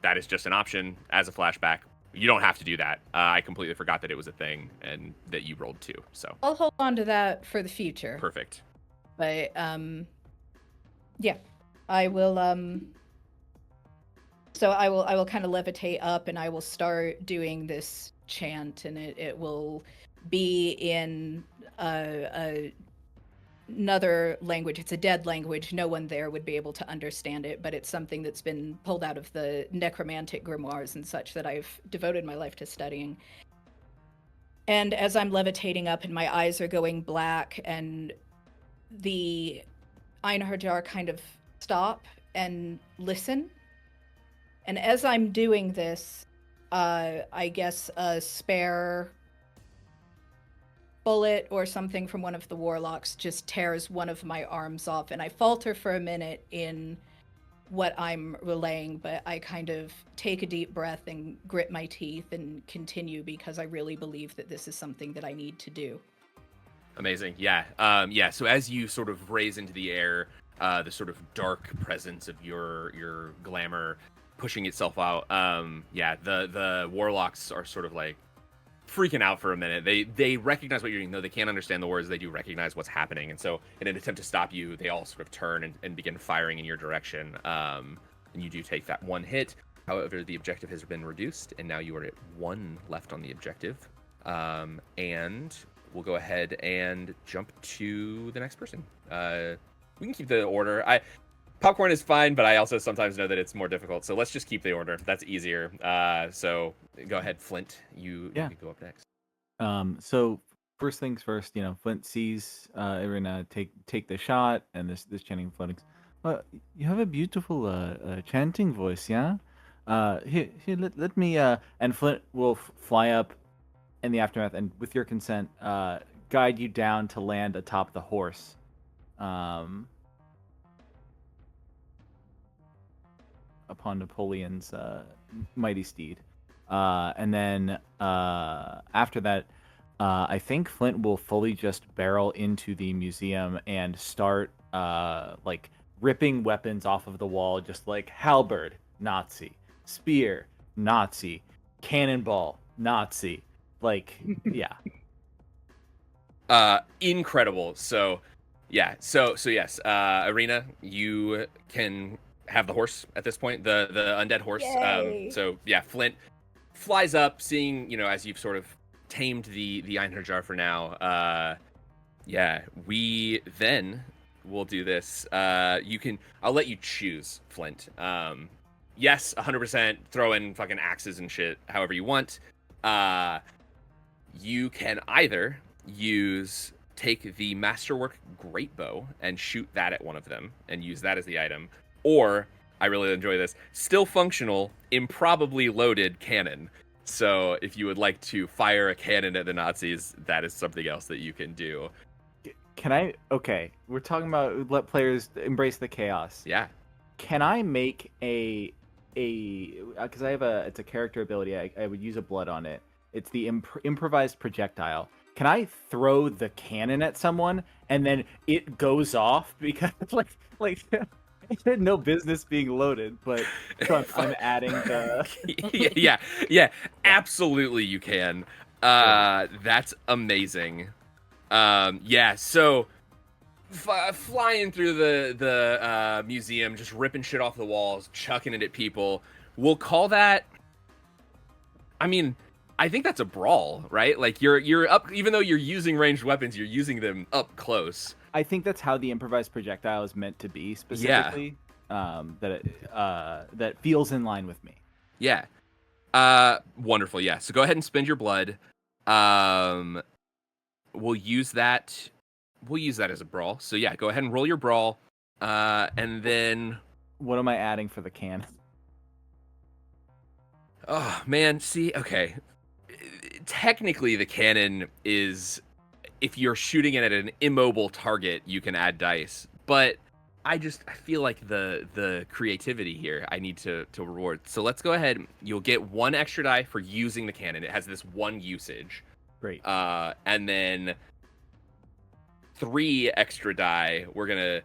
That is just an option as a flashback. You don't have to do that. I completely forgot that it was a thing and that you rolled 2. So I'll hold on to that for the future. perfect. But yeah, I will so I will kind of levitate up and I will start doing this chant, and it will be in another language. It's a dead language. No one there would be able to understand it, but it's something that's been pulled out of the necromantic grimoires and such that I've devoted my life to studying. And as I'm levitating up and my eyes are going black and the Einherjar kind of stop and listen. And as I'm doing this, I guess a spare bullet or something from one of the warlocks just tears one of my arms off, and I falter for a minute in what I'm relaying, but I kind of take a deep breath and grit my teeth and continue because I really believe that this is something that I need to do. Amazing. Yeah. Yeah. So as you sort of raise into the air, the sort of dark presence of your glamour pushing itself out. Yeah. The warlocks are sort of like freaking out for a minute. They recognize what you're doing, though they can't understand the words. They do recognize what's happening, and so in an attempt to stop you, they all sort of turn and begin firing in your direction. And you do take that 1 hit. However, the objective has been reduced, and now you are at 1 left on the objective. And we'll go ahead and jump to the next person. We can keep the order. Popcorn is fine, but I also sometimes know that it's more difficult. So let's just keep the order. That's easier. So go ahead, Flint. You can go up next. So first things first, Flint sees Irina take the shot, and this chanting floating. You have a beautiful chanting voice, yeah. Here, let me. And Flint will fly up in the aftermath, and with your consent, guide you down to land atop the horse. Upon Napoleon's mighty steed. And then after that, I think Flint will fully just barrel into the museum and start like ripping weapons off of the wall, just like halberd, Nazi, spear, Nazi, cannonball, Nazi. Like, yeah. Incredible. So, yeah. So yes, Irina, you can have the horse at this point, the undead horse. Yay. So yeah, Flint flies up, seeing as you've sort of tamed the Einherjar for now. Yeah, we then will do this. I'll let you choose, Flint. Yes, 100% throw in fucking axes and shit however you want. You can either take the masterwork great bow and shoot that at one of them and use that as the item, or I really enjoy this, still functional, improbably loaded cannon. So if you would like to fire a cannon at the Nazis, that is something else that you can do. Can I? Okay, we're talking about let players embrace the chaos. Yeah. Can I make a because it's a character ability. I would use a blood on it. It's the improvised projectile. Can I throw the cannon at someone and then it goes off because like it had no business being loaded, but so I'm adding the yeah, absolutely you can. That's amazing. Yeah, so flying through the museum, just ripping shit off the walls, chucking it at people. We'll call that, I mean, I think that's a brawl, right? Like you're up, even though you're using ranged weapons, you're using them up close. I think that's how the improvised projectile is meant to be specifically. Yeah. That feels in line with me. Yeah. Wonderful. Yeah. So go ahead and spend your blood. We'll use that as a brawl. So yeah, go ahead and roll your brawl. And then what am I adding for the cannon? Oh man, see, okay. Technically the cannon is, if you're shooting it at an immobile target, you can add dice. But I feel like the creativity here I need to reward. So let's go ahead. You'll get 1 extra die for using the cannon. It has this 1 usage. Great. And then 3 extra die. We're gonna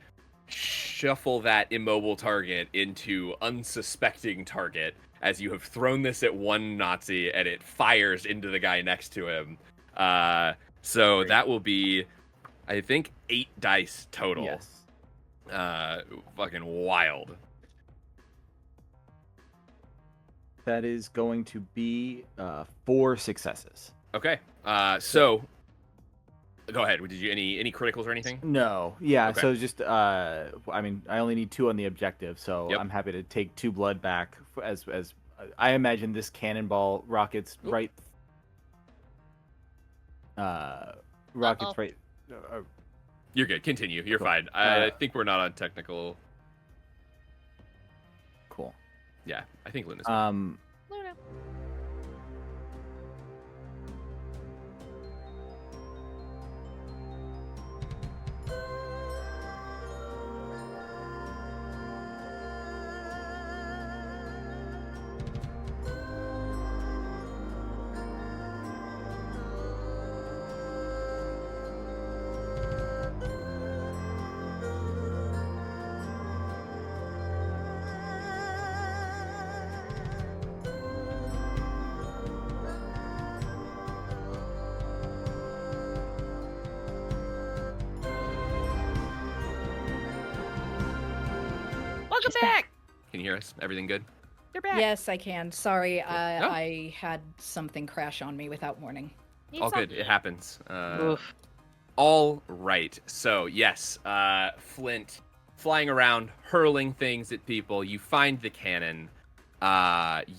shuffle that immobile target into unsuspecting target. as you have thrown this at one Nazi and it fires into the guy next to him. So Great. that will be, I think, 8 dice total. Yes. Fucking wild. That is going to be 4 successes. Okay. So go ahead. Did you any criticals or anything? No. Yeah. Okay. So just I mean, I only need 2 on the objective, so Yep. I'm happy to take 2 blood back as I imagine this cannonball rockets Oop. right. Rockets right. You're good. Continue. You're Cool. fine. I think we're not on technical. Cool. Yeah, I think Luna's. Luna. Welcome back. Can you hear us? Everything good? You're back. Yes, I can. Sorry, No. I had something crash on me without warning. Need All some- good. It happens. Oof. All right. So yes, Flint flying around, hurling things at people. You find the cannon.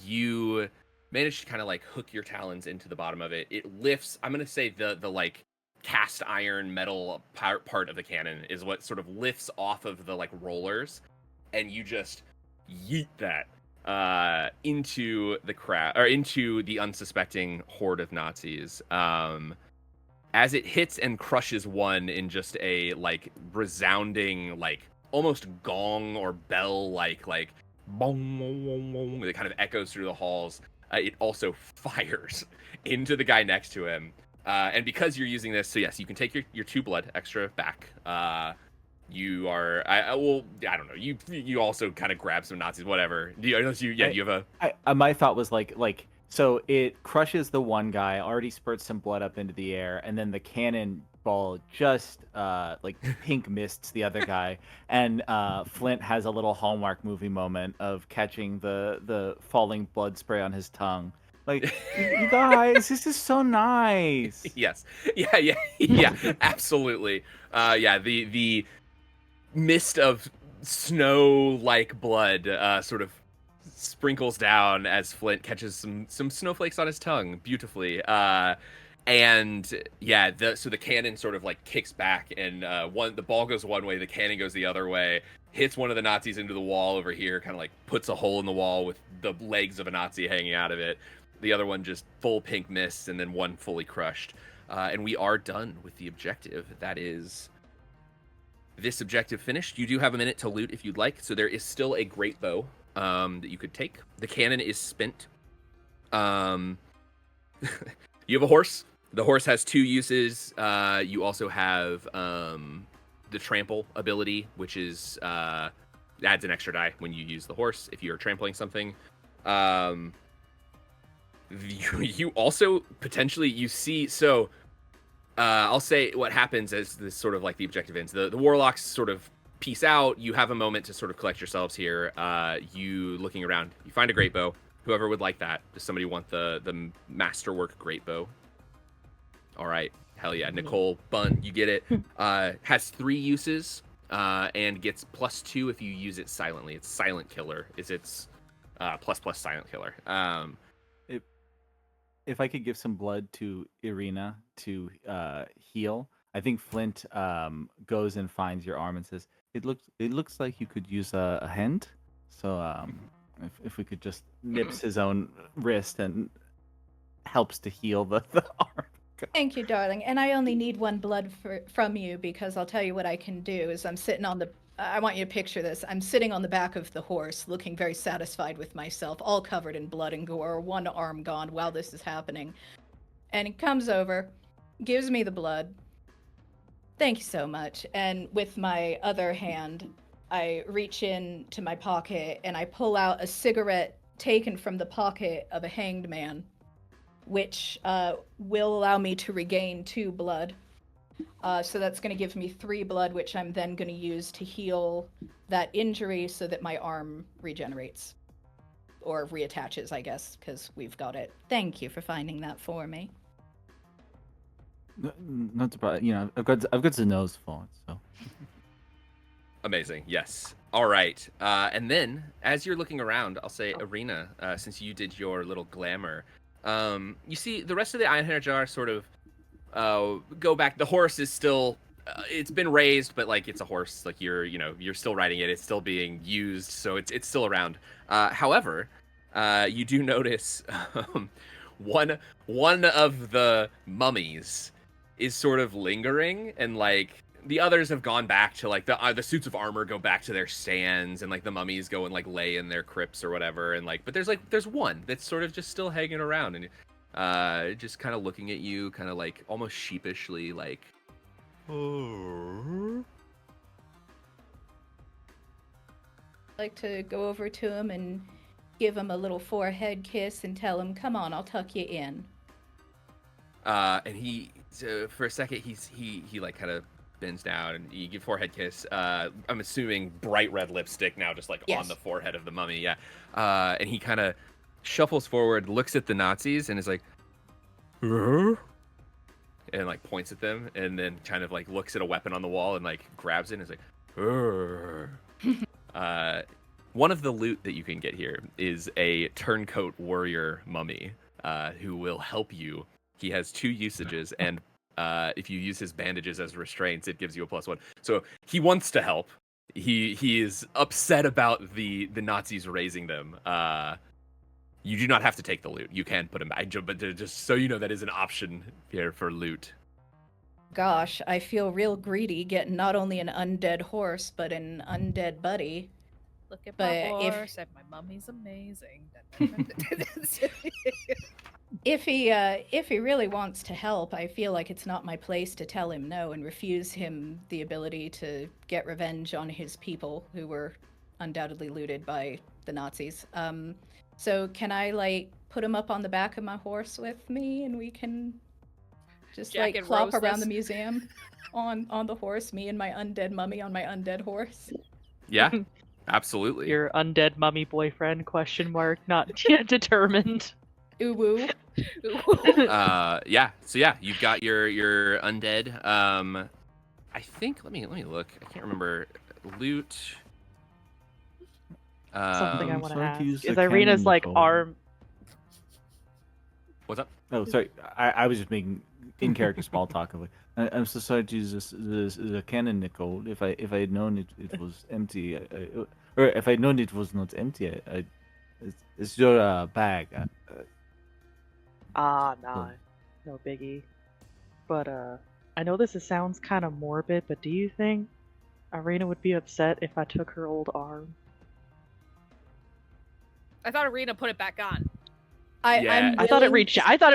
You manage to kind of like hook your talons into the bottom of it. It lifts. I'm gonna say the like cast iron metal part of the cannon is what sort of lifts off of the like rollers, and you just yeet that into the crowd or into the unsuspecting horde of Nazis. As it hits and crushes one in just a like resounding like almost gong or bell like boom, boom, boom, boom, that kind of echoes through the halls. It also fires into the guy next to him. And because you're using this, so yes, you can take your 2 blood extra back. You are, I don't know. You also kind of grab some Nazis, whatever. You have a. My thought was so it crushes the one guy, already spurts some blood up into the air, and then the cannonball just like pink mists the other guy, and Flint has a little Hallmark movie moment of catching the falling blood spray on his tongue. Like, you guys, this is so nice. Yes. Yeah, absolutely. The mist of snow-like blood sort of sprinkles down as Flint catches some snowflakes on his tongue beautifully. And yeah, so the cannon sort of like kicks back, and the ball goes one way, the cannon goes the other way, hits one of the Nazis into the wall over here, kind of like puts a hole in the wall with the legs of a Nazi hanging out of it. The other one just full pink mists, and then one fully crushed. And we are done with the objective. That is this objective finished. You do have a minute to loot if you'd like. So there is still a great bow that you could take. The cannon is spent. You have a horse. The horse has 2 uses. You also have the trample ability, which is adds an extra die when you use the horse if you're trampling something. You also potentially see so. I'll say what happens as this sort of like the objective ends. The warlocks sort of peace out. You have a moment to sort of collect yourselves here. You looking around, you find a great bow. Whoever would like that. Does somebody want the masterwork great bow? All right, hell yeah, Nicole Bunn, you get it. Has 3 uses and gets +2 if you use it silently. It's silent killer. Is its plus silent killer. If I could give some blood to Irina to heal, I think Flint goes and finds your arm and says, "It looks like you could use a hand." So if we could just nips his own wrist and helps to heal the arm. Thank you, darling. And I only need 1 blood from you, because I'll tell you what I can do is I'm sitting on the. I want you to picture this. I'm sitting on the back of the horse, looking very satisfied with myself, all covered in blood and gore, 1 arm gone while this is happening. And he comes over, gives me the blood. Thank you so much. And with my other hand, I reach in to my pocket and I pull out a cigarette taken from the pocket of a hanged man, which will allow me to regain 2 blood. So that's going to give me 3 blood, which I'm then going to use to heal that injury so that my arm regenerates. Or reattaches, I guess, because we've got it. Thank you for finding that for me. Not surprised. You know, I've got the nose for it, so. Amazing. Yes. All right. And then, as you're looking around, I'll say, Arena, since you did your little glamour, you see the rest of the Einherjar sort of go back. The horse is still, it's been raised, but like it's a horse. Like you're still riding it. It's still being used, so it's still around. However, you do notice one of the mummies is sort of lingering, and like the others have gone back to like the suits of armor go back to their stands, and like the mummies go and like lay in their crypts or whatever, and like but there's one that's sort of just still hanging around and just kind of looking at you, kind of like almost sheepishly, like, oh. I'd like to go over to him and give him a little forehead kiss and tell him, "Come on, I'll tuck you in." And he, so for a second, he like kind of bends down and you give forehead kiss. I'm assuming bright red lipstick now, just like Yes. on the forehead of the mummy. Yeah. And he kind of shuffles forward, looks at the Nazis, and is like, "Huh?" And like points at them, and then kind of like looks at a weapon on the wall and like grabs it and is like, "Huh?" One of the loot that you can get here is a turncoat warrior mummy who will help you. He has 2 usages, and if you use his bandages as restraints, it gives you a +1. So he wants to help. He is upset about the Nazis raising them. You do not have to take the loot. You can put him back, but just so you know, that is an option here for loot. Gosh, I feel real greedy getting not only an undead horse, but an undead buddy. Look at But my if- horse, and my mummy's amazing. If he really wants to help, I feel like it's not my place to tell him no and refuse him the ability to get revenge on his people who were undoubtedly looted by the Nazis. So can I like put him up on the back of my horse with me, and we can just Jack like and clop Rose around this? the museum on the horse, me and my undead mummy on my undead horse? Yeah, absolutely. Your undead mummy boyfriend? ? Not yet determined. Ooh woo. Yeah. So yeah, you've got your undead. I think let me look. I can't remember loot. Something I want to sorry to ask use is the Irina's cannon, like Nicole. arm. What's up? Oh, sorry. I was just making in character small talk of like, I'm so sorry to use this the cannon, Nicole. If I had known it was empty, or if I had known it was not empty, it's your bag. No biggie. But I know this sounds kind of morbid, but do you think Irina would be upset if I took her old arm? I thought Arena put it back on. Yeah. I thought it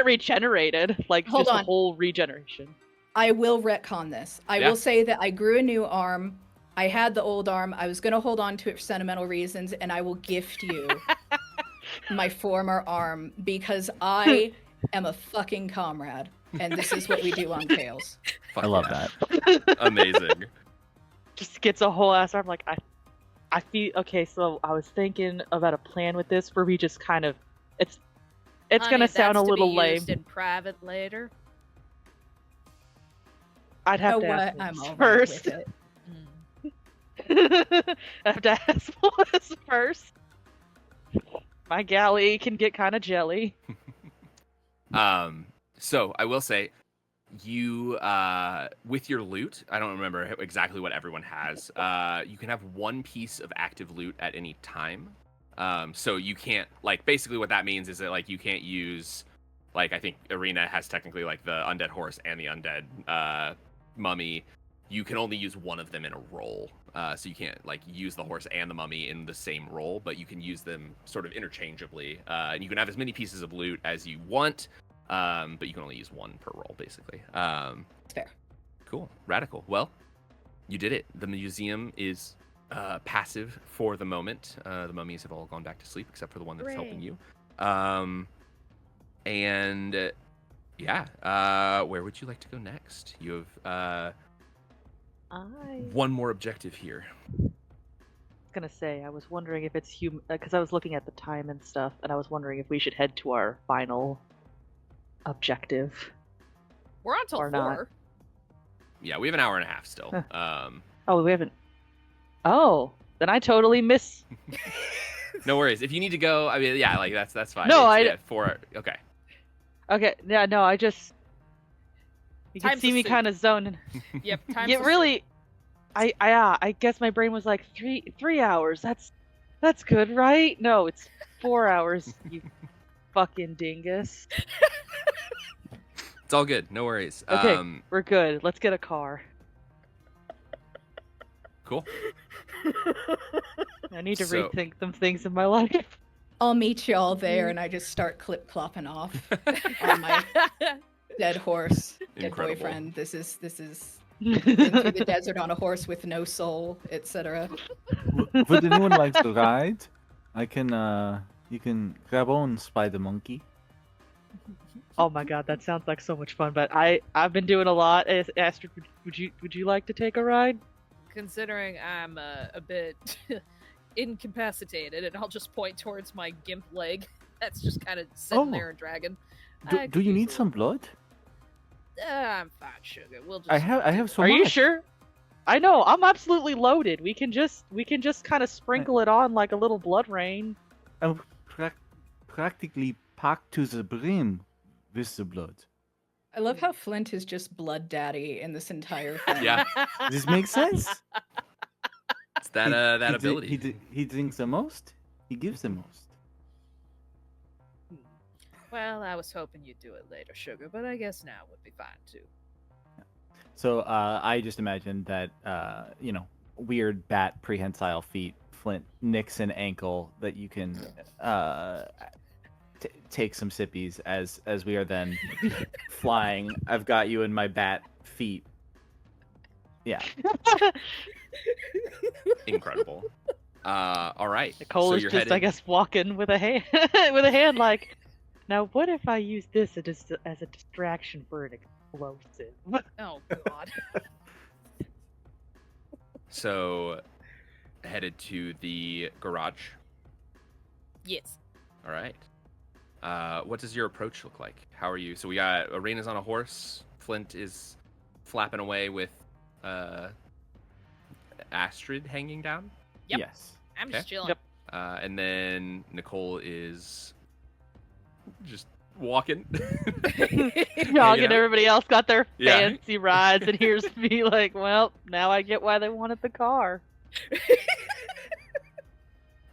regenerated, like Hold just on. a whole regeneration. I will retcon this. I Yeah. will say that I grew a new arm. I had the old arm. I was going to hold on to it for sentimental reasons, and I will gift you my former arm because I am a fucking comrade, and this is what we do on Tales. Fuck I love yeah. that. Amazing. Just gets a whole ass arm. Like I feel okay. So I was thinking about a plan with this where we just kind of it's Honey, gonna sound a that's to little be lame. used in private later. I'd have to what? ask I'm Melissa all right first. with it. Mm. I have to ask Melissa first. My galley can get kind of jelly. So I will say, you with your loot, I don't remember exactly what everyone has. You can have 1 piece of active loot at any time. So you can't, like, basically what that means is that like you can't use, like, I think Arena has technically like the undead horse and the undead mummy. You can only use one of them in a roll. So you can't like use the horse and the mummy in the same roll, but you can use them sort of interchangeably. And you can have as many pieces of loot as you want, but you can only use 1 per roll, basically. It's fair. Cool. Radical. Well, you did it. The museum is passive for the moment. The mummies have all gone back to sleep except for the one that's helping Hooray. you. And yeah, where would you like to go next? You have one more objective here. Gonna say, I was wondering if it's human, because I was looking at the time and stuff, and I was wondering if we should head to our final objective. We're on till Or 4. not. Yeah, we have an hour and a half still. Oh, we haven't. Oh, then I totally miss. No worries. If you need to go, I mean, yeah, like that's fine. No, yeah, 4. Okay. Okay, yeah, no, I just. You can Time's see a me suit. kind of zoning. Yep, time's It a really. I guess my brain was like 3 hours. That's good, right? No, it's 4 hours. You fucking dingus. It's all good. No worries. Okay, we're good. Let's get a car. Cool. I need to So- rethink some things in my life. I'll meet y'all there, and I just start clip-clopping off on my dead horse, dead Incredible. boyfriend. This is been through the desert on a horse with no soul, etc. Would anyone like to ride? I can, you can grab on Spider Monkey. Oh my god, that sounds like so much fun. But I've been doing a lot. Astrid, would you like to take a ride? Considering I'm a bit incapacitated, and I'll just point towards my gimp leg that's just kind of sitting Oh. there and dragging. Do you need some blood? I'm fine, sugar. We'll just. I have so Are much. you sure? I know. I'm absolutely loaded. We can just kind of sprinkle it on like a little blood rain. I'm practically packed to the brim with the blood. I love how Flint is just blood daddy in this entire thing. Yeah. This makes sense. It's that He ability. He drinks the most. He gives the most. Well, I was hoping you'd do it later, sugar, but I guess now would be fine too. So I just imagined that weird bat prehensile feet. Flint nicks an ankle that you can take some sippies as we are then flying. I've got you in my bat feet. Yeah. Incredible. All right. Nicole so is you're just, I headed- guess, walking with a hand, with a hand like. Now, what if I use this as a distraction for an explosive? Oh God. So, headed to the garage. Yes. All right. What does your approach look like? How are you? So we got Arena's on a horse. Flint is flapping away with Astrid hanging down. Yep. Yes. I'm just chilling. Yep. And then Nicole is just walking. Dog Yeah. and everybody else got their Yeah. fancy rides, and here's me like, well, now I get why they wanted the car.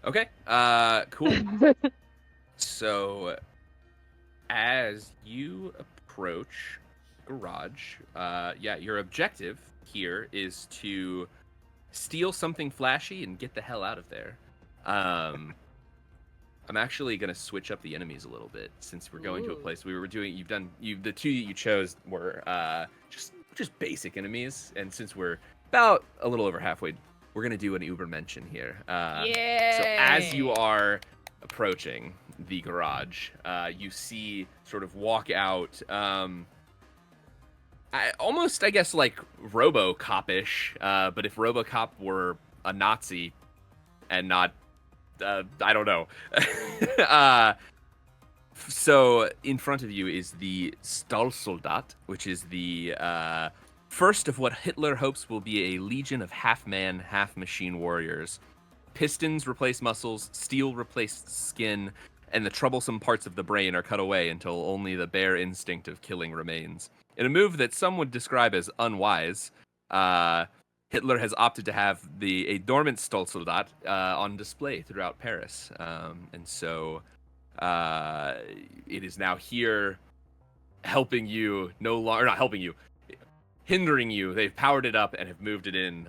Okay. Cool. So, as you approach garage, your objective here is to steal something flashy and get the hell out of there. I'm actually gonna switch up the enemies a little bit since we're going to a Ooh. place we were doing. The two that you chose were just basic enemies, and since we're about a little over halfway, we're gonna do an Uber mention here. Yeah. So as you are approaching the garage, you see sort of walk out, almost, I guess, like RoboCop-ish, but if RoboCop were a Nazi and not, I don't know. So in front of you is the Stahlsoldat, which is the first of what Hitler hopes will be a legion of half-man, half-machine warriors. Pistons replace muscles, steel replace skin, and the troublesome parts of the brain are cut away until only the bare instinct of killing remains. In a move that some would describe as unwise, Hitler has opted to have a dormant Stahlsoldat on display throughout Paris. And so it is now here helping you, not helping you, hindering you. They've powered it up and have moved it in.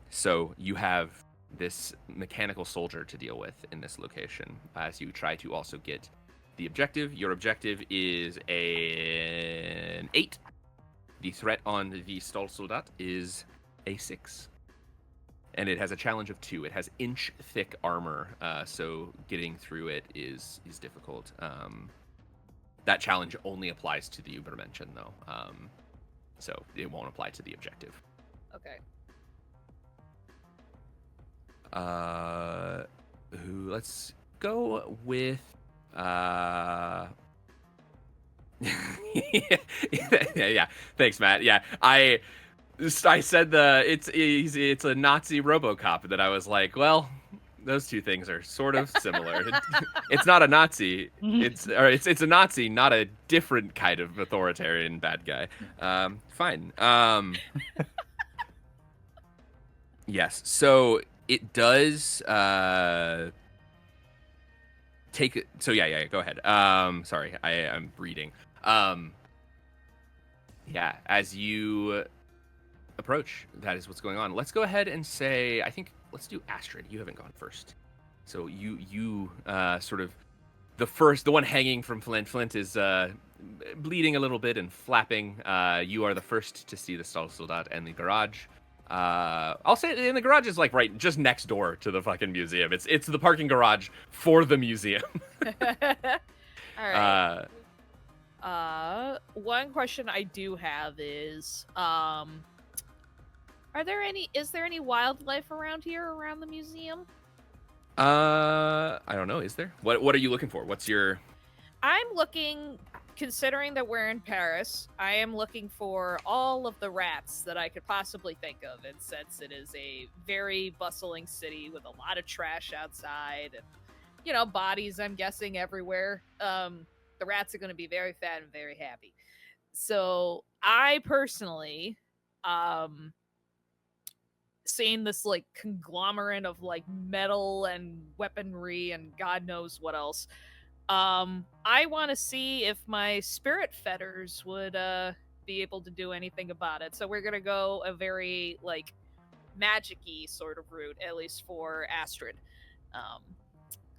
So you have this mechanical soldier to deal with in this location as you try to also get the objective. Your objective is an 8. The threat on the Stahlsoldat is a 6. and it has a challenge of 2. It has inch-thick armor, so getting through it is difficult. That challenge only applies to the Übermenschen, though, so it won't apply to the objective. Okay. Let's go with yeah. Thanks, Matt. Yeah, I said it's a Nazi RoboCop that I was like, well, those two things are sort of similar. It's not a Nazi. It's a Nazi, not a different kind of authoritarian bad guy. Fine. Yes. So it does take it. So yeah. Go ahead. Sorry, I'm reading. Yeah. As you approach, that is what's going on. Let's go ahead and say, I think let's do Astrid. You haven't gone first, so you sort of the one hanging from Flint. Flint is bleeding a little bit and flapping. You are the first to see the Stahlsoldat and the garage. I'll say, and the garage is like right just next door to the fucking museum. It's the parking garage for the museum. All right. One question I do have is, is there any wildlife around here around the museum? I don't know. Is there? What are you looking for? What's your? I'm looking, considering that we're in Paris, I am looking for all of the rats that I could possibly think of. And since it is a very bustling city with a lot of trash outside and, bodies, I'm guessing, everywhere, the rats are going to be very fat and very happy. So I personally, seeing this like conglomerate of like metal and weaponry and God knows what else, I want to see if my spirit fetters would be able to do anything about it. So we're gonna go a very like magic-y sort of route, at least for Astrid,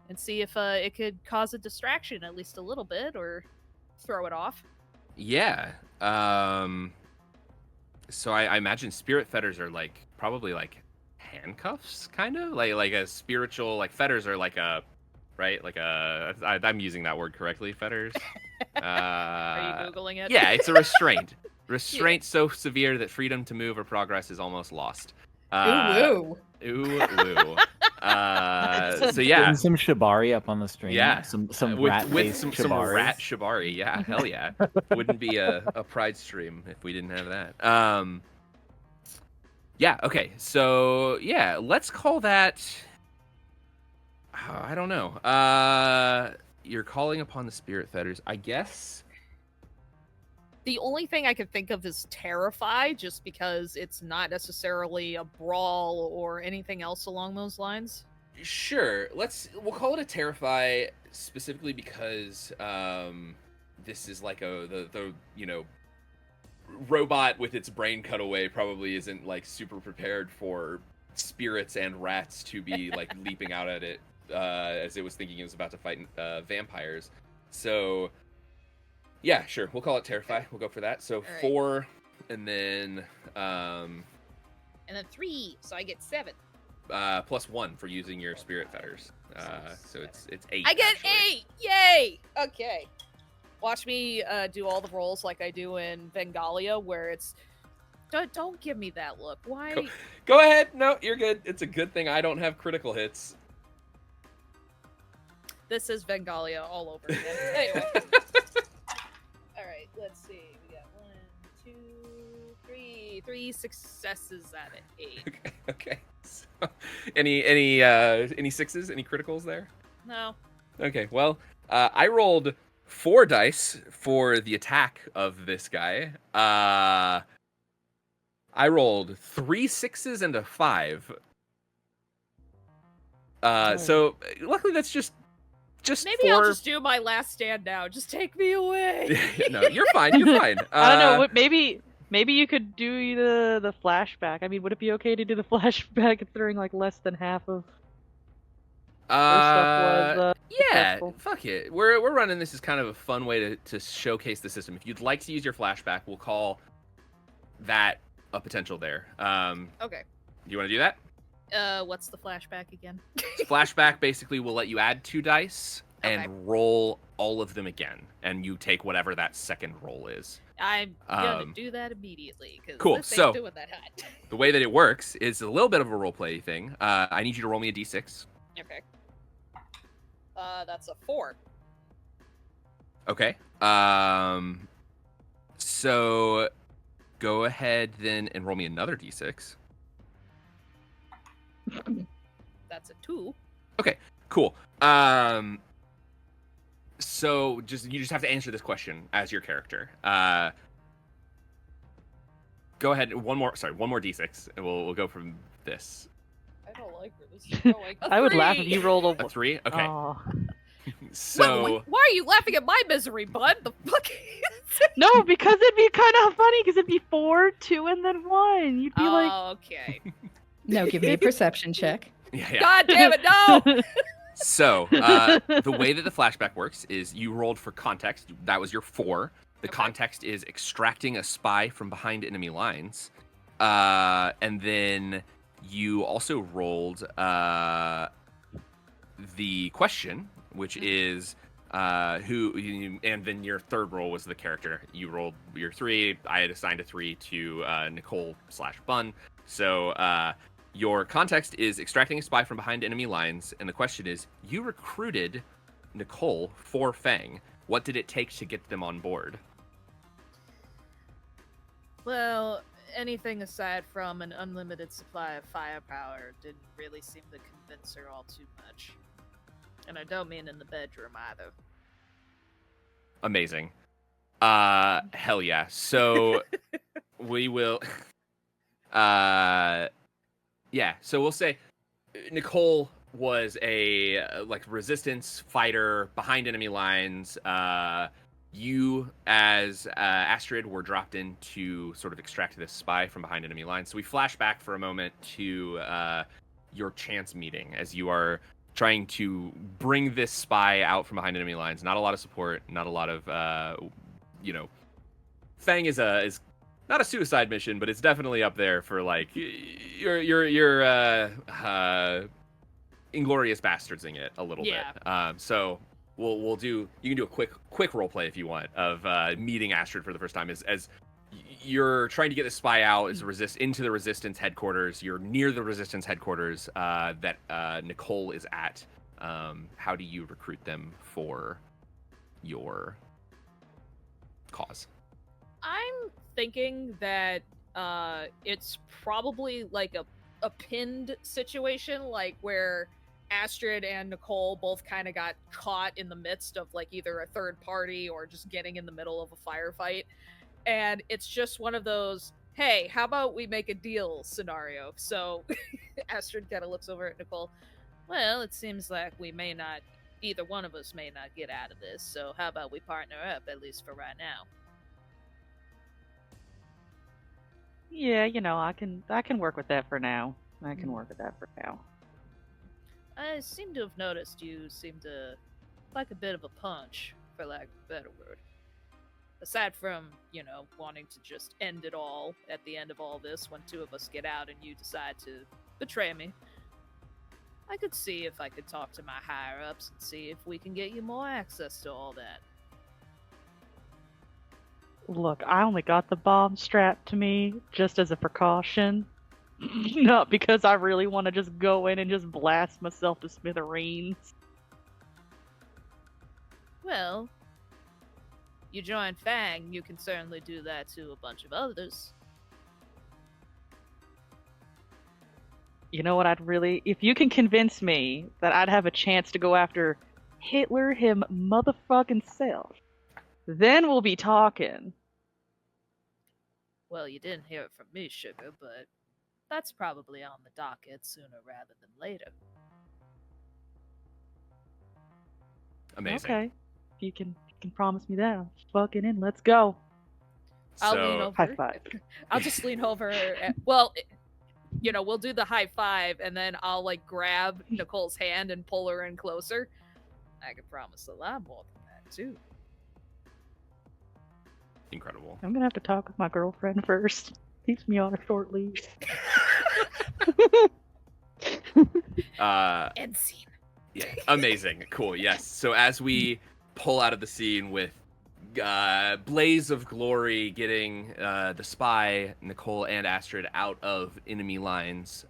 and see if it could cause a distraction at least a little bit or throw it off. Yeah. So I imagine spirit fetters are like probably like handcuffs, kind of like a spiritual, like fetters are like a, right? Like I'm using that word correctly, fetters. Are you Googling it? Yeah, it's a restraint. Restraint so severe that freedom to move or progress is almost lost. Ooh, woo. Ooh, woo. So yeah, And some shibari up on the stream. Yeah, some with rat-based some shibaris. rat shibari. Yeah, hell yeah. Wouldn't be a pride stream if we didn't have that. Yeah. Okay. So yeah, let's call that. I don't know. You're calling upon the spirit fetters, I guess. The only thing I could think of is terrify, just because it's not necessarily a brawl or anything else along those lines. Sure. We'll call it a terrify specifically because this is like the robot with its brain cut away probably isn't like super prepared for spirits and rats to be like leaping out at it as it was thinking it was about to fight vampires. So yeah, sure. We'll call it terrify. We'll go for that. So right. 4 and then 3, so I get 7. plus 1 for using your spirit fetters. So it's 8. I get actually. 8! Yay! Okay. Watch me do all the rolls like I do in Vengalia, where it's... Don't give me that look. Why? Go ahead. No, you're good. It's a good thing I don't have critical hits. This is Vengalia all over again. Anyway. Alright, let's see. We got 1, 2, 3. 3 successes out of 8. Okay. So, any 6s? Any criticals there? No. Okay. Well, I rolled 4 dice for the attack of this guy. I rolled 3 6s and a 5. So luckily that's just maybe 4... I'll just do my last stand now. Just take me away. No, you're fine. You're fine. I don't know. Maybe you could do the flashback. I mean, would it be okay to do the flashback considering like less than half of stuff was yeah, successful? fuck it. We're running this as kind of a fun way to showcase the system. If you'd like to use your flashback, we'll call that a potential there. Okay. Do you want to do that? What's the flashback again? Flashback basically will let you add 2 dice and Okay. roll all of them again, and you take whatever that second roll is. I'm gonna Um, do that immediately because cool, this so- ain't doing that hot. The way that it works is a little bit of a roleplay thing. I need you to roll me a d6. Okay. That's a 4. Okay. So go ahead then and roll me another d6. That's a 2. Cool. So you just have to answer this question as your character. Go ahead. One more d6, and we'll go from this. I don't like where this is going. I would laugh if you rolled A 3. Okay. Aw. So Why are you laughing at my misery, bud? The fuck? No, because it'd be kind of funny. Because it'd be 4, 2, and then 1. You'd be like, Okay. No, give me a perception check. yeah. God damn it, no! So the way that the flashback works is you rolled for context. That was your 4. The Okay. context is extracting a spy from behind enemy lines, and then you also rolled the question, which is who, and then your third roll was the character. You rolled your 3. I had assigned a 3 to Nicole/Bun. So your context is extracting a spy from behind enemy lines, and the question is, you recruited Nicole for Fang. What did it take to get them on board? Well, anything aside from an unlimited supply of firepower didn't really seem to convince her all too much. And I don't mean in the bedroom either. Amazing. Hell yeah. So we will yeah, so we'll say Nicole was a resistance fighter behind enemy lines. You as Astrid were dropped in to sort of extract this spy from behind enemy lines. So we flash back for a moment to your chance meeting as you are trying to bring this spy out from behind enemy lines. Not a lot of support, not a lot of Fang is not a suicide mission, but it's definitely up there for like your Inglorious Bastardsing it a little Yeah. bit. So we'll do. You can do a quick role play if you want of meeting Astrid for the first time. As you're trying to get the spy out, into the Resistance headquarters. You're near the Resistance headquarters that Nicole is at. How do you recruit them for your cause? I'm thinking that it's probably like a pinned situation, like where Astrid and Nicole both kind of got caught in the midst of like either a third party or just getting in the middle of a firefight. And it's just one of those, hey, how about we make a deal scenario? So Astrid kind of looks over at Nicole. Well, it seems like either one of us may not get out of this. So how about we partner up, at least for right now? yeah, I can work with that for now. I can work with that for now. I seem to have noticed you seem to like a bit of a punch, for lack of a better word. Aside from, wanting to just end it all at the end of all this when 2 of us get out and you decide to betray me. I could see if I could talk to my higher-ups and see if we can get you more access to all that. Look, I only got the bomb strapped to me just as a precaution. Not because I really want to just go in and just blast myself to smithereens. Well, you join Fang, you can certainly do that to a bunch of others. You know what, if you can convince me that I'd have a chance to go after Hitler him motherfucking self, then we'll be talking. Well, you didn't hear it from me, sugar, but that's probably on the docket sooner rather than later. Amazing. Okay. If you can promise me that, I'm fucking in. Let's go. I'll So- lean over. High five. I'll just lean over. We'll do the high five, and then I'll grab Nicole's hand and pull her in closer. I can promise a lot more than that too. Incredible. I'm gonna have to talk with my girlfriend first. Keeps me on a short leash. End scene. Yeah, amazing, cool. Yes. So as we pull out of the scene with blaze of glory, getting the spy Nicole and Astrid out of enemy lines,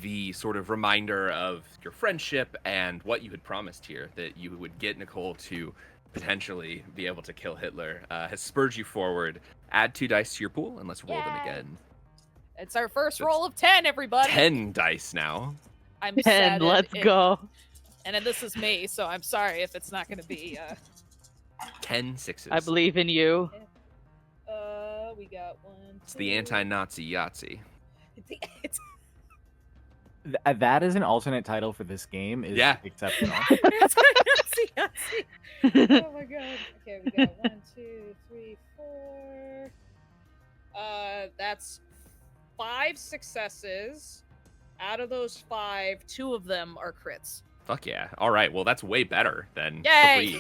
the sort of reminder of your friendship and what you had promised here, that you would get Nicole to potentially be able to kill Hitler, has spurred you forward. Add 2 dice to your pool, and let's roll them Yay. again. It's our first That's roll of 10, everybody. 10 dice now. I'm 10, sad. let's go. And this is me, so I'm sorry if it's not going to be. 10 sixes. I believe in you. We got 1. It's the anti-Nazi Yahtzee. That is an alternate title for this game. Is Yeah. exceptional. Oh my god. Okay, we got 1, 2, 3, 4. That's 5 successes. Out of those 5, 2 of them are crits. Fuck yeah. All right. Well, that's way better than Yay!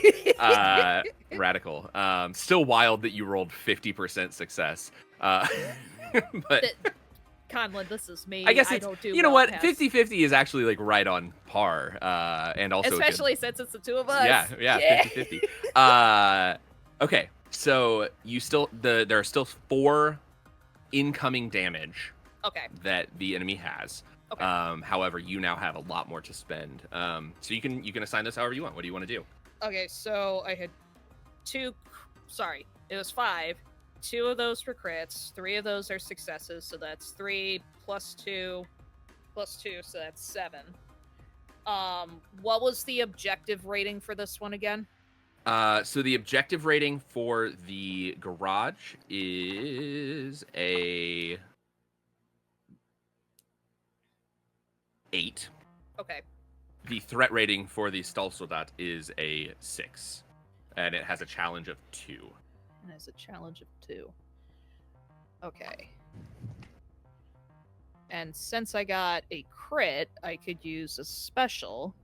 3. Radical. Still wild that you rolled 50% success. But Conlon, this is me. I guess I it's, don't do you know well what? past- 50-50 is actually like right on par. And also a good- Especially since it's the two of us. Yeah, 50-50. Okay. So you still there are still 4 incoming damage Okay. that the enemy has. Okay. However, you now have a lot more to spend. So you can assign this however you want. What do you want to do? Okay, so I had 2. Sorry, it was 5. 2 of those were crits. 3 of those are successes. So that's 3 plus 2 plus 2. So that's 7. What was the objective rating for this one again? So the objective rating for the garage is a 8. Okay. The threat rating for the Stahlsoldat is a 6, and it has a challenge of 2. And there's a challenge of 2. Okay. And since I got a crit, I could use a special.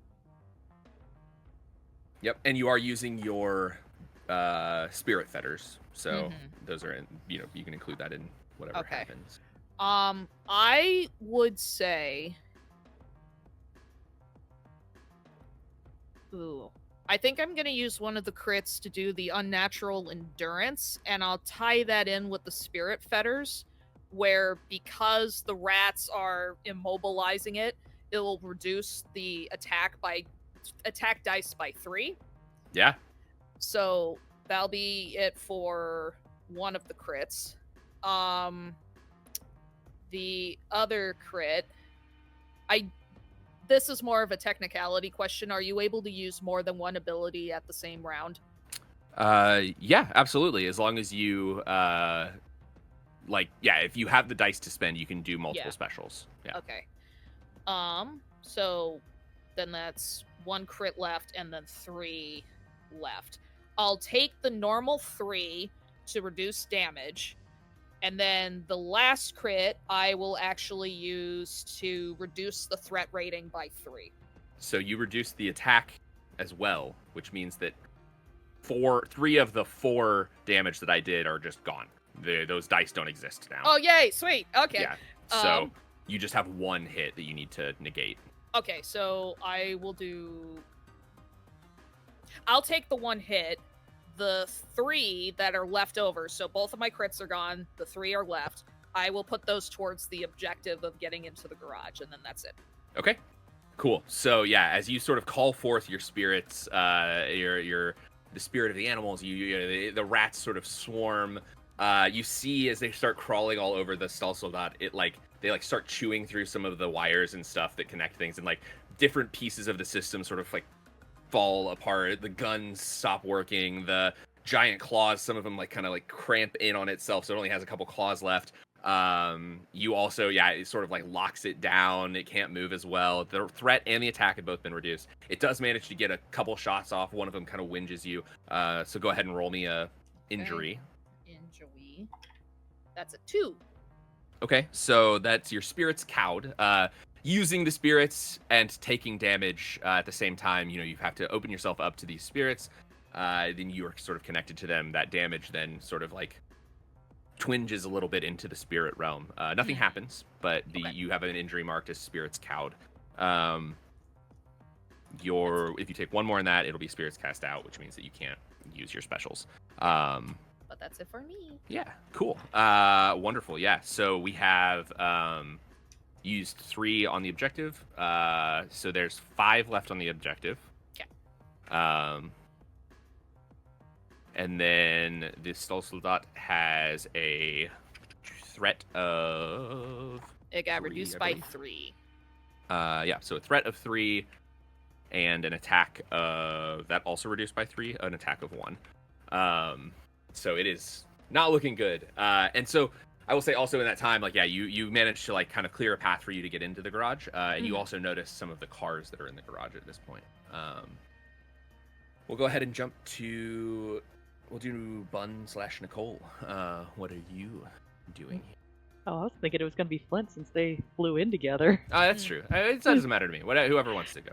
Yep, and you are using your spirit fetters, so Mhm. those are in. You can include that in whatever Okay. happens. I would say. Ooh. I think I'm going to use one of the crits to do the unnatural endurance, and I'll tie that in with the spirit fetters, where because the rats are immobilizing it, it will reduce the attack dice by 3. Yeah. So that'll be it for one of the crits. The other crit, this is more of a technicality question. Are you able to use more than one ability at the same round? Yeah, absolutely. As long as you if you have the dice to spend, you can do multiple specials. Yeah. Okay. So then that's 1 crit left and then 3 left. I'll take the normal 3 to reduce damage, and then the last crit I will actually use to reduce the threat rating by 3. So you reduce the attack as well, which means that 3 of the 4 damage that I did are just gone. Those dice don't exist now. Oh, yay! Sweet. Okay. Yeah. So you just have 1 hit that you need to negate. Okay, so I'll take the 1 hit. The 3 that are left over, so both of my crits are gone, the 3 are left. I will put those towards the objective of getting into the garage, and then that's it. Okay. Cool. So yeah, as you sort of call forth your spirits, the spirit of the animals, the rats sort of swarm. You see as they start crawling all over the Stahlsoldat, they start chewing through some of the wires and stuff that connect things, and different pieces of the system sort of fall apart. The guns stop working. The giant claws, some of them kind of cramp in on itself, so it only has a couple claws left. You also, it sort of locks it down. It can't move as well. The threat and the attack have both been reduced. It does manage to get a couple shots off. One of them kind of whinges you. So go ahead and roll me a injury. Injury. That's a 2. Okay, so that's your spirits cowed. Using the spirits and taking damage at the same time, you have to open yourself up to these spirits. Then you are sort of connected to them. That damage then sort of twinges a little bit into the spirit realm. Nothing happens, but Okay. you have an injury marked as Spirit's Cowed. If you take one more in that, it'll be Spirits Cast Out, which means that you can't use your specials. But that's it for me. Yeah, cool. Wonderful. Yeah, so we have used 3 on the objective. So there's 5 left on the objective. Okay. And then the Stolsoldat has a threat of... It got 3, reduced I by believe. 3. Yeah, so a threat of 3 and an attack of... That also reduced by 3, an attack of 1. So it is not looking good. And so I will say also in that time, like, yeah, you managed to, like, kind of clear a path for you to get into the garage. And you also notice some of the cars that are in the garage at this point. We'll go ahead and jump to... We'll do Bun/Nicole. What are you doing? Oh, I was thinking it was gonna be Flint since they flew in together. That's true. It doesn't matter to me. Whoever wants to go.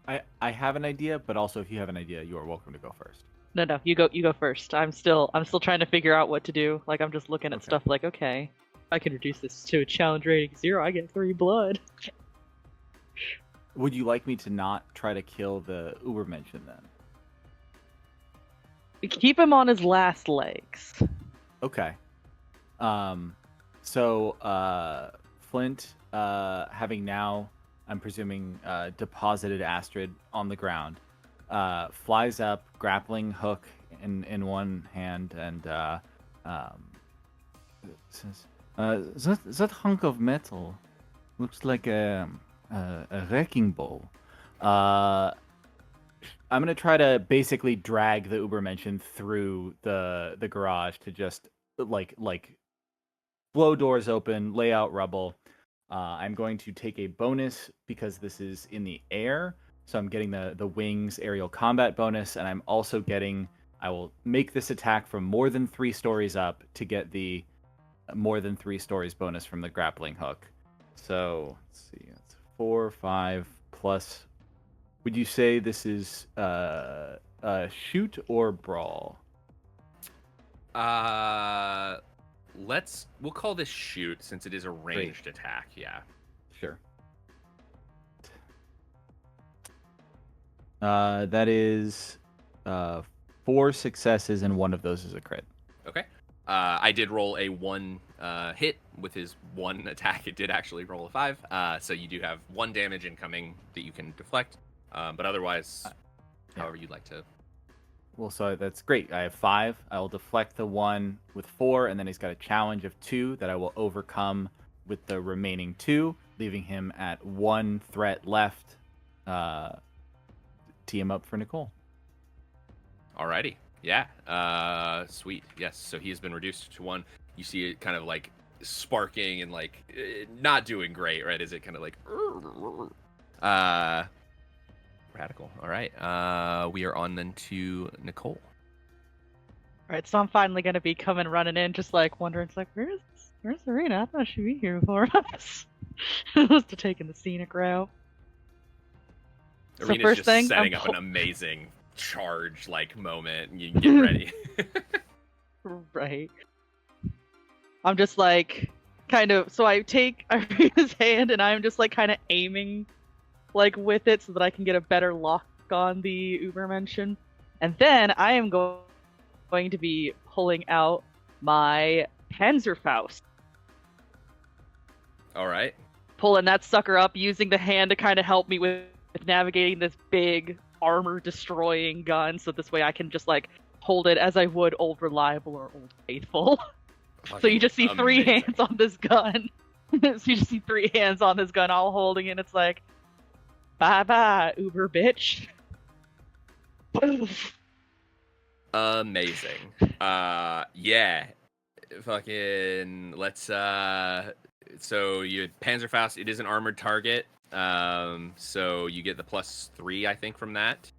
I have an idea, but also if you have an idea, you are welcome to go first. No, you go first. I'm still trying to figure out what to do. Like I'm just looking at Okay. stuff like, okay, I can reduce this to a challenge rating 0. I get 3 blood. Would you like me to not try to kill the Ubermensch then? Keep him on his last legs. Okay. So Flint, having now, I'm presuming, deposited Astrid on the ground, flies up, grappling hook in one hand, and says, "That hunk of metal looks like a wrecking ball." I'm gonna try to basically drag the Ubermensch through the garage to just like blow doors open, lay out rubble. I'm going to take a bonus because this is in the air, so I'm getting the wings aerial combat bonus, and I'm also getting. I will make this attack from more than 3 stories up to get the more than 3 stories bonus from the grappling hook. So let's see, that's 4, 5 plus. Would you say this is shoot or brawl? We'll call this shoot since it is a ranged attack. Yeah. Sure. That is 4 successes, and one of those is a crit. Okay. I did roll a 1 hit with his 1 attack. It did actually roll a 5. So you do have 1 damage incoming that you can deflect. But otherwise, however you'd like to. Well, so that's great. I have 5. I will deflect the 1 with 4, and then he's got a challenge of 2 that I will overcome with the remaining 2, leaving him at 1 threat left. Tee him up for Nicole. Alrighty. Yeah. Sweet. Yes. So he has been reduced to 1. You see it kind of like sparking and like not doing great, right? Is it kind of like radical? All right. We are on then to Nicole. Alright, so I'm finally gonna be coming running in, just like wondering, it's like, where's Serena? I thought she'd be here before us. Just taking the scenic route. So Arena's first just thing, setting I'm up an amazing charge like moment, and you can get ready. Right. I'm just like, kind of, so I take Irina's hand and I'm just like kind of aiming like with it so that I can get a better lock on the Ubermensch. And then I am going to be pulling out my Panzerfaust. All right. Pulling that sucker up, using the hand to kind of help me with navigating this big armor-destroying gun, so this way I can just like hold it as I would Old Reliable or Old Faithful. So you just see 3 Amazing. hands on this gun. So you just see 3 hands on this gun all holding it, and it's like, bye-bye, Uber bitch. Amazing. Yeah. Fucking let's so you Panzerfaust, it is an armored target. So you get the +3, I think, from that.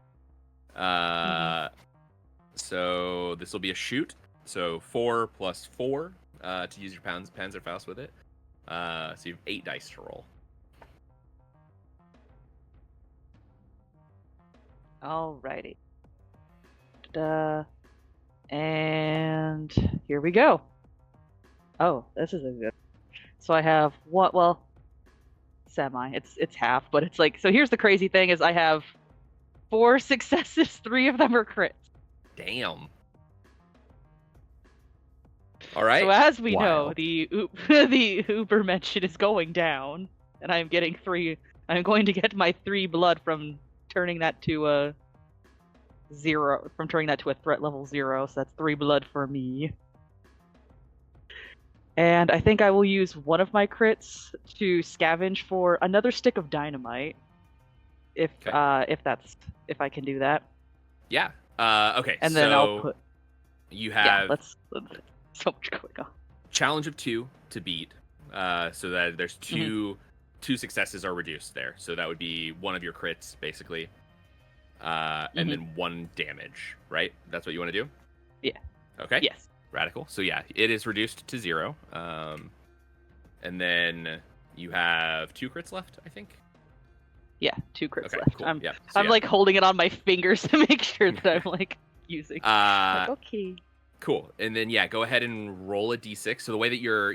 So this will be a shoot. So 4 + 4 to use your Panzerfaust with it. So you have 8 dice to roll. Alrighty. And here we go. Oh, this is a good. So I have what? Well, semi. It's half, but it's like. So here's the crazy thing: is I have 4 successes. 3 of them are crits. Damn. All right. So as we know, Wild. the the Uber mention is going down, and I'm getting 3. I'm going to get my 3 blood from turning that to a 0. From turning that to a threat level 0. So that's 3 blood for me. And I think I will use one of my crits to scavenge for another stick of dynamite. If if I can do that. Yeah. Okay. And so then I'll put. you Yeah, have let's. So much going on. challenge of 2 to beat. So that there's 2 successes are reduced there. So that would be one of your crits basically. And then 1 damage, right? That's what you want to do? Yeah. Okay. Yes. Radical. So yeah, it is reduced to 0. And then you have 2 crits left, I think. Yeah, 2 crits Okay, left. cool. I'm So I'm yeah. like holding it on my fingers to make sure that I'm like using. Like, okay. Cool. And then yeah, go ahead and roll a d6. So the way that your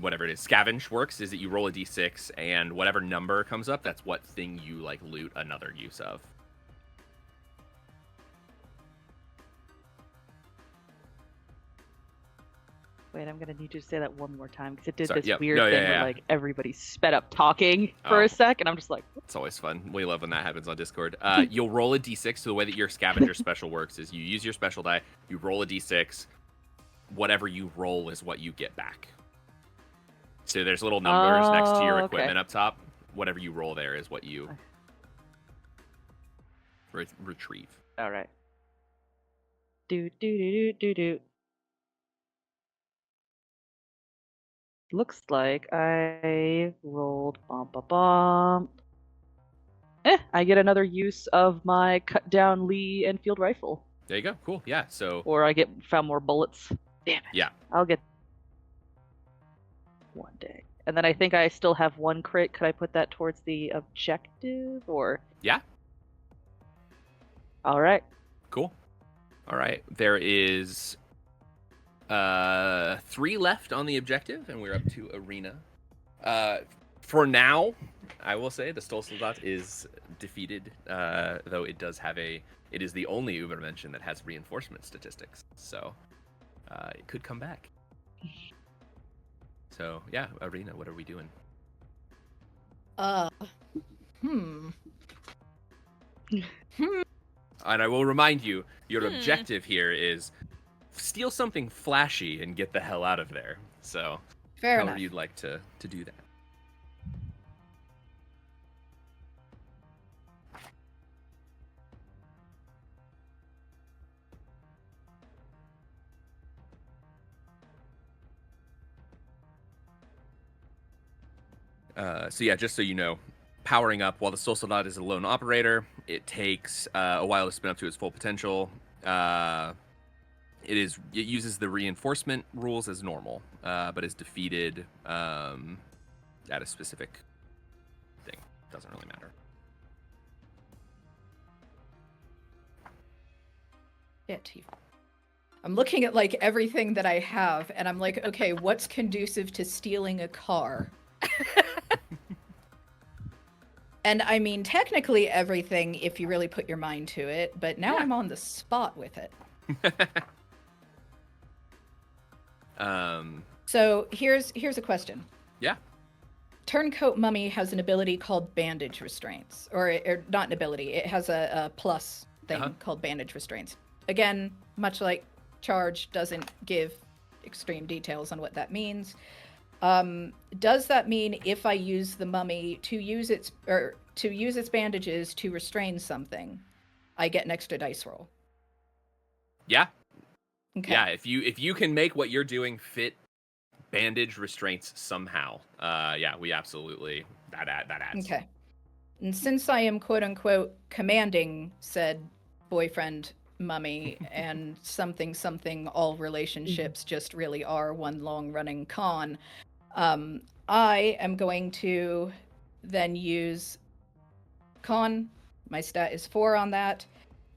whatever it is, scavenge works is that you roll a d6 and whatever number comes up, that's what thing you like loot another use of. Wait, I'm gonna need you to say that one more time because it did Sorry, this yep. weird No, yeah, thing where yeah. like everybody sped up talking for Oh. a sec, and I'm just like, It's always fun. We love when that happens on Discord. You'll roll a d6. So the way that your scavenger special works is you use your special die, you roll a d6. Whatever you roll is what you get back. So there's little numbers next to your Oh, equipment okay. up top. Whatever you roll there is what you retrieve. all right. Do do do do do do. Looks like I rolled bump bump bump. I get another use of my cut down Lee Enfield rifle, There you go. Cool. Yeah. So or I get found more bullets. Damn it. yeah. I'll get one day. And then I think I still have 1 crit. Could I put that towards the objective or? Yeah. All right. Cool. All right. There is 3 left on the objective, and we're up to arena. For now, I will say the Stolsoldat is defeated, though it does have it is the only Übermenschen that has reinforcement statistics, so it could come back. So yeah, arena, what are we doing? Hmm. And I will remind you, your objective here is steal something flashy and get the hell out of there. So Fair however enough. you'd like to do that. So yeah, just so you know, powering up while the Stolsoldat is a lone operator, it takes a while to spin up to its full potential. It uses the reinforcement rules as normal, but is defeated at a specific thing. Doesn't really matter. I'm looking at like everything that I have, and I'm like, okay, what's conducive to stealing a car? And I mean, technically everything, if you really put your mind to it, but now I'm on the spot with it. So here's a question. Yeah. Turncoat Mummy has an ability called Bandage Restraints, or not an ability. It has a plus thing called Bandage Restraints. Again, much like Charge, doesn't give extreme details on what that means. Does that mean if I use the mummy to use its bandages to restrain something, I get an extra dice roll? Yeah. Okay. Yeah, if you can make what you're doing fit bandage restraints somehow, yeah, we absolutely that adds. Okay. And since I am quote unquote commanding said boyfriend mummy and something all relationships just really are one long running con, I am going to then use con. My stat is 4 on that.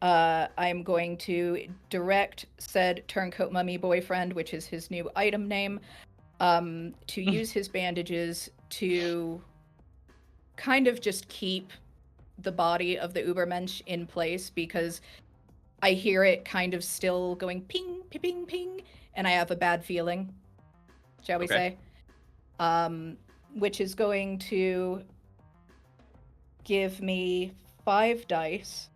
I'm going to direct said turncoat mummy boyfriend, which is his new item name, to use his bandages to kind of just keep the body of the Ubermensch in place, because I hear it kind of still going ping, ping, ping, ping, and I have a bad feeling, shall we say. Which is going to give me 5 dice.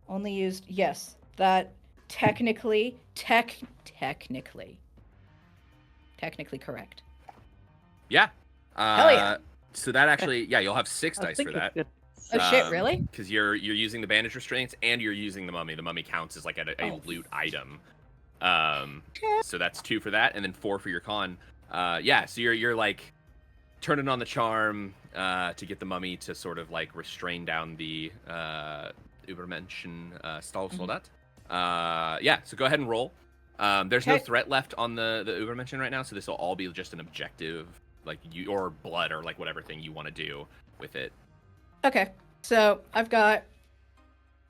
Only used, yes, that technically correct. Yeah. Hell yeah. So that actually, yeah, you'll have 6 I dice think for that. it's Oh shit, really? Because you're using the bandage restraints and you're using the mummy. The mummy counts as like a Oh. loot item. So that's 2 for that, and then 4 for your con. Yeah, so you're like turning on the charm to get the mummy to sort of like restrain down the Übermenschen Stahlsoldat. Yeah, so go ahead and roll. There's no Okay. threat left on the Übermenschen right now, so this will all be just an objective, like you or blood or like whatever thing you want to do with it. Okay, so I've got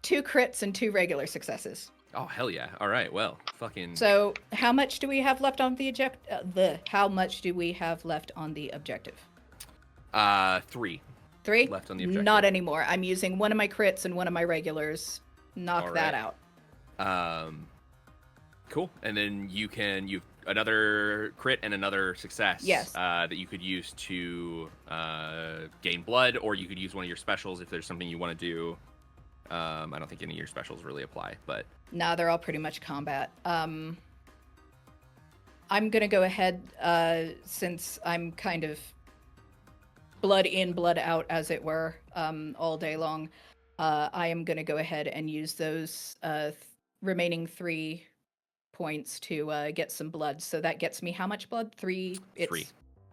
2 crits and 2 regular successes. Oh hell yeah! All right, well, fucking. So how much do we have left on the how much do we have left on the objective? 3 3 left on the objective. Not anymore. I'm using one of my crits and one of my regulars. Knock All that right. out. Cool. And then you've another crit and another success. Yes. That you could use to gain blood, or you could use one of your specials if there's something you want to do. I don't think any of your specials really apply, but Nah, they're all pretty much combat. I'm gonna go ahead, since I'm kind of blood in, blood out, as it were, all day long. I am gonna go ahead and use those remaining 3 points to get some blood. So that gets me how much blood? 3. It's 3.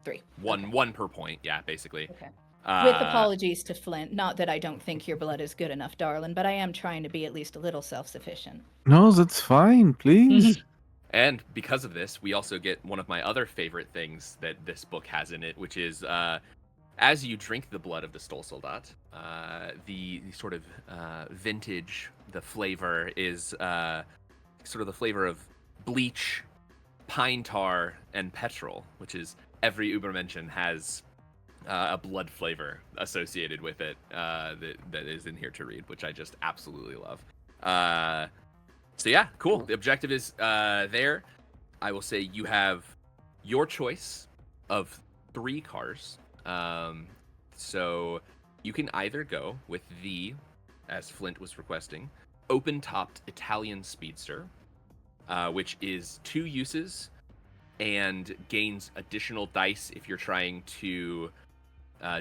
3. One per point. Yeah, basically. Okay. With Uh, apologies to Flint, not that I don't think your blood is good enough, darling, but I am trying to be at least a little self-sufficient. No, that's fine, please. And because of this, we also get one of my other favorite things that this book has in it, which is as you drink the blood of the Stolsoldat, the sort of vintage, the flavor is sort of the flavor of bleach, pine tar, and petrol, which is every Übermenschen has a blood flavor associated with it that is in here to read, which I just absolutely love. So yeah, cool. The objective is there. I will say you have your choice of 3 cars. So you can either go with the, as Flint was requesting, open-topped Italian Speedster, which is 2 uses and gains additional dice if you're trying to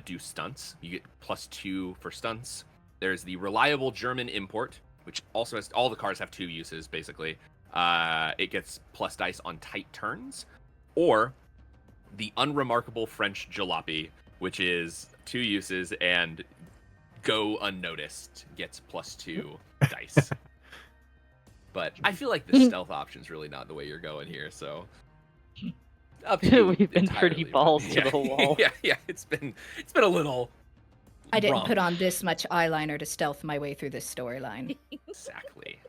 do stunts. You get +2 for stunts. There's the reliable German import, which also has, all the cars have 2 uses basically. It gets plus dice on tight turns, or the unremarkable French jalopy, which is 2 uses and go unnoticed, gets +2 dice. But I feel like the stealth option's really not the way you're going here, so up to you We've been entirely, pretty but- balls yeah. to the wall. Yeah, it's been a little. I didn't romp. put on this much eyeliner to stealth my way through this storyline. Exactly.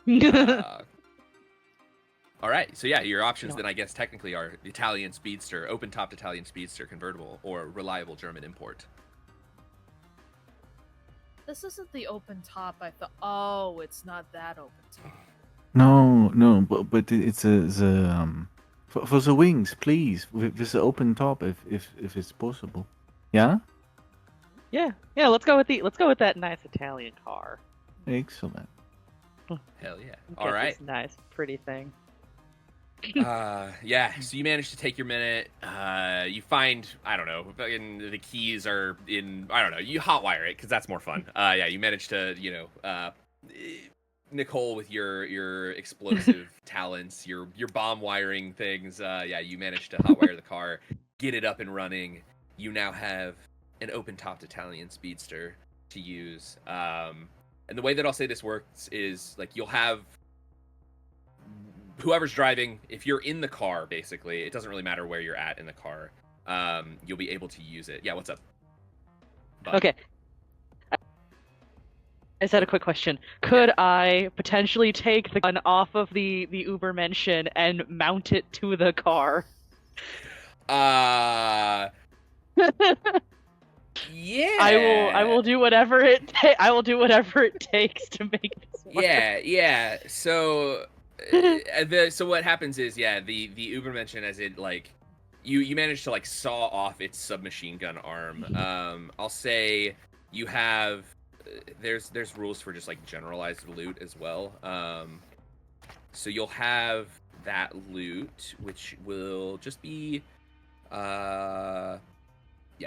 All right, so yeah, your options then I guess technically are the Italian Speedster, open-topped Italian Speedster convertible, or reliable German import. This isn't the open top. I thought. Oh, it's not that open top. No, but it's for the wings, please, with the open top, if it's possible. Yeah. Yeah, let's go with that nice Italian car. Excellent. Hell yeah. Get All right. this nice, pretty thing. Yeah, so you manage to take your minute. You find, I don't know, fucking the keys are in, I don't know, you hotwire it because that's more fun. Yeah, you manage to, Nicole with your explosive talents, your bomb wiring things. Yeah, you manage to hotwire the car, get it up and running. You now have an open-topped Italian Speedster to use. And the way that I'll say this works is, like, you'll have whoever's driving, if you're in the car, basically, it doesn't really matter where you're at in the car. You'll be able to use it. Yeah, what's up? Bud? Okay. I just had a quick question. Could I potentially take the gun off of the Ubermenschen and mount it to the car? Yeah. I will do whatever I will do whatever it takes to make this work. Yeah. So, so what happens is, the Ubermenschen, as it like, you manage to like saw off its submachine gun arm. I'll say you have there's rules for just like generalized loot as well. So you'll have that loot, which will just be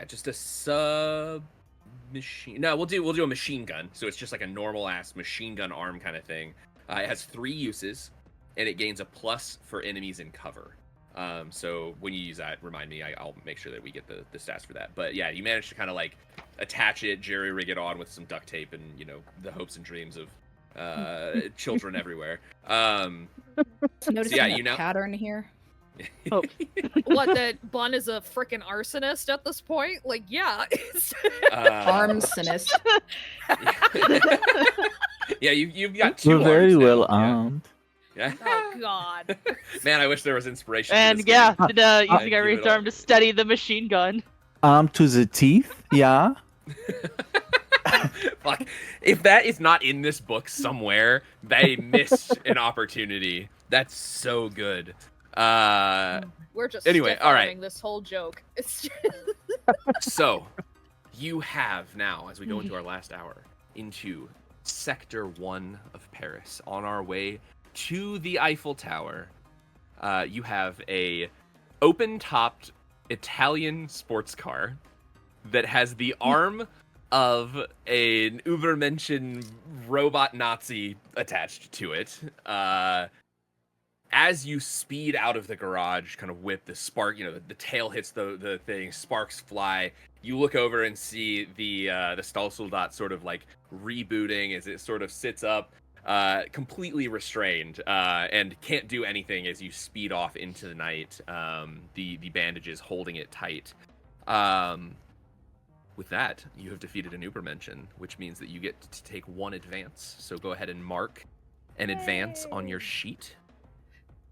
just a sub machine. No, we'll do a machine gun. So it's just like a normal ass machine gun arm kind of thing. It has 3 uses, and it gains a plus for enemies in cover. So when you use that, remind me. I'll make sure that we get the stats for that. But yeah, you manage to kind of like attach it, jerry rig it on with some duct tape, and the hopes and dreams of children everywhere. Noticing yeah, a pattern here. Oh. What, that Bun is a freaking arsonist at this point? Like, yeah. Armsonist. Yeah, you've got 2 We're very arms now. well armed. Yeah. Oh God. Man, I wish there was inspiration. And for this yeah, game. using give every it all. arm to steady the machine gun. Armed to the teeth, yeah. Fuck. If that is not in this book somewhere, they missed an opportunity. That's so good. We're just Anyway, all right. this whole joke. It's So, you have now, as we go into our last hour, into Sector 1 of Paris, on our way to the Eiffel Tower. You have a open-topped Italian sports car that has the arm of an Ubermenschen robot Nazi attached to it. As you speed out of the garage, kind of with the spark, the tail hits the thing, sparks fly. You look over and see the Stahlsoldat sort of like rebooting as it sort of sits up, completely restrained, and can't do anything as you speed off into the night. The bandages holding it tight. With that, you have defeated an Ubermenschen, which means that you get to take 1 advance. So go ahead and mark an advance on your sheet.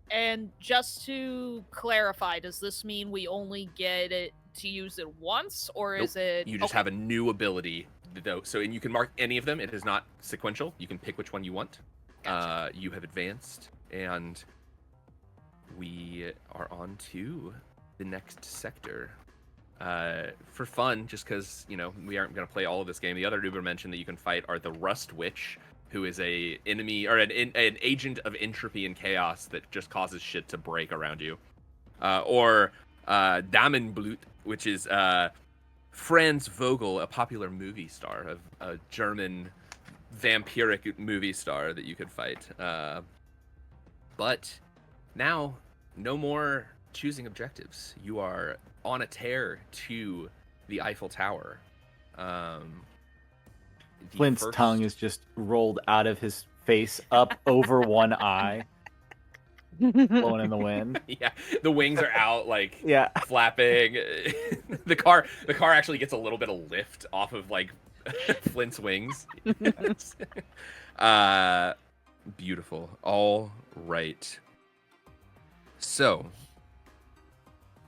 And just to clarify, does this mean we only get it to use it once, or Nope. is it? You just have a new ability, though. So, and you can mark any of them. It is not sequential. You can pick which one you want. Gotcha. You have advanced, and we are on to the next sector. For fun, just because we aren't going to play all of this game. The other Ubermenschen that you can fight are the Rust Witch, who is a enemy or an agent of entropy and chaos that just causes shit to break around you, or Damenblut, which is Franz Vogel, a popular movie star, a German vampiric movie star that you could fight. But now, no more choosing objectives. You are on a tear to the Eiffel Tower. Flint's tongue is just rolled out of his face up over one eye, blowing in the wind. Yeah, the wings are out, like Yeah. flapping. The car actually gets a little bit of lift off of like Flint's wings. Beautiful. All right. So,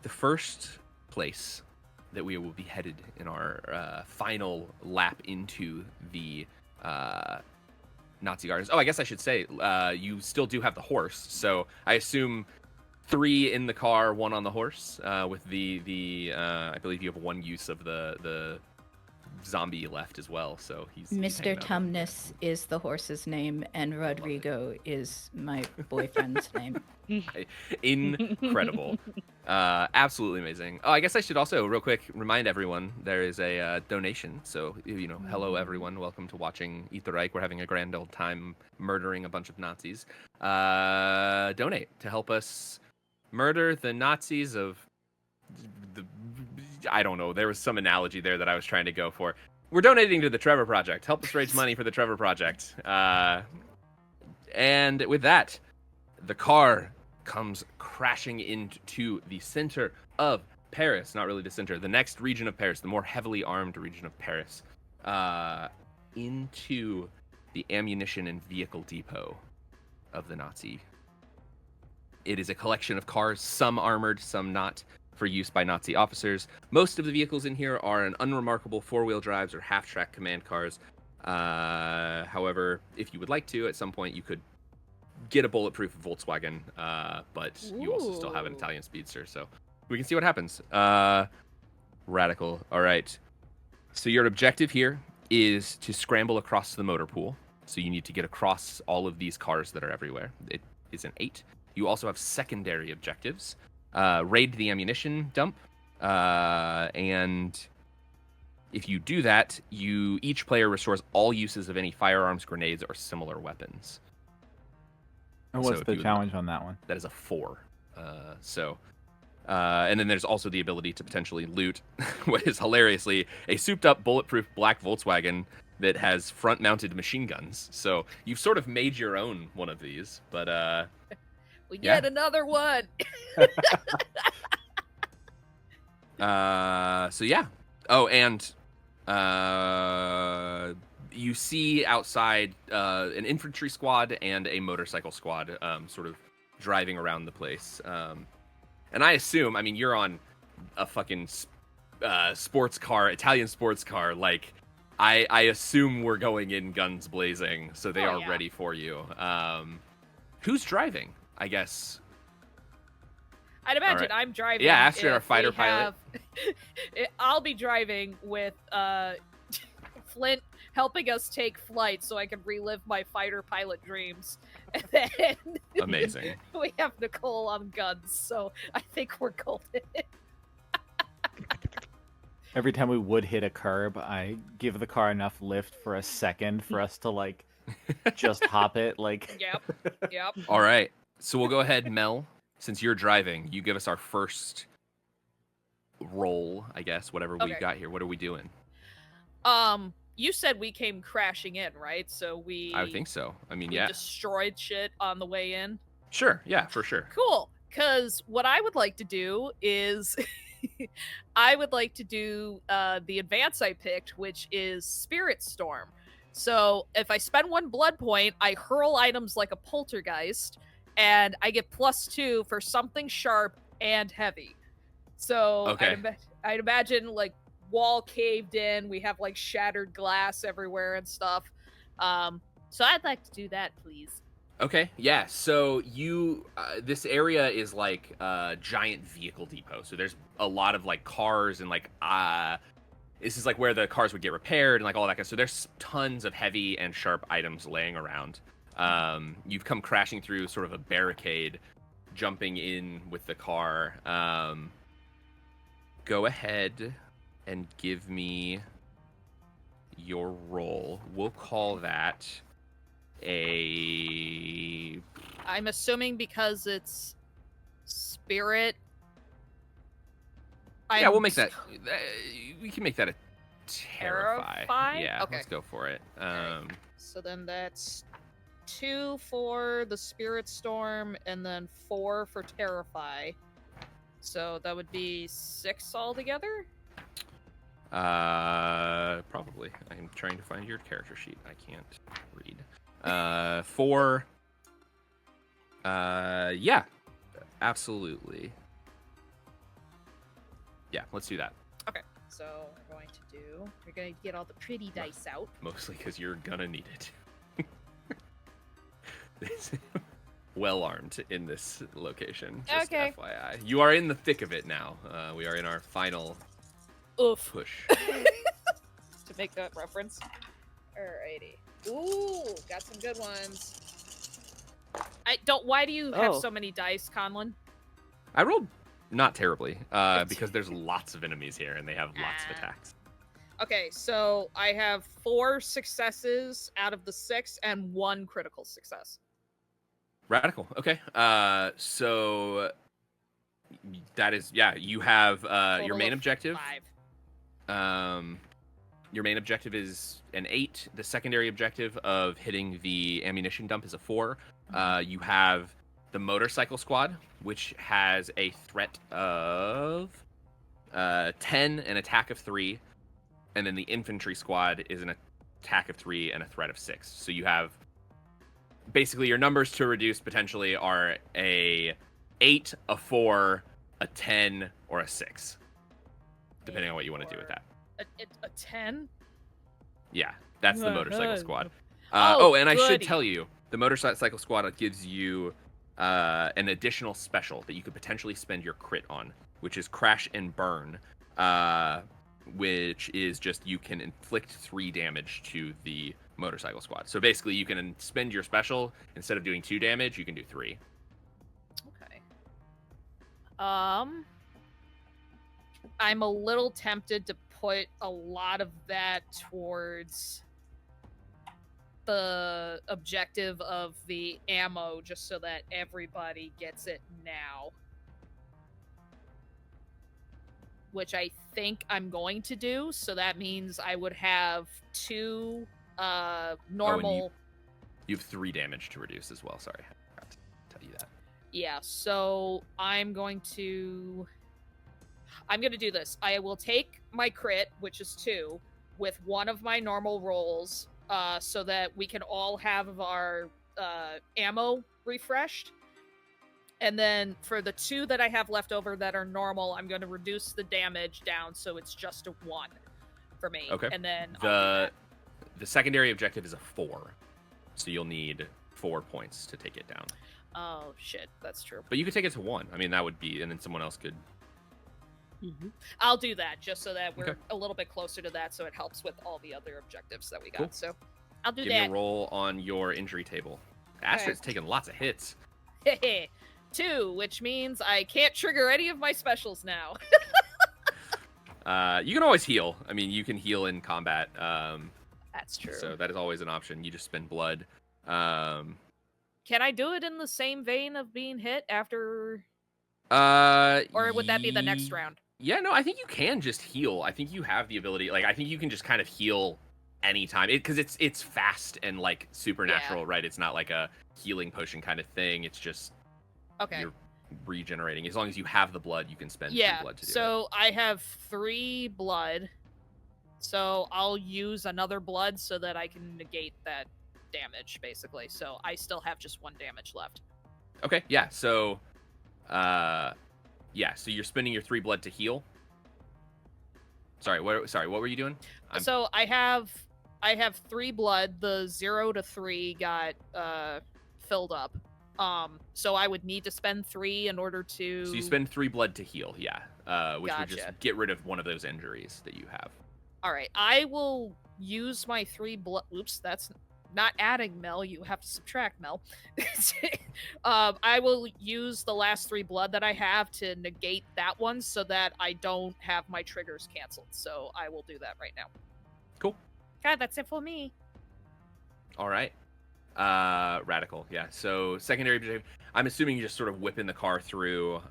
the first place that we will be headed in our final lap into the Nazi Gardens. Oh, I guess I should say, you still do have the horse, so I assume 3 in the car, 1 on the horse. With the I believe you have 1 use of the zombie left as well, so he's Mr. hanging out. Tumnus is the horse's name, and Rodrigo is my boyfriend's name. Incredible. Absolutely amazing. Oh, I guess I should also real quick remind everyone there is a donation. So, hello everyone. Welcome to watching Eat the Reich. We're having a grand old time murdering a bunch of Nazis. Donate to help us murder the Nazis of the... I don't know. There was some analogy there that I was trying to go for. We're donating to the Trevor Project. Help us raise money for the Trevor Project. And with that, the car comes crashing into the center of Paris. Not really the center, the next region of Paris, the more heavily armed region of Paris. Into the ammunition and vehicle depot of the Nazi. It is a collection of cars, some armored, some not, for use by Nazi officers. Most of the vehicles in here are an unremarkable four-wheel drives or half-track command cars. However, if you would like to, at some point you could get a bulletproof Volkswagen, but you also still have an Ooh. Italian Speedster, so we can see what happens. Radical. All right. So your objective here is to scramble across the motor pool. So you need to get across all of these cars that are everywhere. It is an 8. You also have secondary objectives. Raid the ammunition dump. And if you do that, each player restores all uses of any firearms, grenades, or similar weapons. And So what's if the you would- challenge on that one? That is a 4. And then there's also the ability to potentially loot what is hilariously a souped-up bulletproof black Volkswagen that has front-mounted machine guns. So you've sort of made your own one of these, but We Yeah. get another one. so yeah. Oh, and you see outside an infantry squad and a motorcycle squad sort of driving around the place. And I assume, I mean, you're on a fucking sports car, Italian sports car. Like, I assume we're going in guns blazing, so they Oh, are yeah. ready for you. Who's driving? I guess. I'd imagine right. I'm driving. Yeah, Astrid, our if we fighter pilot. I'll be driving with Flint helping us take flight so I can relive my fighter pilot dreams. And then Amazing. we have Nicole on guns, so I think we're golden. Every time we would hit a curb, I give the car enough lift for a second for us to like just hop it. Like, Yep. All right. So we'll go ahead, Mel. Since you're driving, you give us our first roll, I guess, whatever we've Okay. got here. What are we doing? You said we came crashing in, right? So we I would think so. I mean, we yeah. destroyed shit on the way in. Sure. Yeah, for sure. Cool. Because what I would like to do is I would like to do the advance I picked, which is Spirit Storm. So if I spend 1 blood point, I hurl items like a poltergeist, and I get +2 for something sharp and heavy. So Okay. I'd imagine like wall caved in, we have like shattered glass everywhere and stuff. So I'd like to do that, please. Okay. Yeah. So you, this area is like a giant vehicle depot. So there's a lot of like cars and like, this is like where the cars would get repaired and like all that kind of. So there's tons of heavy and sharp items laying around. You've come crashing through sort of a barricade, jumping in with the car. Go ahead and give me your roll. We'll call that a... I'm assuming because it's spirit. Yeah, we'll make I'm that... we can make that a terrify. Terrify? Yeah, Okay. let's go for it. Alright. So then that's 2 for the Spirit Storm, and then 4 for Terrify. So that would be 6 altogether? Probably. I'm trying to find your character sheet. I can't read. 4. Yeah, absolutely. Yeah, let's do that. So we're going to get all the pretty dice out. Mostly because you're gonna need it. Well armed in this location. Just Okay. FYI. You are in the thick of it now. We are in our final Oof. push. To make that reference. Alrighty. Ooh, got some good ones. Why do you have Oh. so many dice, Conlon? I rolled not terribly, because there's lots of enemies here and they have lots of Ah. attacks. Okay, so I have 4 successes out of the 6 and 1 critical success. Radical. Okay. So that is, yeah, you have your Total main of objective. 5. Your main objective is an 8. The secondary objective of hitting the ammunition dump is a 4. You have the motorcycle squad, which has a threat of 10, an attack of 3, and then the infantry squad is an attack of 3, and a threat of 6. So you have basically your numbers to reduce potentially are a 8, a 4, a 10, or a 6, depending on what you want to do with that. A 10? Yeah, that's the motorcycle squad. Oh, and I should goody. tell you, the motorcycle squad gives you an additional special that you could potentially spend your crit on, which is Crash and Burn, which is just you can inflict 3 damage to the motorcycle squad. So basically, you can spend your special, instead of doing 2 damage, you can do 3. Okay. I'm a little tempted to put a lot of that towards the objective of the ammo, just so that everybody gets it now. Which I think I'm going to do, so that means I would have 2 normal... You have 3 damage to reduce as well, sorry. I forgot to tell you that. Yeah, so I'm going to do this. I will take my crit, which is 2, with one of my normal rolls, so that we can all have our ammo refreshed. And then for the 2 that I have left over that are normal, I'm going to reduce the damage down so it's just a 1 for me. Okay. And then I'll do the secondary objective is a 4, so you'll need 4 points to take it down. Oh, shit. That's true. But you could take it to 1. I mean, that would be, and then someone else could. Mm-hmm. I'll do that just so that we're Okay. a little bit closer to that, so it helps with all the other objectives that we got. Cool. So I'll do Give that. me a roll on your injury table. Astrid's taking lots of hits. 2, which means I can't trigger any of my specials now. You can always heal. I mean, you can heal in combat. That's true. So that is always an option. You just spend blood. Can I do it in the same vein of being hit after, or would that be the next round? Yeah, no, I think you can just heal. I think you have the ability. Like, I think you can just kind of heal anytime, because it's fast and like supernatural, right? It's not like a healing potion kind of thing. It's just you're regenerating. As long as you have the blood, you can spend 3 blood to do it. So I have 3 blood, so I'll use another blood so that I can negate that damage, basically. So I still have just 1 damage left. Okay, yeah. So, so you're spending your 3 blood to heal. Sorry, what were you doing? So I have 3 blood. The 0 to 3 got filled up. So I would need to spend 3 in order to. So you spend 3 blood to heal, which would Gotcha. just get rid of one of those injuries that you have. All right, I will use my 3 blood. Oops, that's not adding, Mel. You have to subtract, Mel. I will use the last 3 blood that I have to negate that one so that I don't have my triggers canceled. So I will do that right now. Cool. God, that's it for me. All right. Radical, yeah. So secondary objective, I'm assuming you're just sort of whipping the car through,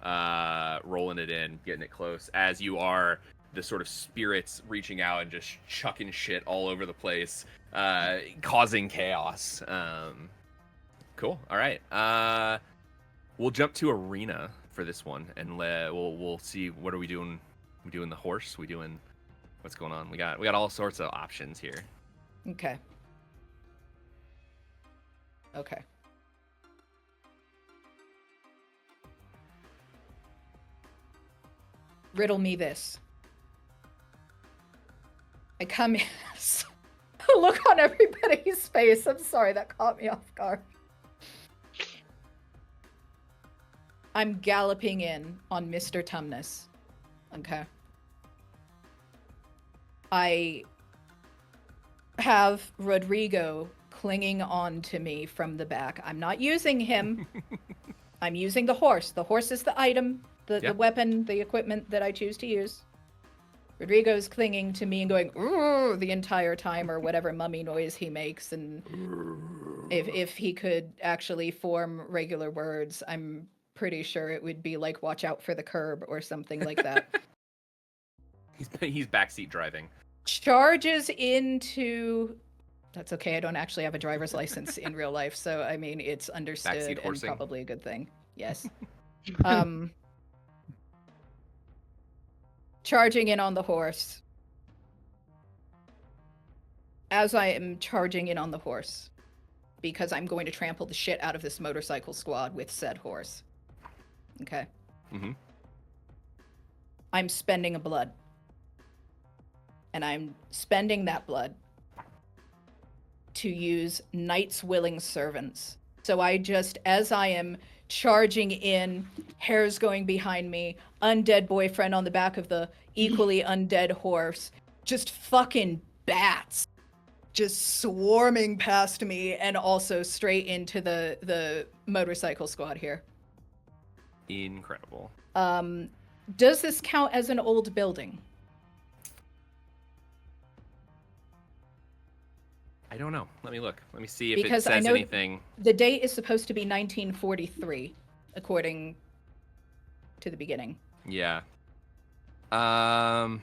rolling it in, getting it close, as you are the sort of spirits reaching out and just chucking shit all over the place, causing chaos. Cool. All right. We'll jump to arena for this one, and we'll see, what are we doing? We doing the horse? We doing, what's going on? We got all sorts of options here. Okay. Okay. Riddle me this. I come in. Look on everybody's face. I'm sorry, that caught me off guard. I'm galloping in on Mr. Tumnus. Okay. I have Rodrigo clinging on to me from the back. I'm not using him. I'm using the horse. The horse is the item, the weapon, the equipment that I choose to use. Rodrigo's clinging to me and going "Urgh," the entire time, or whatever mummy noise he makes. And if he could actually form regular words, I'm pretty sure it would be like "watch out for the curb" or something like that. He's backseat driving. Charges into. That's okay. I don't actually have a driver's license in real life, so I mean it's understood and horsing. probably a good thing. Yes. Charging in on the horse. as I am charging in on the horse, because I'm going to trample the shit out of this motorcycle squad with said horse. Okay. Mm-hmm. I'm spending a blood. And I'm spending that blood to use Knight's Willing Servants. So I just, as I am charging in, hair's going behind me, undead boyfriend on the back of the equally undead horse, just fucking bats just swarming past me and also straight into the motorcycle squad here. Incredible. Does this count as an old building? I don't know. Let me look. Let me see if Because it I says know anything. the date is supposed to be 1943, according to the beginning. Yeah. I'm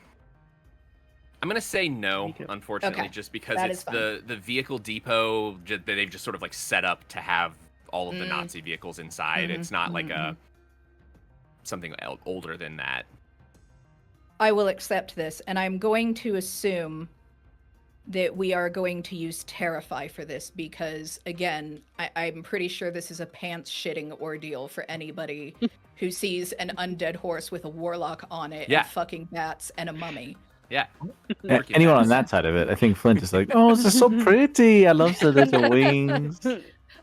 gonna say no, unfortunately, Okay. just because That it's is fine. the vehicle depot that they've just sort of like set up to have all of the Nazi vehicles inside. It's not like a something older than that. I will accept this, and I'm going to assume that we are going to use Terrify for this because, again, I'm pretty sure this is a pants-shitting ordeal for anybody who sees an undead horse with a warlock on it Yeah. and fucking bats and a mummy. Yeah. Anyone on that side of it, I think Flint is like, oh, this is so pretty. I love the little wings.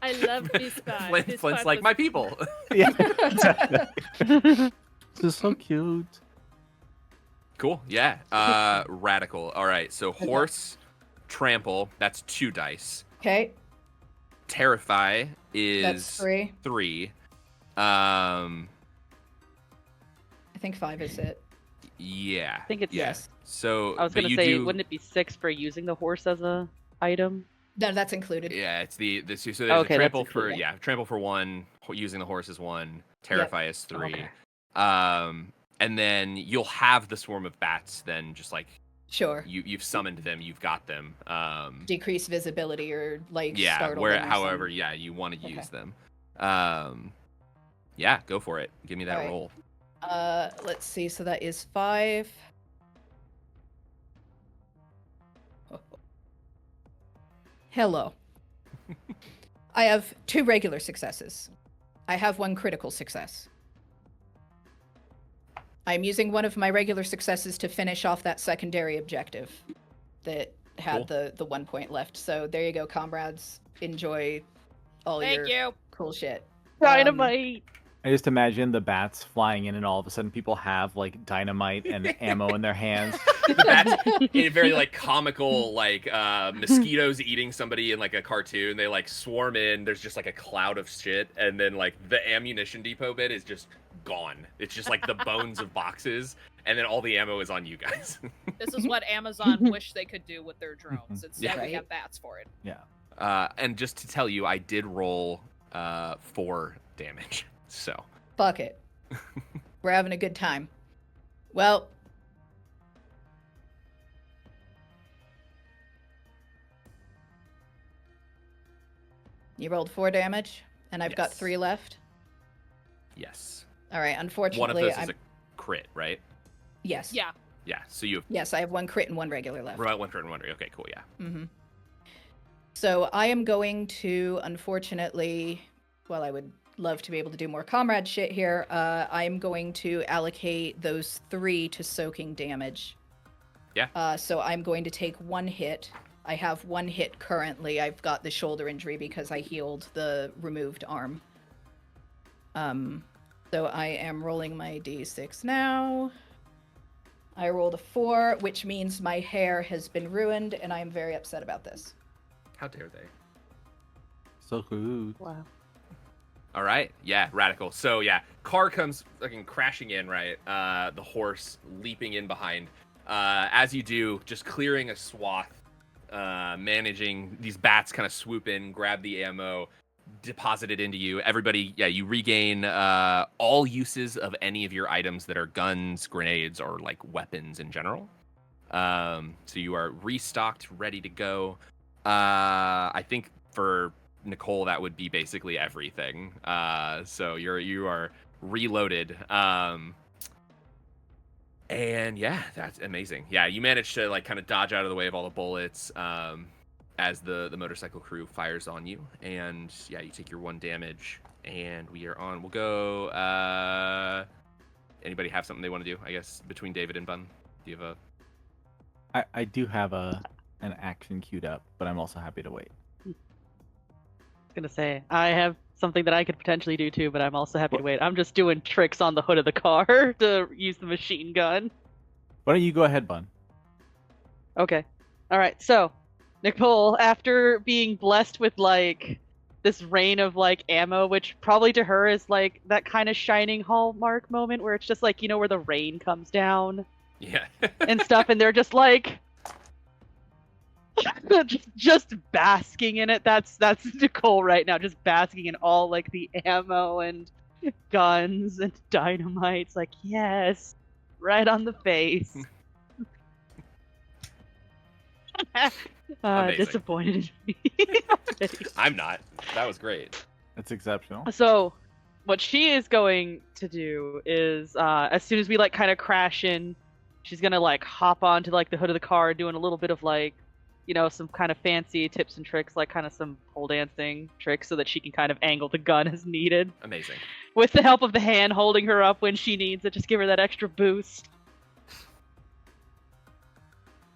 I love this guy. Flint's like my people. Yeah, exactly. This is so cute. Cool. Yeah. Radical. All right. So horse, trample. That's 2 dice. Okay, Terrify is that's 3. 3. I think 5 is it. Yeah. I think it's Yes. So I was but gonna you say, do, wouldn't it be 6 for using the horse as a item? No, that's included. Yeah, it's the so there's Okay, a that's trample for included. trample for 1, using the horse is 1, terrify is 3. Okay. And then you'll have the swarm of bats then just like Sure. you've summoned them, you've got them. Decrease visibility or like Yeah, startle where them or however, something. yeah, you want to Okay. use them. Yeah, go for it. Give me that Alright. roll. Let's see. So that is 5. Hello. I have 2 regular successes. I have 1 critical success. I'm using one of my regular successes to finish off that secondary objective that had Cool. the 1 point left. So there you go, comrades. Enjoy all Thank your you. cool shit. Dynamite! I just imagine the bats flying in, and all of a sudden people have like dynamite and ammo in their hands. The bats in a very like comical like mosquitoes eating somebody in like a cartoon. They like swarm in. There's just like a cloud of shit, and then like the ammunition depot bit is just gone. It's just like the bones of boxes, and then all the ammo is on you guys. This is what Amazon wish they could do with their drones. Instead, Yeah. we Right. have bats for it. And just to tell you, I did roll 4 damage. So Fuck it. We're having a good time. Well, you rolled 4 damage, and I've got Yes. 3 left. yes, All right, unfortunately, one of those is I'm... a crit, right? Yes. Yeah. Yeah. So you have Yes, I have 1 crit and 1 regular left. right, 1 crit and 1. Okay, cool. Yeah. Mm-hmm. So I am going to, unfortunately, well, I would love to be able to do more comrade shit here. I'm going to allocate those 3 to soaking damage. Yeah. So I'm going to take 1 hit. I have 1 hit currently. I've got the shoulder injury because I healed the removed arm. So I am rolling my d6 now. I rolled a 4, which means my hair has been ruined, and I am very upset about this. How dare they? So good. Wow. All right. Yeah, radical. So yeah, car comes fucking crashing in, right? The horse leaping in behind. As you do, just clearing a swath, managing these bats kind of swoop in, grab the ammo, deposit it into you. Everybody, yeah, you regain all uses of any of your items that are guns, grenades, or like weapons in general. So you are restocked, ready to go. I think for Nicole, that would be basically everything. So you are reloaded. And yeah, that's amazing. Yeah, you managed to like kind of dodge out of the way of all the bullets as the motorcycle crew fires on you, and yeah, you take your 1 damage, and we are on. We'll go. Anybody have something they want to do? I guess between David and Bun, do you have a? I do have an action queued up, but I'm also happy to wait. Gonna say I have something that I could potentially do too, but I'm also happy to What? wait. I'm just doing tricks on the hood of the car to use the machine gun. Why don't you go ahead, Bun? Okay. All right. So, Nicole, after being blessed with like this rain of like ammo, which probably to her is like that kind of Shining Hallmark moment where it's just like, you know, where the rain comes down Yeah. and stuff, and they're just like just basking in it. That's Nicole right now, just basking in all like the ammo and guns and dynamite. It's like, yes, right on the face. Amazing. Disappointed in me. I'm not. That was great. That's exceptional. So, what she is going to do is, as soon as we like kind of crash in, she's gonna like hop onto like the hood of the car, doing a little bit of like, you know, some kind of fancy tips and tricks, like kind of some pole dancing tricks, so that she can kind of angle the gun as needed. Amazing. With the help of the hand holding her up when she needs it, just give her that extra boost.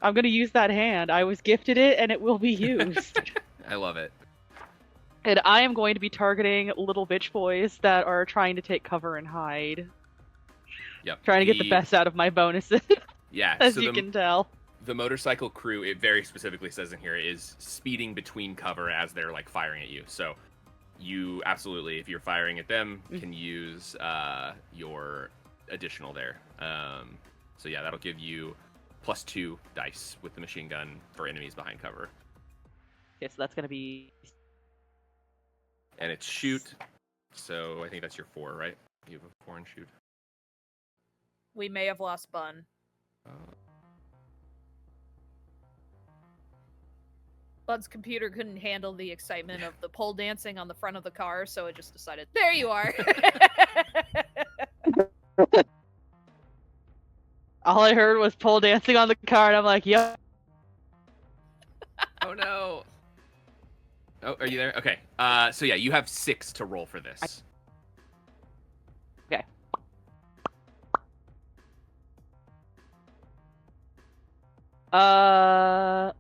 I'm gonna use that hand. I was gifted it, and it will be used. I love it. And I am going to be targeting little bitch boys that are trying to take cover and hide. Yep. Trying to get the best out of my bonuses, Yeah. as so you can tell. The motorcycle crew, it very specifically says in here, is speeding between cover as they're like firing at you. So you absolutely, if you're firing at them, can use your additional there. So yeah, that'll give you +2 dice with the machine gun for enemies behind cover. Okay, so that's gonna be. And it's shoot. So I think that's your 4, right? You have a 4 in shoot. We may have lost Bun. Bun's computer couldn't handle the excitement of the pole dancing on the front of the car, so it just decided, there you are! All I heard was pole dancing on the car, and I'm like, yep. Oh no. Oh, are you there? Okay. So yeah, you have 6 to roll for this. Okay. Uh,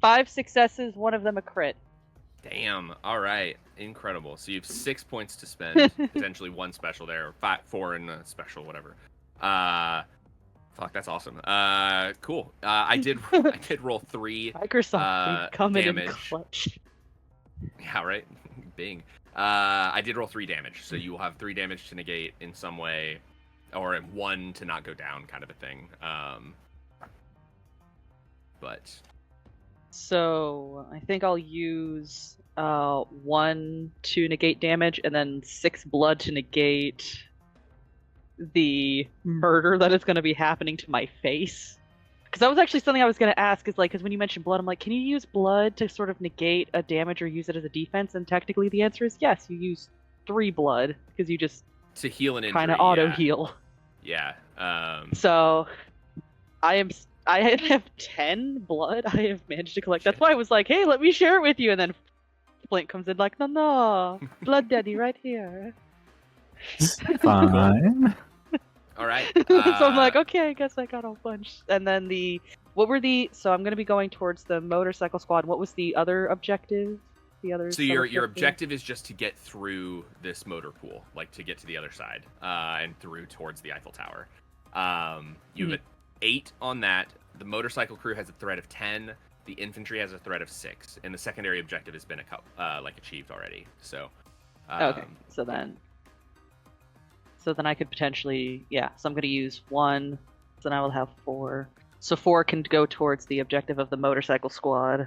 5 successes, one of them a crit. Damn. All right. Incredible. So you have 6 points to spend, potentially 1 special there, or 4 in a special, whatever. Fuck, that's awesome. Cool. I did roll 3 Microsoft coming in damage. clutch. Yeah, right. Bing. I did roll 3 damage, so you will have 3 damage to negate in some way, or 1 to not go down, kind of a thing. But So I think I'll use 1 to negate damage, and then 6 blood to negate the murder that is going to be happening to my face. Because that was actually something I was going to ask, is like, because when you mentioned blood, I'm like, can you use blood to sort of negate a damage or use it as a defense? And technically the answer is yes, you use 3 blood, because you just to heal an injury, kind of auto heal. Yeah. So I have 10 blood I have managed to collect. That's why I was like, hey, let me share it with you. And then Flint comes in like, no, blood daddy right here. Fine. All right. So I'm like, okay, I guess I got a bunch. And then so I'm going to be going towards the motorcycle squad. What was the other objective? So your objective is just to get through this motor pool, like to get to the other side, and through towards the Eiffel Tower. You have an 8 on that. The motorcycle crew has a threat of 10. The infantry has a threat of 6, and the secondary objective has been achieved already. So. Okay. So then I could potentially, yeah. So I'm going to use 1. So then I will have 4. So 4 can go towards the objective of the motorcycle squad.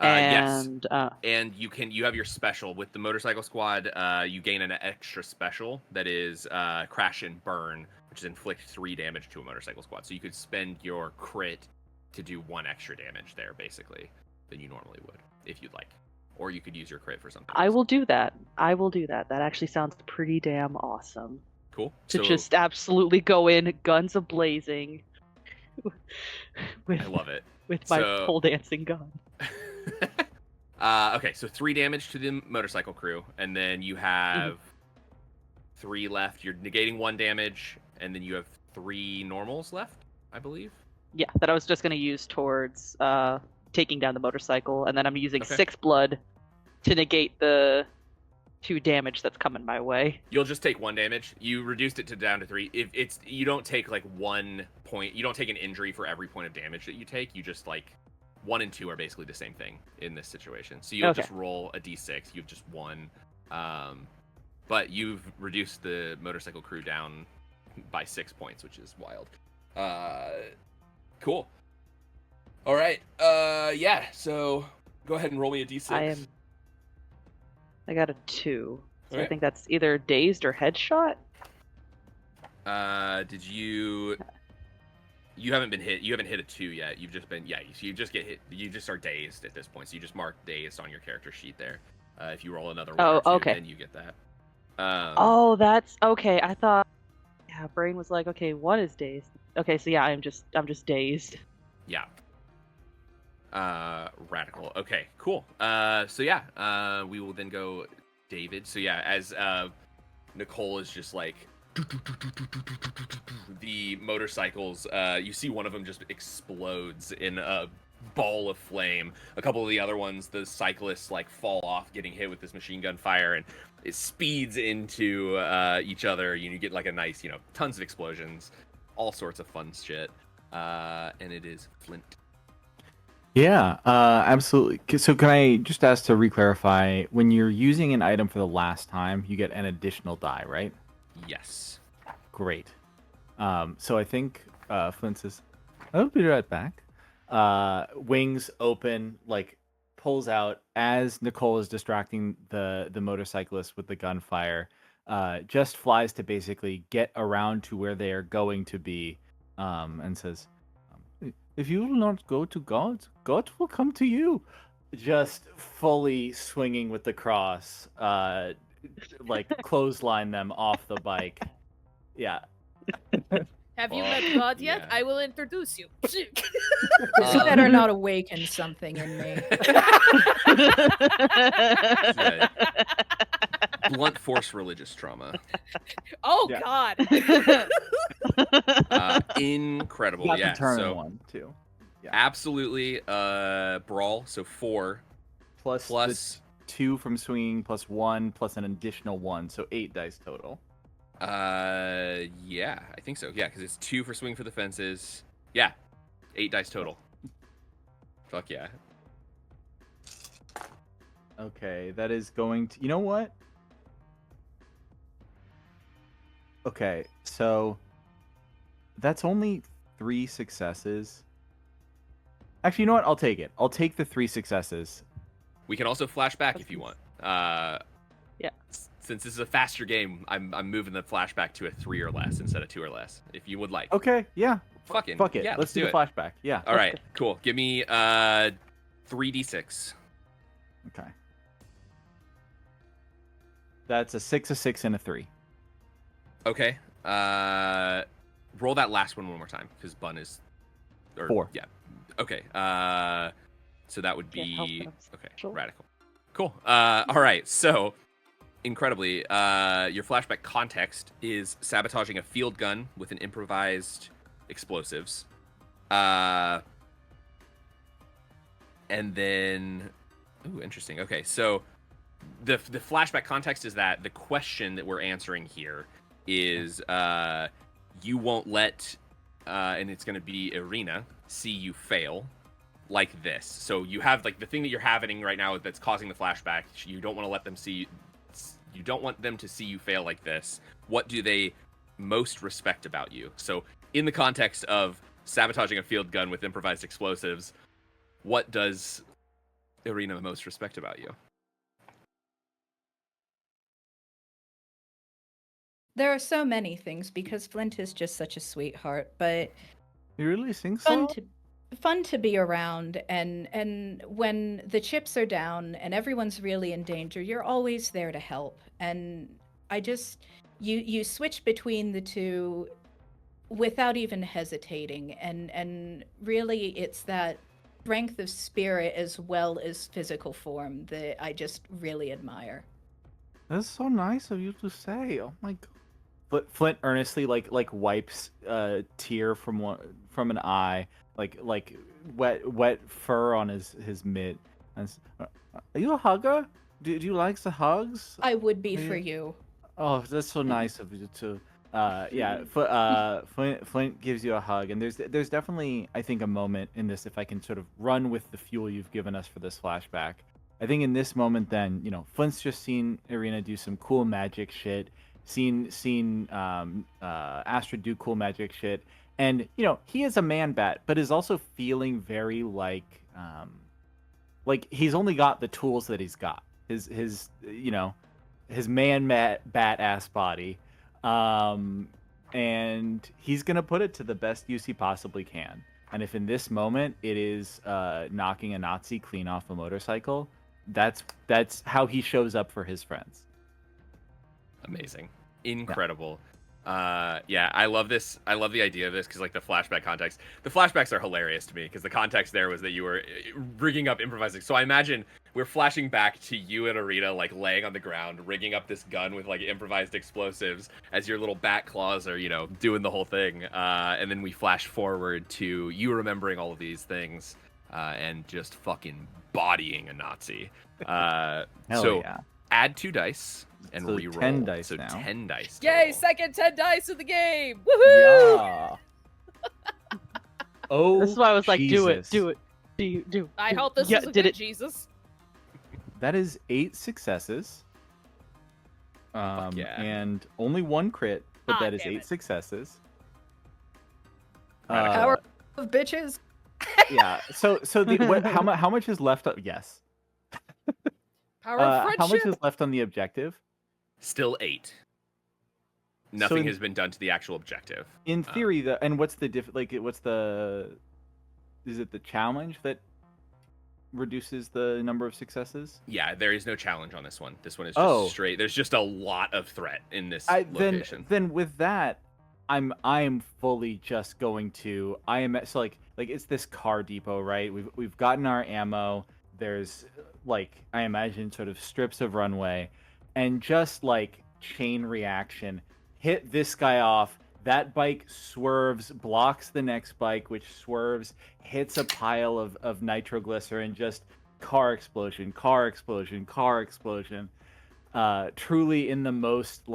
And, yes. And you have your special with the motorcycle squad. You gain an extra special that is crash and burn, which is inflict 3 damage to a motorcycle squad. So you could spend your crit to do 1 extra damage there, basically, than you normally would, if you'd like. Or you could use your crit for something else. I will do that. That actually sounds pretty damn awesome. Cool. to So just absolutely go in, guns a-blazing, with I love it. with my So- pole dancing gun. Okay, so 3 damage to the motorcycle crew, and then you have 3 left. You're negating 1 damage, and then you have 3 normals left, I believe. Yeah, that I was just gonna use towards taking down the motorcycle, and then I'm using Okay. 6 blood to negate the 2 damage that's coming my way. You'll just take 1 damage. You reduced it down to 3. If it's you don't take like 1 point. You don't take an injury for every point of damage that you take. You just like 1 and 2 are basically the same thing in this situation. So you'll Okay. just roll a d6. You've just won. But you've reduced the motorcycle crew down by 6 points, which is wild. Cool. All right. Yeah. So go ahead and roll me a d6. I got a 2. So I Okay. think that's either dazed or headshot. Did you? You haven't been hit. You haven't hit a 2 yet. You've just been So you just get hit. You just are dazed at this point. So you just mark dazed on your character sheet there. If you roll another 1 Oh, or 2, okay. then you get that. Oh, that's okay. I thought, yeah, brain was like, okay, 1 is dazed. Okay, so yeah, I'm just dazed. Yeah. Radical. Okay, cool. So yeah, we will then go David. So yeah, as Nicole is just like the motorcycles, you see one of them just explodes in a ball of flame. A couple of the other ones, the cyclists like fall off, getting hit with this machine gun fire, and it speeds into each other. You get like a nice, tons of explosions, all sorts of fun shit. And it is Flint. Yeah, absolutely. So can I just ask to re-clarify, when you're using an item for the last time, you get an additional die, right? Yes. Great. So I think Flint says, I'll be right back. Wings open, like pulls out as Nicole is distracting the motorcyclist with the gunfire. Just flies to basically get around to where they are going to be, and says, if you will not go to God, God will come to you. Just fully swinging with the cross, like clothesline them off the bike. Yeah. Have you Oh, met God yet? yeah. I will introduce you. You better not awaken something in me. Blunt force religious trauma. Oh Yeah. God. Incredible. Got Yeah. the turn So one too. Yeah. absolutely brawl. So 4 Plus plus 2 from swinging, plus 1, plus an additional 1, so 8 dice total. yeah, I think so. Yeah, because it's 2 for swing for the fences. Yeah. 8 dice total. Fuck yeah. Okay, that is going to. You know what? Okay, so that's only 3 successes. Actually, you know what? I'll take it. I'll take the 3 successes. We can also flash back if you want. Yeah. Since this is a faster game, I'm moving the flashback to a 3 or less instead of 2 or less. If you would like. Okay, yeah. Fuck it. Yeah, Let's do the it. flashback. Yeah. All right, cool. Give me 3d6. Okay. That's a 6, a 6, and a 3. Okay. Roll that last one more time because Bun is 4. Yeah. Okay. So that would Can't help be that I'm okay. special. Radical. Cool. All right. So incredibly, your flashback context is sabotaging a field gun with an improvised explosives. And then, ooh, interesting. Okay, so the flashback context is that the question that we're answering here is you won't let, and it's going to be Irina, see you fail like this. So you have like the thing that you're having right now that's causing the flashback. You don't want to let them see. You don't want them to see you fail like this. What do they most respect about you? So in the context of sabotaging a field gun with improvised explosives, what does Irina most respect about you? There are so many things because Flint is just such a sweetheart, but You really think so? fun to be around, and when the chips are down and everyone's really in danger, you're always there to help. And I just you switch between the two without even hesitating, and really it's that strength of spirit as well as physical form that I just really admire. That's so nice of you to say. Oh my god. Flint earnestly like wipes a tear from an eye, like wet fur on his mitt. Are you a hugger? Do you like the hugs? I would be Yeah. for you. Oh, that's so nice of you to. Yeah. Flint gives you a hug, and there's definitely, I think, a moment in this, if I can sort of run with the fuel you've given us for this flashback. I think in this moment, then Flint's just seen Irina do some cool magic shit, seen Astrid do cool magic shit, and he is a man bat, but is also feeling very like he's only got the tools that he's got. His bat ass body, and he's gonna put it to the best use he possibly can. And if in this moment it is knocking a Nazi clean off a motorcycle, that's how he shows up for his friends. Amazing, incredible. Yeah, I love this. I love the idea of this because, like, the flashbacks are hilarious to me because the context there was that you were rigging up improvising. So I imagine we're flashing back to you and Arita, like, laying on the ground, rigging up this gun with, like, improvised explosives as your little bat claws are, doing the whole thing. And then we flash forward to you remembering all of these things and just fucking bodying a Nazi. Hell so yeah. add 2 dice and So re-roll. 10 dice so now. 10 dice. Yay, total. second 10 dice of the game. Woohoo! Yeah. Oh, This is why I was like, Jesus. do it. Do. I hope this Yeah, is a did good it. Jesus. That is 8 successes. yeah. And only 1 crit, but Ah, that is damn 8 it. successes. Radical. Power of bitches. Yeah. So how much is left? Yes. Power of friendship. How much is left on the objective? Still 8. Nothing in- has been done to the actual objective. In theory, and what's the is it the challenge that reduces the number of successes? Yeah, there is no challenge on this one. This one is just straight. There's just a lot of threat in this location. Then with that, I'm fully just going to so like it's this car depot, right? We've gotten our ammo. There's I imagine sort of strips of runway, and just like chain reaction, hit this guy off. That bike swerves, blocks the next bike, which swerves, hits a pile of nitroglycerin, just car explosion. Truly in the most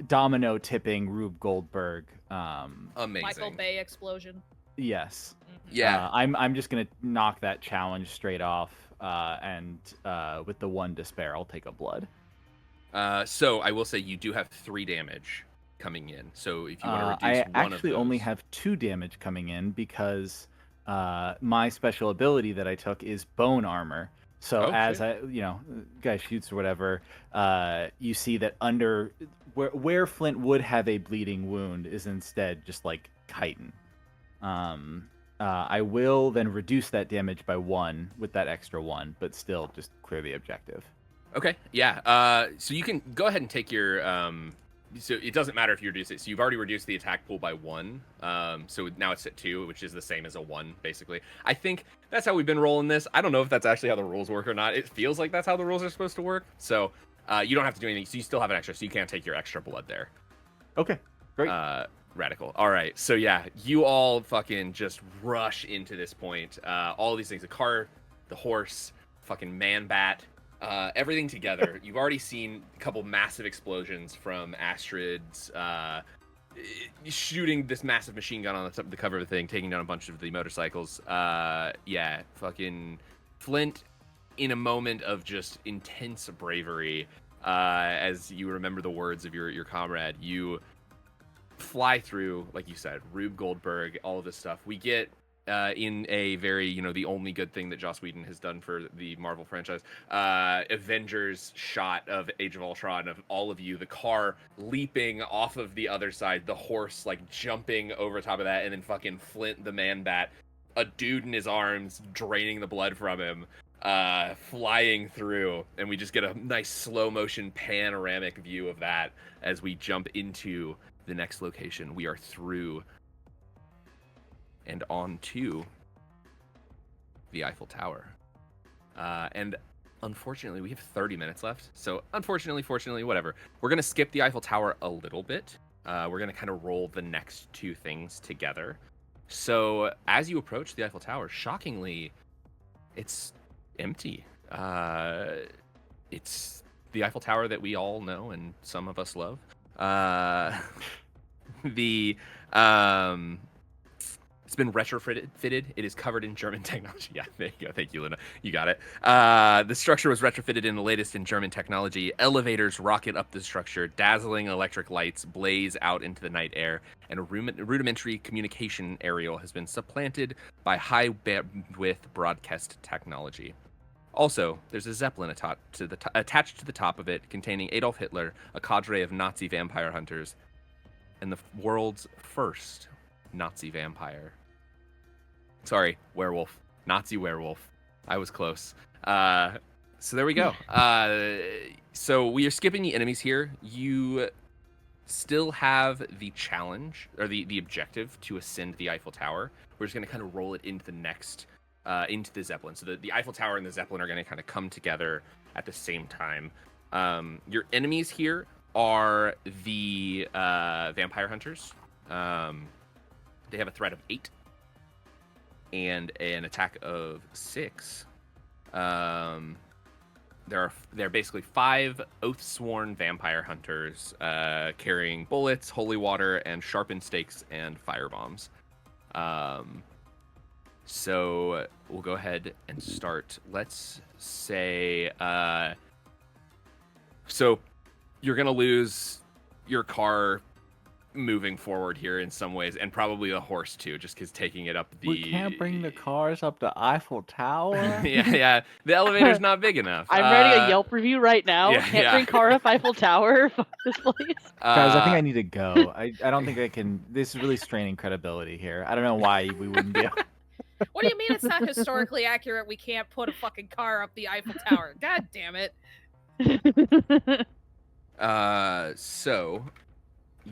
domino tipping Rube Goldberg. Amazing. Michael Bay explosion. Yes. Yeah. I'm just gonna knock that challenge straight off, and with the 1 despair, I'll take a blood. So I will say you do have 3 damage coming in. So if you want to reduce I one of actually those, only have 2 damage coming in because my special ability that I took is bone armor. So as shit. guy shoots or whatever, you see that under where Flint would have a bleeding wound is instead just like chitin. I will then reduce that damage by 1 with that extra 1, but still just clear the objective. Okay, yeah. So you can go ahead and take your. So it doesn't matter if you reduce it. So you've already reduced the attack pool by 1. So now it's at 2, which is the same as a 1, basically. I think that's how we've been rolling this. I don't know if that's actually how the rules work or not. It feels like that's how the rules are supposed to work. So you don't have to do anything. So you still have an extra. So you can't take your extra blood there. Okay, great. Radical. All right. So yeah, you all fucking just rush into this point. All these things: the car, the horse, fucking man bat. Everything together. You've already seen a couple massive explosions from Astrid's shooting this massive machine gun on the cover of the thing, taking down a bunch of the motorcycles. Yeah, fucking Flint, in a moment of just intense bravery, as you remember the words of your comrade, you fly through, like you said, Rube Goldberg, all of this stuff. We get in a very, the only good thing that Joss Whedon has done for the Marvel franchise, Avengers shot of Age of Ultron of all of you, the car leaping off of the other side, the horse like jumping over top of that, and then fucking Flint the man bat, a dude in his arms draining the blood from him. flying through, and we just get a nice slow motion panoramic view of that as we jump into the next location. We are through and on to the Eiffel Tower. And unfortunately, we have 30 minutes left. So unfortunately, fortunately, whatever. We're going to skip the Eiffel Tower a little bit. We're going to kind of roll the next two things together. So as you approach the Eiffel Tower, shockingly, it's empty. It's the Eiffel Tower that we all know and some of us love. It's been retrofitted. It is covered in German technology. Yeah, there you go. Thank you, Luna. You got it. The structure was retrofitted in the latest in German technology. Elevators rocket up the structure. Dazzling electric lights blaze out into the night air. And a rudimentary communication aerial has been supplanted by high bandwidth broadcast technology. Also, there's a Zeppelin attached to the top of it, containing Adolf Hitler, a cadre of Nazi vampire hunters, and the world's first Nazi vampire. Sorry, werewolf. Nazi werewolf. I was close. So there we go. So we are skipping the enemies here. You still have the challenge, or the objective to ascend the Eiffel Tower. We're just going to kind of roll it into the next, into the Zeppelin. So the Eiffel Tower and the Zeppelin are going to kind of come together at the same time. Your enemies here are the vampire hunters. They have a threat of 8 and an attack of 6. There are basically 5 oath-sworn vampire hunters carrying bullets, holy water, and sharpened stakes and fire bombs. So we'll go ahead and start. Let's say, so you're gonna lose your car moving forward here in some ways, and probably the horse too, just because taking it up the... We can't bring the cars up the Eiffel Tower? yeah, the elevator's not big enough. I'm writing a Yelp review right now. yeah, Can't yeah. bring car up Eiffel Tower. Fuck this place. Guys, I think I need to go. I don't think I can... This is really straining credibility here. I don't know why we wouldn't be able... What do you mean it's not historically accurate? We can't put a fucking car up the Eiffel Tower. God damn it. So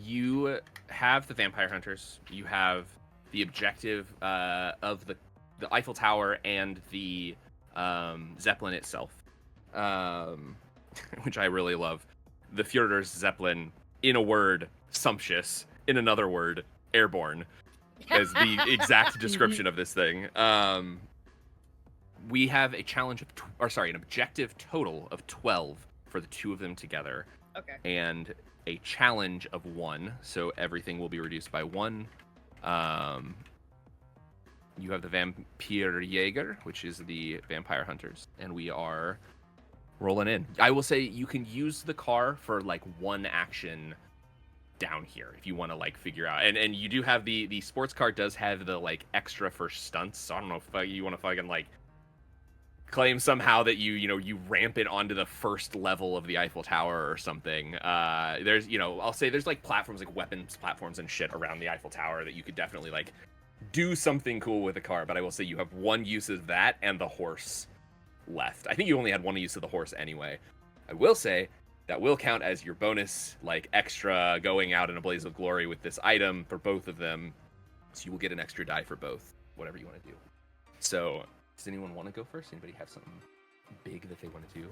you have the vampire hunters. You have the objective of the Eiffel Tower and the Zeppelin itself, which I really love. The Führer's Zeppelin, in a word, sumptuous. In another word, airborne, is the exact description of this thing. We have a challenge of, an objective total of 12 for the two of them together. Okay. And a challenge of 1, so everything will be reduced by 1. You have the Vampire Jäger, which is the vampire hunters, and we are rolling in. I will say you can use the car for like one action down here if you want to like figure out, and you do have the sports car does have the like extra for stunts, so I don't know if you want to fucking like claim somehow that you ramp it onto the first level of the Eiffel Tower or something. There's I'll say there's like platforms, like weapons platforms and shit around the Eiffel Tower that you could definitely like do something cool with the car, but I will say you have one use of that and the horse left. I think you only had one use of the horse anyway. I will say that will count as your bonus, like extra going out in a blaze of glory with this item for both of them. So you will get an extra die for both, whatever you want to do. So does anyone want to go first? Anybody have something big that they want to do?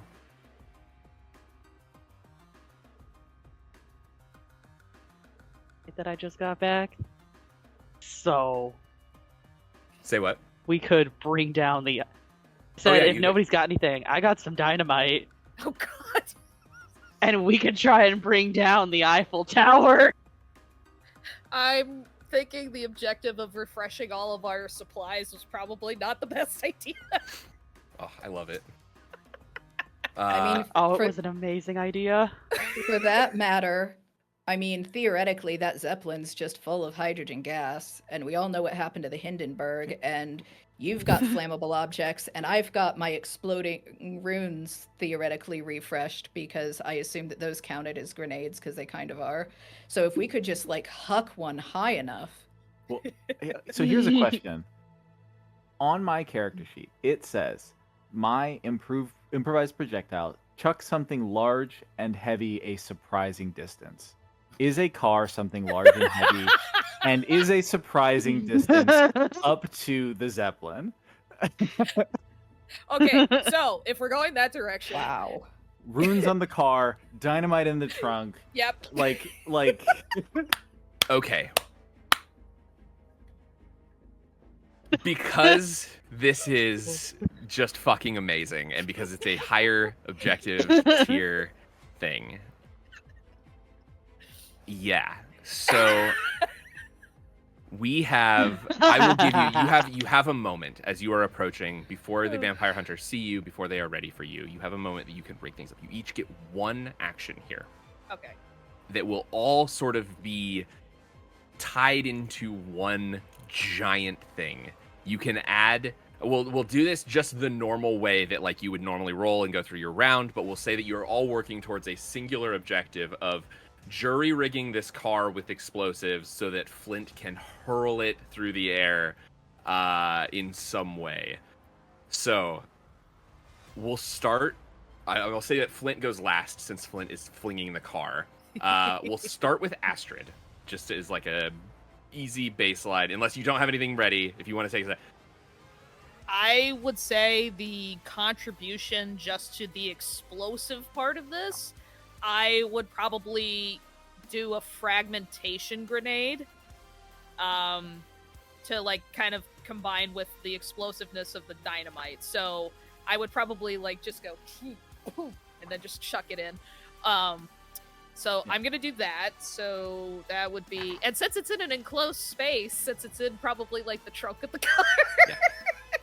That I just got back. So Say what? we could bring down the... So yeah, if nobody's got anything, I got some dynamite. Oh god. And we could try and bring down the Eiffel Tower. I'm thinking the objective of refreshing all of our supplies was probably not the best idea. Oh, I love it. I mean, Oh, it for, was an amazing idea. for that matter, I mean, theoretically, that Zeppelin's just full of hydrogen gas, and we all know what happened to the Hindenburg, and you've got flammable objects, and I've got my exploding runes theoretically refreshed, because I assume that those counted as grenades, because they kind of are. So if we could just, like, huck one high enough... Well, so here's a question. On my character sheet, it says my improvised projectile chucks something large and heavy a surprising distance. Is a car something large and heavy, and is a surprising distance up to the Zeppelin? Okay, so if we're going that direction, Wow. Runes on the car, dynamite in the trunk. yep. Like. Okay. Because this is just fucking amazing, and because it's a higher objective tier thing. Yeah. So I will give you have a moment as you are approaching before the vampire hunters see you, before they are ready for you. You have a moment that you can break things up. You each get one action here Okay. that will all sort of be tied into one giant thing. You can add we'll do this just the normal way that like you would normally roll and go through your round, but we'll say that you're all working towards a singular objective of jury rigging this car with explosives so that Flint can hurl it through the air in some way. So we'll start. I'll say that Flint goes last since Flint is flinging the car. We'll start with Astrid, just as like a easy baseline, unless you don't have anything ready. If you want to take that, I would say the contribution just to the explosive part of this, I would probably do a fragmentation grenade to like kind of combine with the explosiveness of the dynamite. So I would probably like just go and then just chuck it in. So I'm gonna do that. So that would be, and since it's in an enclosed space, since it's in probably like the trunk of the car. yeah.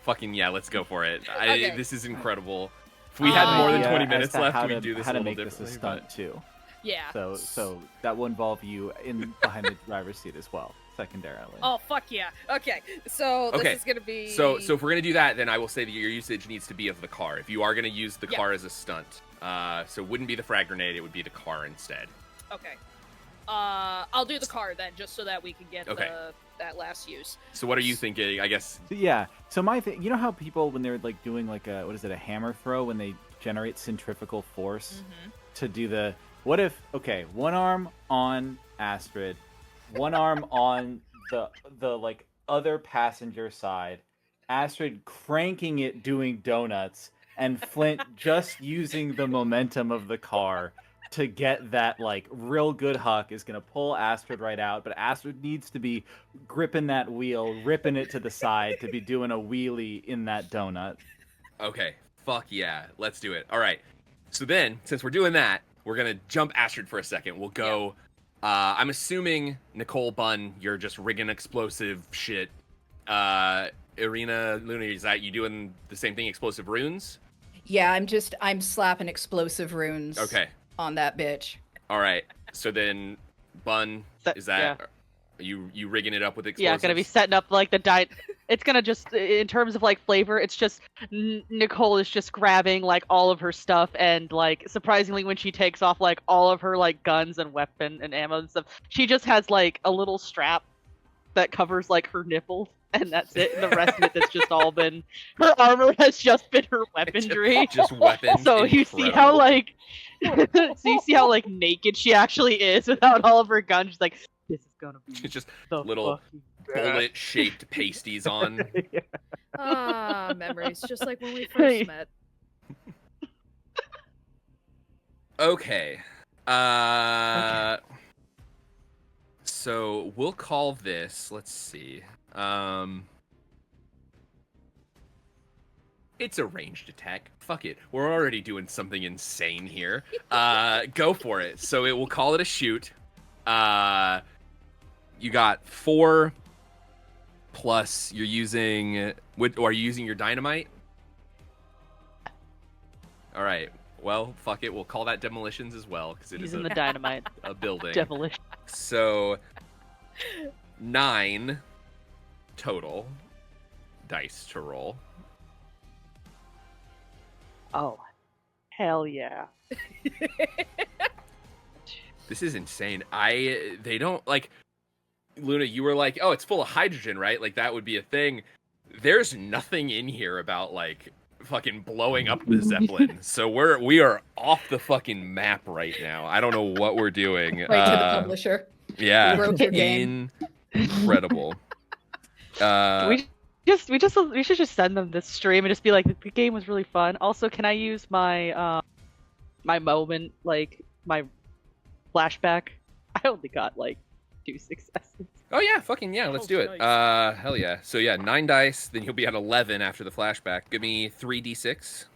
Fucking yeah, let's go for it. Okay. This is incredible. If we had more than 20 as minutes to left, how we'd to- do this how a to little make this a differently. stunt But too. Yeah. So that will involve you in behind the driver's seat as well, secondarily. Oh fuck yeah. Okay. So this Okay, is gonna be so if we're gonna do that, then I will say that your usage needs to be of the car. If you are gonna use the Yeah. car as a stunt, so it wouldn't be the frag grenade, it would be the car instead. Okay. I'll do the car then, just so that we can get Okay. that last use. So what are you thinking? I guess. So, yeah. So my thing, you know how people when they're like doing like a a hammer throw when they generate centrifugal force to do the what if one arm on Astrid, one arm on the like other passenger side, Astrid cranking it doing donuts, and Flint just using the momentum of the car to get that like real good huck is gonna pull Astrid right out, but Astrid needs to be gripping that wheel, ripping it to the side to be doing a wheelie in that donut. Okay, fuck yeah, let's do it. All right. So then, since we're doing that, we're gonna jump Astrid for a second. We'll go. I'm assuming Nicole Bunn, you're just rigging explosive shit. Irina, Luna, is that you doing the same thing? Explosive runes? Yeah, I'm slapping explosive runes Okay. on that bitch. All right. So then, Bun, is that yeah. you rigging it up with Yeah, explosives? gonna be setting up like the diet. It's gonna just, in terms of like flavor, it's just Nicole is just grabbing like all of her stuff, and like surprisingly, when she takes off like all of her like guns and weapon and ammo and stuff, she just has like a little strap that covers like her nipples, and that's it. And the rest of it that's just all been her armor has just been her weaponry. Just weapons. So you see how like, so you see how like naked she actually is without all of her guns. She's like, this is gonna be It's just the little fucking bullet-shaped pasties on. Ah, memories, just like when we first met. Okay. So we'll call this. Let's see. It's a ranged attack. Fuck it. We're already doing something insane here. Go for it. So we'll call it a shoot. You got 4 plus. You're using. Are you using your dynamite? All right. Well, fuck it. We'll call that demolitions as well because it is using the dynamite. a building. Demolition. So 9 total dice to roll. Oh, hell yeah. This is insane. They don't like Luna, you were like, "Oh, it's full of hydrogen, right?" Like that would be a thing. There's nothing in here about like fucking blowing up the Zeppelin. So we are off the fucking map right now. I don't know what we're doing. Right to the publisher. Yeah, Wrote your game. incredible. We should just send them this stream and just be like, the game was really fun. Also, can I use my my moment, like my flashback? I only got like 2 successes. Oh yeah, fucking yeah, let's do it. Nice. Hell yeah. So yeah, 9 dice, then you'll be at 11 after the flashback. Give me 3d6.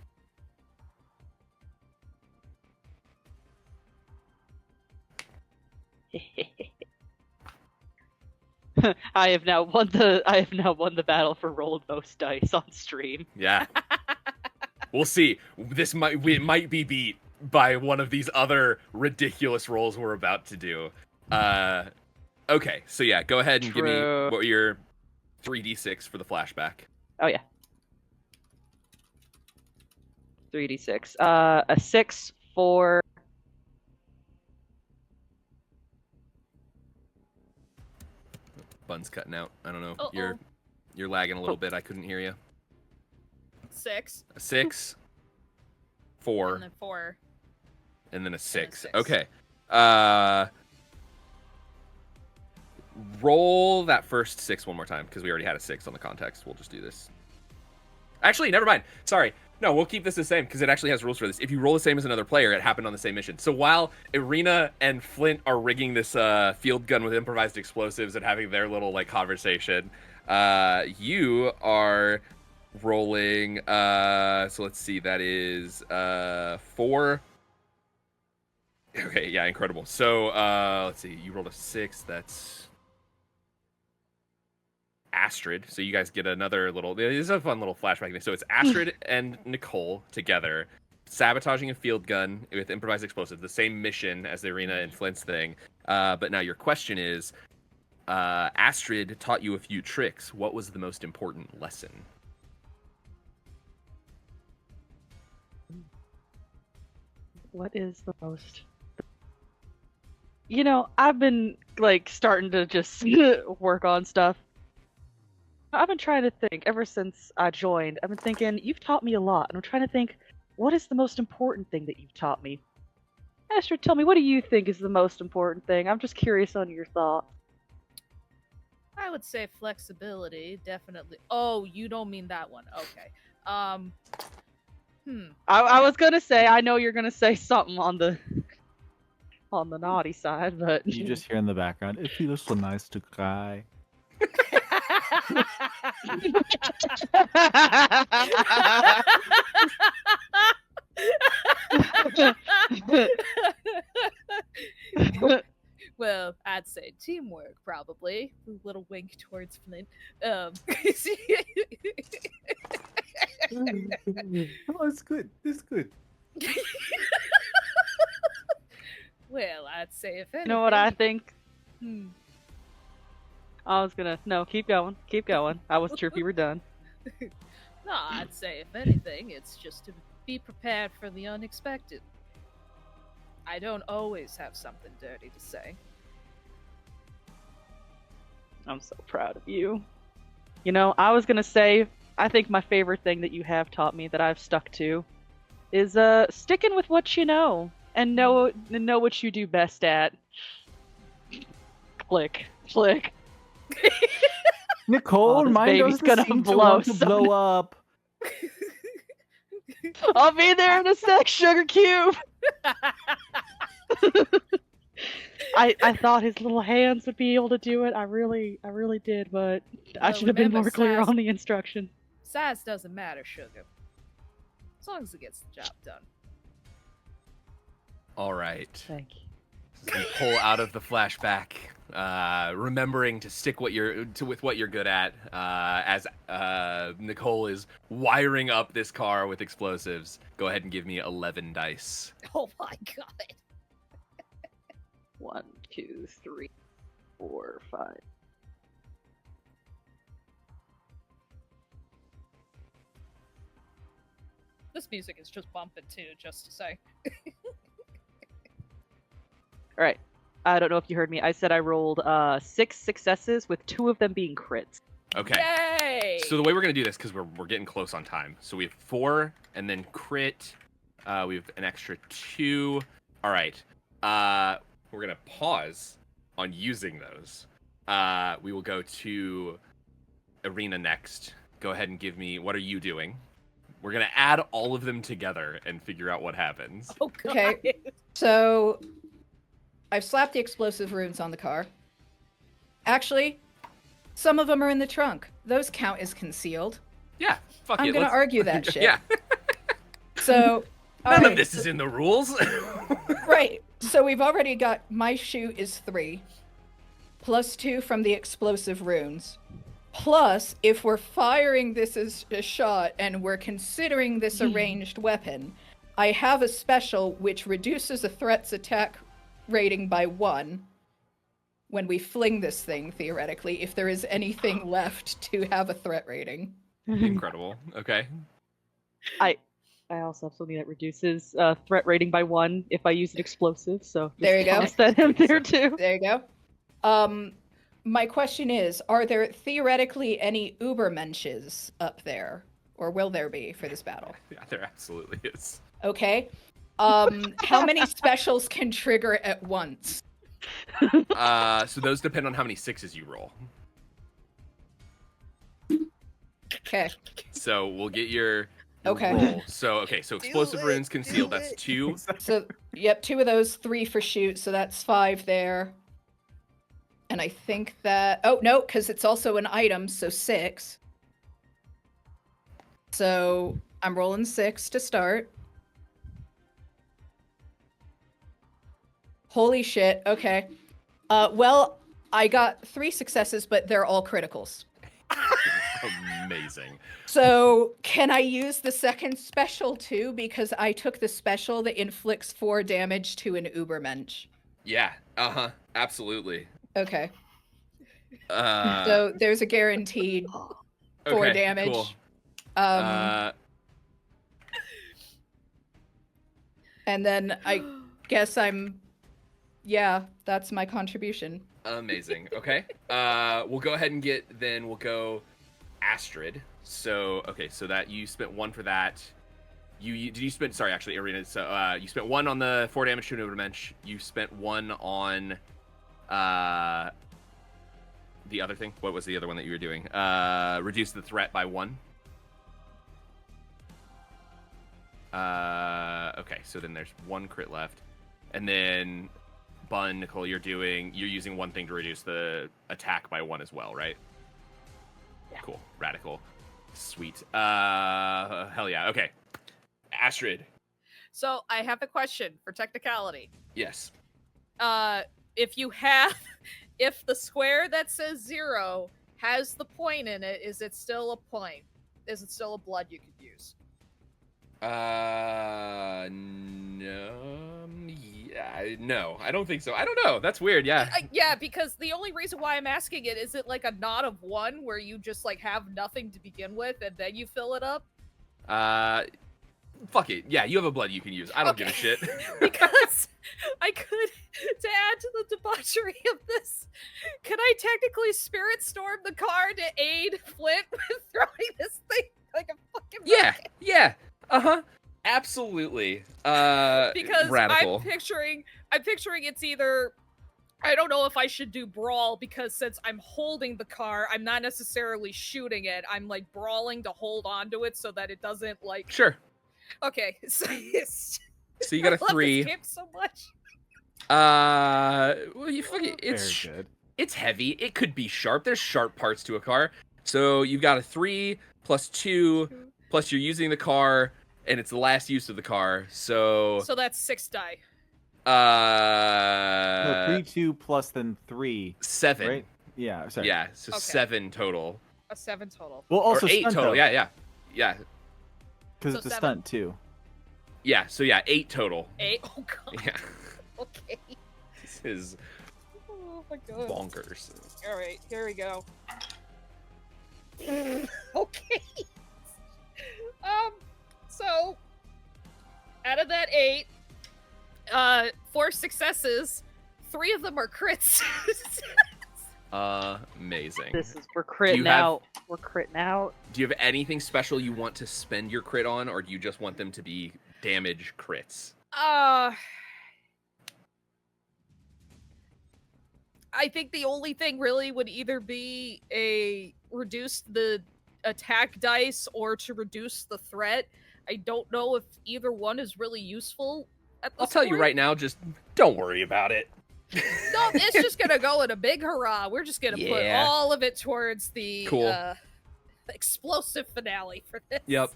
I have now won the battle for rolled most dice on stream. Yeah. We'll see. It might be beat by one of these other ridiculous rolls we're about to do. Okay, so yeah, go ahead and give me what were your 3d6 for the flashback. Oh yeah. 3d6. A 6 for Bun's cutting out. I don't know. Uh-oh. You're lagging a little bit. I couldn't hear you. 6. A 6, 4, And then 4. and then a 6. 6. Okay. Roll that first 6 one more time, because we already had a 6 on the context. We'll just do this. Actually, never mind. Sorry. No, we'll keep this the same, because it actually has rules for this. If you roll the same as another player, it happened on the same mission. So while Irina and Flint are rigging this field gun with improvised explosives and having their little like conversation, you are rolling. So let's see. That is 4. Okay, yeah, incredible. So let's see. You rolled a 6. That's Astrid. So you guys get another little. This is a fun little flashback. So it's Astrid and Nicole together, sabotaging a field gun with improvised explosives. The same mission as the Irina and Flint's thing. But now your question is, Astrid taught you a few tricks. What was the most important lesson? what is the most? You know, I've been like starting to just work on stuff. I've been trying to think ever since I joined. I've been thinking, you've taught me a lot, and I'm trying to think, what is the most important thing that you've taught me? Astrid, tell me, what do you think is the most important thing? I'm just curious on your thoughts. I would say flexibility, definitely. Oh, you don't mean that one. Okay. I was gonna say, I know you're gonna say something on the naughty side, but You just hear in the background, it feels so nice to cry. Well, I'd say teamwork, probably. A little wink towards Flint. Oh, it's good. It's good. Well, I'd say if anything. you know what I think? Hmm. I was gonna keep going. I wasn't sure if you were done. No, I'd say if anything, it's just to be prepared for the unexpected. I don't always have something dirty to say. I'm so proud of you. You know, I was gonna say, I think my favorite thing that you have taught me that I've stuck to is sticking with what you know and know what you do best at. Click. Nicole, Oh, this mine baby's doesn't gonna seem to blow want to blow up. I'll be there in a sec, sugar cube. I thought his little hands would be able to do it. I really did, but I Well, should have been remember, more clear Saz- on the instruction. Size doesn't matter, sugar. As long as it gets the job done. All right. Thank you. You pull out of the flashback, remembering to stick with what you're good at, as Nicole is wiring up this car with explosives. Go ahead and give me 11 dice. Oh my god. 1, 2, 3, 4, 5. This music is just bumping too, just to say. All right. I don't know if you heard me. I said I rolled 6 successes with 2 of them being crits. Okay. Yay! So the way we're gonna do this, because we're getting close on time. So we have 4, and then crit. We have an extra 2. All right. We're gonna pause on using those. We will go to Arena next. Go ahead and give me. What are you doing? We're gonna add all of them together and figure out what happens. Oh, God. Okay. So I've slapped the explosive runes on the car. Actually, some of them are in the trunk. Those count as concealed. Yeah. Fuck I'm it. gonna let's- argue that shit. Yeah. So None alright, of this is in the rules. right. So we've already got my shoot is 3, plus 2 from the explosive runes. Plus, if we're firing this as a shot and we're considering this a ranged weapon, I have a special which reduces a threat's attack rating by 1 when we fling this thing, theoretically, if there is anything left to have a threat rating. Incredible. Okay. I also have something that reduces threat rating by 1 if I use an explosive. So just There you go. toss that in there too. There you go. My question is, are there theoretically any Ubermensches up there? Or will there be for this battle? Yeah, there absolutely is. Okay. How many specials can trigger at once? So those depend on how many 6s you roll. Okay. So we'll get your Okay. roll. So explosive runes concealed. That's 2. So, yep, 2 of those, 3 for shoot, so that's 5 there. And I think that... Oh, no, because it's also an item, so 6. So I'm rolling 6 to start. Holy shit, okay. Well, I got 3 successes, but they're all criticals. Amazing. So can I use the second special too? Because I took the special that inflicts 4 damage to an Ubermensch. Yeah. Absolutely. Okay. Uh, So there's a guaranteed 4 okay, damage. Cool. And then I guess yeah, that's my contribution. Amazing. Okay. We'll go ahead and we'll go Astrid. So that you spent 1 for that. Did you spend? Sorry, actually, Arena. So you spent 1 on the 4 damage to an Ubermensch. You spent 1 on the other thing. What was the other one that you were doing? Reduce the threat by 1. Okay, so then there's 1 crit left, and then Bun, Nicole, you're using 1 thing to reduce the attack by 1 as well, right? Yeah. Cool. Radical. Sweet. Hell yeah. Okay. Astrid. So I have a question for technicality. Yes. If the square that says 0 has the point in it, is it still a point? Is it still a blood you could use? No. Yeah, no, I don't think so. I don't know. That's weird. Yeah. Yeah, because the only reason why I'm asking it is it like a knot of 1 where you just like have nothing to begin with and then you fill it up? Fuck it. Yeah, you have a blood you can use. I don't give a shit. Because I could, to add to the debauchery of this, could I technically spirit storm the car to aid Flint with throwing this thing like a fucking rocket? Yeah. Absolutely. Because radical. I'm picturing it's either, I don't know if I should do brawl, because since I'm holding the car, I'm not necessarily shooting it. I'm like brawling to hold onto it so that it doesn't like. Sure. Okay, so you got a I love 3. this game so much. Well, you fucking Very good. it's heavy. It could be sharp. There's sharp parts to a car. So you've got a 3 plus 2 plus you're using the car, and it's the last use of the car. So that's 6 die. No, 3, 2 plus then 3. 7. Right? Yeah. Sorry. Yeah. So Okay. 7 total. A 7 total. Well, also or 8 stunt, total. though, Yeah. because So it's a 7. stunt too. Yeah. So yeah, 8 total. 8. Oh god. Yeah. Okay. This is Oh my god. bonkers. All right, here we go. Okay. So out of that 8, 4 successes, 3 of them are crits. Amazing. We're critting have- out. We're critting out. Do you have anything special you want to spend your crit on, or do you just want them to be damage crits? I think the only thing really would either be a reduce the attack dice or to reduce the threat. I don't know if either one is really useful at this I'll tell you point. right now, just don't worry about it. No, it's just gonna go in a big hurrah. We're just gonna put Yeah. all of it towards the Cool. explosive finale for this. Yep.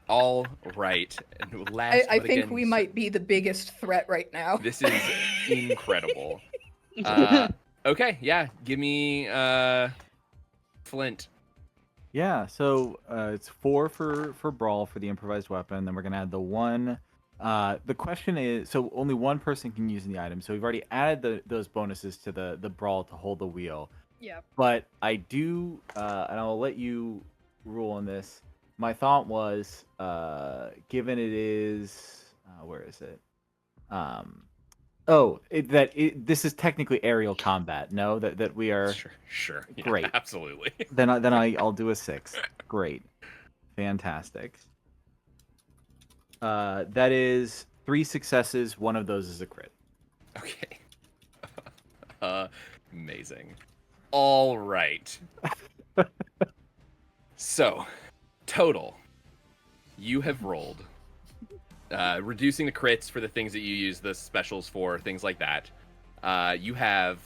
All right. And last, I but think again, we might be the biggest threat right now. This is incredible. Okay, yeah. Give me Flint. Yeah, so it's 4 for brawl for the improvised weapon. Then we're gonna add the 1. The question is, so only one person can use the item. So we've already added those bonuses to the brawl to hold the wheel. Yeah. But I do, and I'll let you rule on this. My thought was, given it is, where is it? This is technically aerial combat. No, that we are. Sure. Yeah, Great. Absolutely. Then I'll do a 6. Great, fantastic. That is 3 successes. One of those is a crit. Okay. Amazing. All right. So, total, you have rolled, reducing the crits for the things that you use the specials for, things like that. You have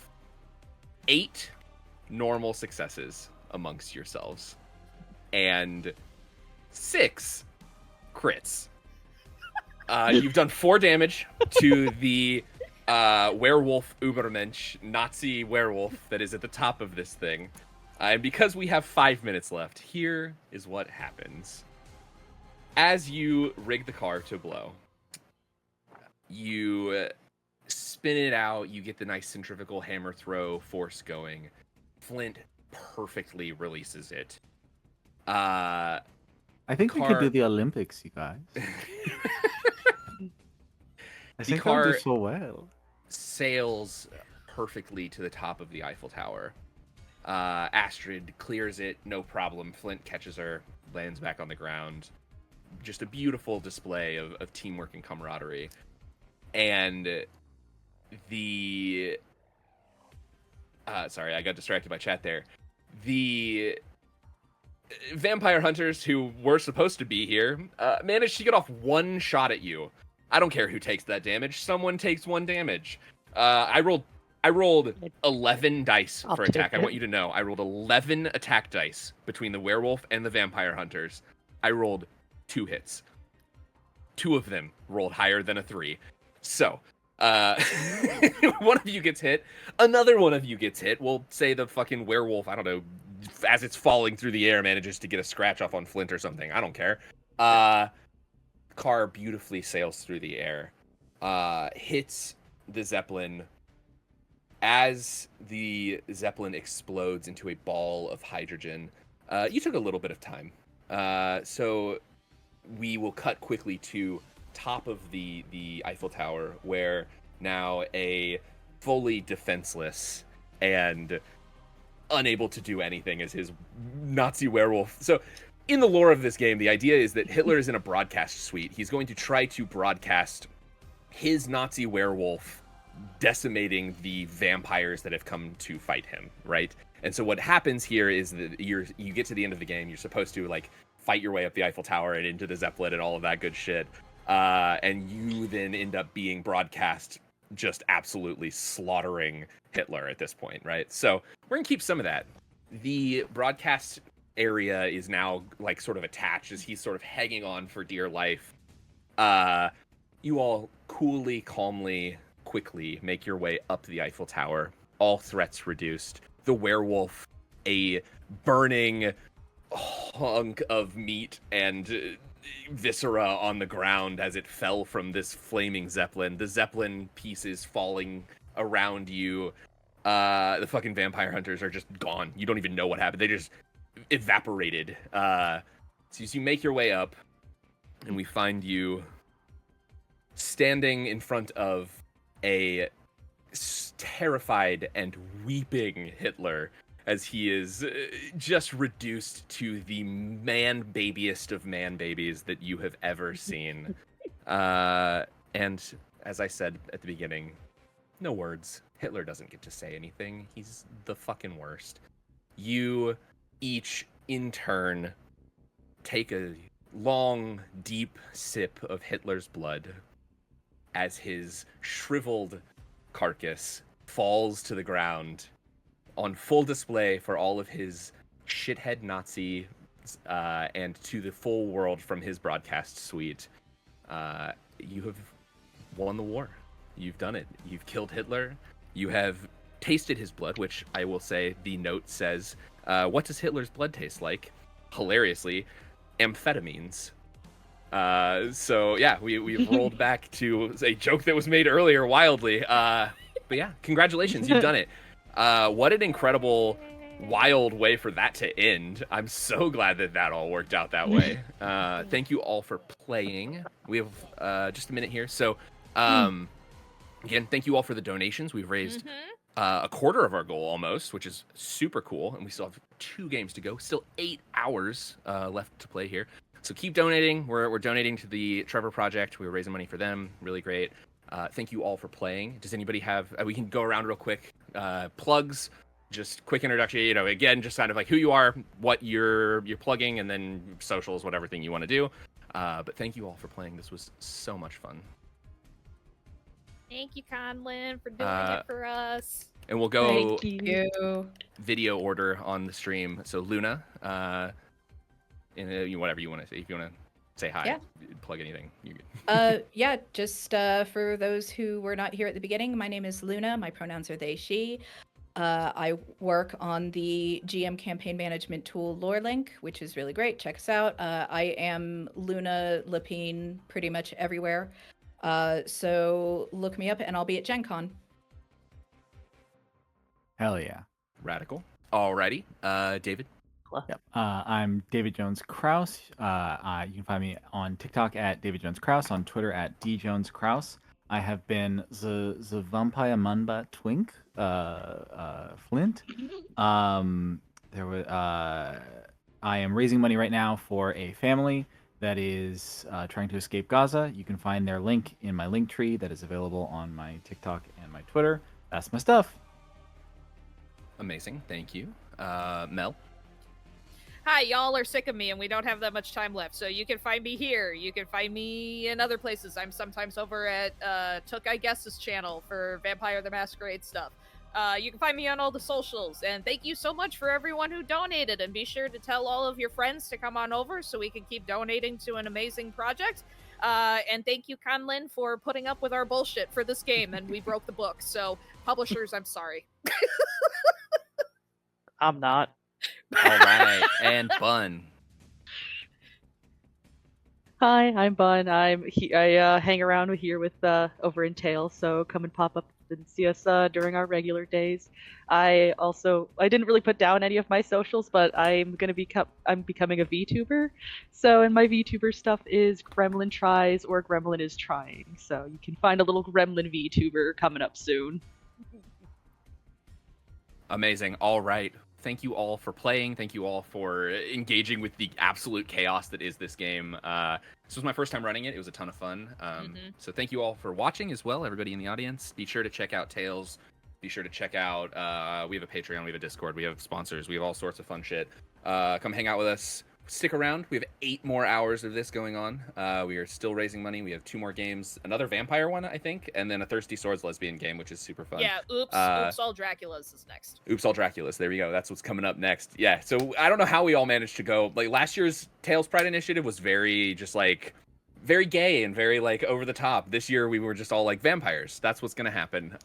8 normal successes amongst yourselves, and 6 crits. You've done 4 damage to the werewolf Ubermensch, Nazi werewolf that is at the top of this thing. And because we have 5 minutes left, here is what happens. As you rig the car to blow, you spin it out, you get the nice centrifugal hammer throw force going. Flint perfectly releases it. I think we could do the Olympics, you guys. I think I'll do so well. Sails perfectly to the top of the Eiffel Tower. Astrid clears it, no problem. Flint catches her, lands back on the ground. Just a beautiful display of teamwork and camaraderie. And the... sorry, I got distracted by chat there. The vampire hunters who were supposed to be here managed to get off 1 shot at you. I don't care who takes that damage. Someone takes 1 damage. I rolled 11 dice for attack. I want you to know, I rolled 11 attack dice between the werewolf and the vampire hunters. I rolled 2 hits. 2 of them rolled higher than a 3. So, one of you gets hit. Another one of you gets hit. We'll say the fucking werewolf, I don't know, as it's falling through the air, manages to get a scratch off on Flint or something. I don't care. Car beautifully sails through the air. Hits the Zeppelin. As the Zeppelin explodes into a ball of hydrogen, you took a little bit of time. So we will cut quickly to top of the Eiffel Tower, where now a fully defenseless and unable to do anything as his Nazi werewolf. So in the lore of this game, the idea is that Hitler is in a broadcast suite. He's going to try to broadcast his Nazi werewolf decimating the vampires that have come to fight him, right? And so what happens here is that you get to the end of the game, you're supposed to like fight your way up the Eiffel Tower and into the Zeppelin and all of that good shit. And you then end up being broadcast just absolutely slaughtering Hitler at this point, right? So we're gonna keep some of that. The broadcast area is now like sort of attached as he's sort of hanging on for dear life. You all coolly, calmly, quickly make your way up the Eiffel Tower. All threats reduced. The werewolf, a burning hunk of meat and viscera on the ground as it fell from this flaming Zeppelin. The Zeppelin pieces falling around you. The fucking vampire hunters are just gone. You don't even know what happened. They just evaporated. So as you make your way up, and we find you standing in front of a terrified and weeping Hitler as he is just reduced to the man babiest of man babies that you have ever seen. And as I said at the beginning, no words. Hitler doesn't get to say anything. He's the fucking worst. You each, in turn, take a long, deep sip of Hitler's blood as his shriveled carcass falls to the ground on full display for all of his shithead Nazi and to the full world from his broadcast suite. You have won the war. You've done it. You've killed Hitler. You have tasted his blood, which I will say the note says, what does Hitler's blood taste like? Hilariously, amphetamines. So yeah, we've rolled back to a joke that was made earlier wildly. But yeah, congratulations, you've done it. What an incredible, wild way for that to end. I'm so glad that all worked out that way. Thank you all for playing. We have just a minute here. So again, thank you all for the donations. We've raised a quarter of our goal almost, which is super cool. And we still have 2 games to go. Still 8 hours left to play here. So keep donating. We're donating to the Trevor Project. We're raising money for them. Really great. Thank you all for playing. Does anybody have... we can go around real quick. Plugs, just quick introduction. Again, just kind of like who you are, what you're plugging, and then socials, whatever thing you want to do. But thank you all for playing. This was so much fun. Thank you, Conlin, for doing it for us. And we'll go Thank you. video order on the stream. So Luna, whatever you want to say. If you want to say hi, plug anything. You Yeah, just for those who were not here at the beginning, my name is Luna. My pronouns are they, she. I work on the GM campaign management tool LoreLink, which is really great. Check us out. I am Luna Lapine pretty much everywhere. So look me up and I'll be at Gen Con. Hell yeah. Radical. Alrighty. David. Yep. I'm David Jones Kraus. You can find me on TikTok at David Jones Kraus, on Twitter at djoneskraus. I have been the Vampire Manba Twink, Flint. I am raising money right now for a family that is trying to escape Gaza. You can find their link in my link tree that is available on my TikTok and my Twitter. That's my stuff. Amazing. Thank you. Mel. Hi, y'all are sick of me and we don't have that much time left, so you can find me here. You can find me in other places. I'm sometimes over at Took I Guess's channel for Vampire the Masquerade stuff. You can find me on all the socials, and thank you so much for everyone who donated, and be sure to tell all of your friends to come on over so we can keep donating to an amazing project. And thank you, Conlin, for putting up with our bullshit for this game, and we broke the book, so publishers, I'm sorry. I'm not. All right. And Bun. Hi, I'm Bun. I hang around here with over in Tails, so come and pop up and see us during our regular days. I didn't really put down any of my socials, but I'm becoming a VTuber. So, and my VTuber stuff is Gremlin Tries or Gremlin is Trying. So you can find a little Gremlin VTuber coming up soon. Amazing. All right. Thank you all for playing. Thank you all for engaging with the absolute chaos that is this game. This was my first time running it. It was a ton of fun. So thank you all for watching as well, everybody in the audience. Be sure to check out Tales. Be sure to check out, we have a Patreon, we have a Discord, we have sponsors, we have all sorts of fun shit. Come hang out with us. Stick around. We have 8 more hours of this going on. We are still raising money. We have 2 more games. Another vampire one, I think, and then a Thirsty Swords lesbian game, which is super fun. Yeah, Oops All Draculas is next. Oops All Draculas. There we go. That's what's coming up next. Yeah, so I don't know how we all managed to go. Like, last year's Tales Pride Initiative was very gay and very, like, over the top. This year we were just all, like, vampires. That's what's going to happen.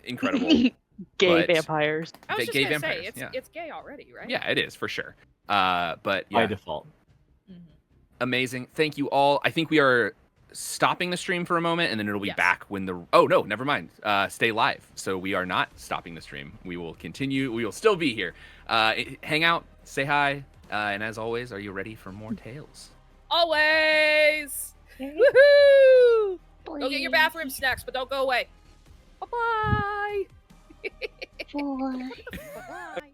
Incredible. Gay vampires. I was just gay gonna vampires, say, it's gay already, right? Yeah, it is, for sure. But yeah. By default. Amazing. Thank you all. I think we are stopping the stream for a moment, and then it'll be back when the... Oh, no, never mind. Stay live. So we are not stopping the stream. We will continue. We will still be here. Hang out. Say hi. And as always, are you ready for more tales? Always! Woohoo! Go get your bathroom snacks, but don't go away. Bye-bye! Four. Bye-bye.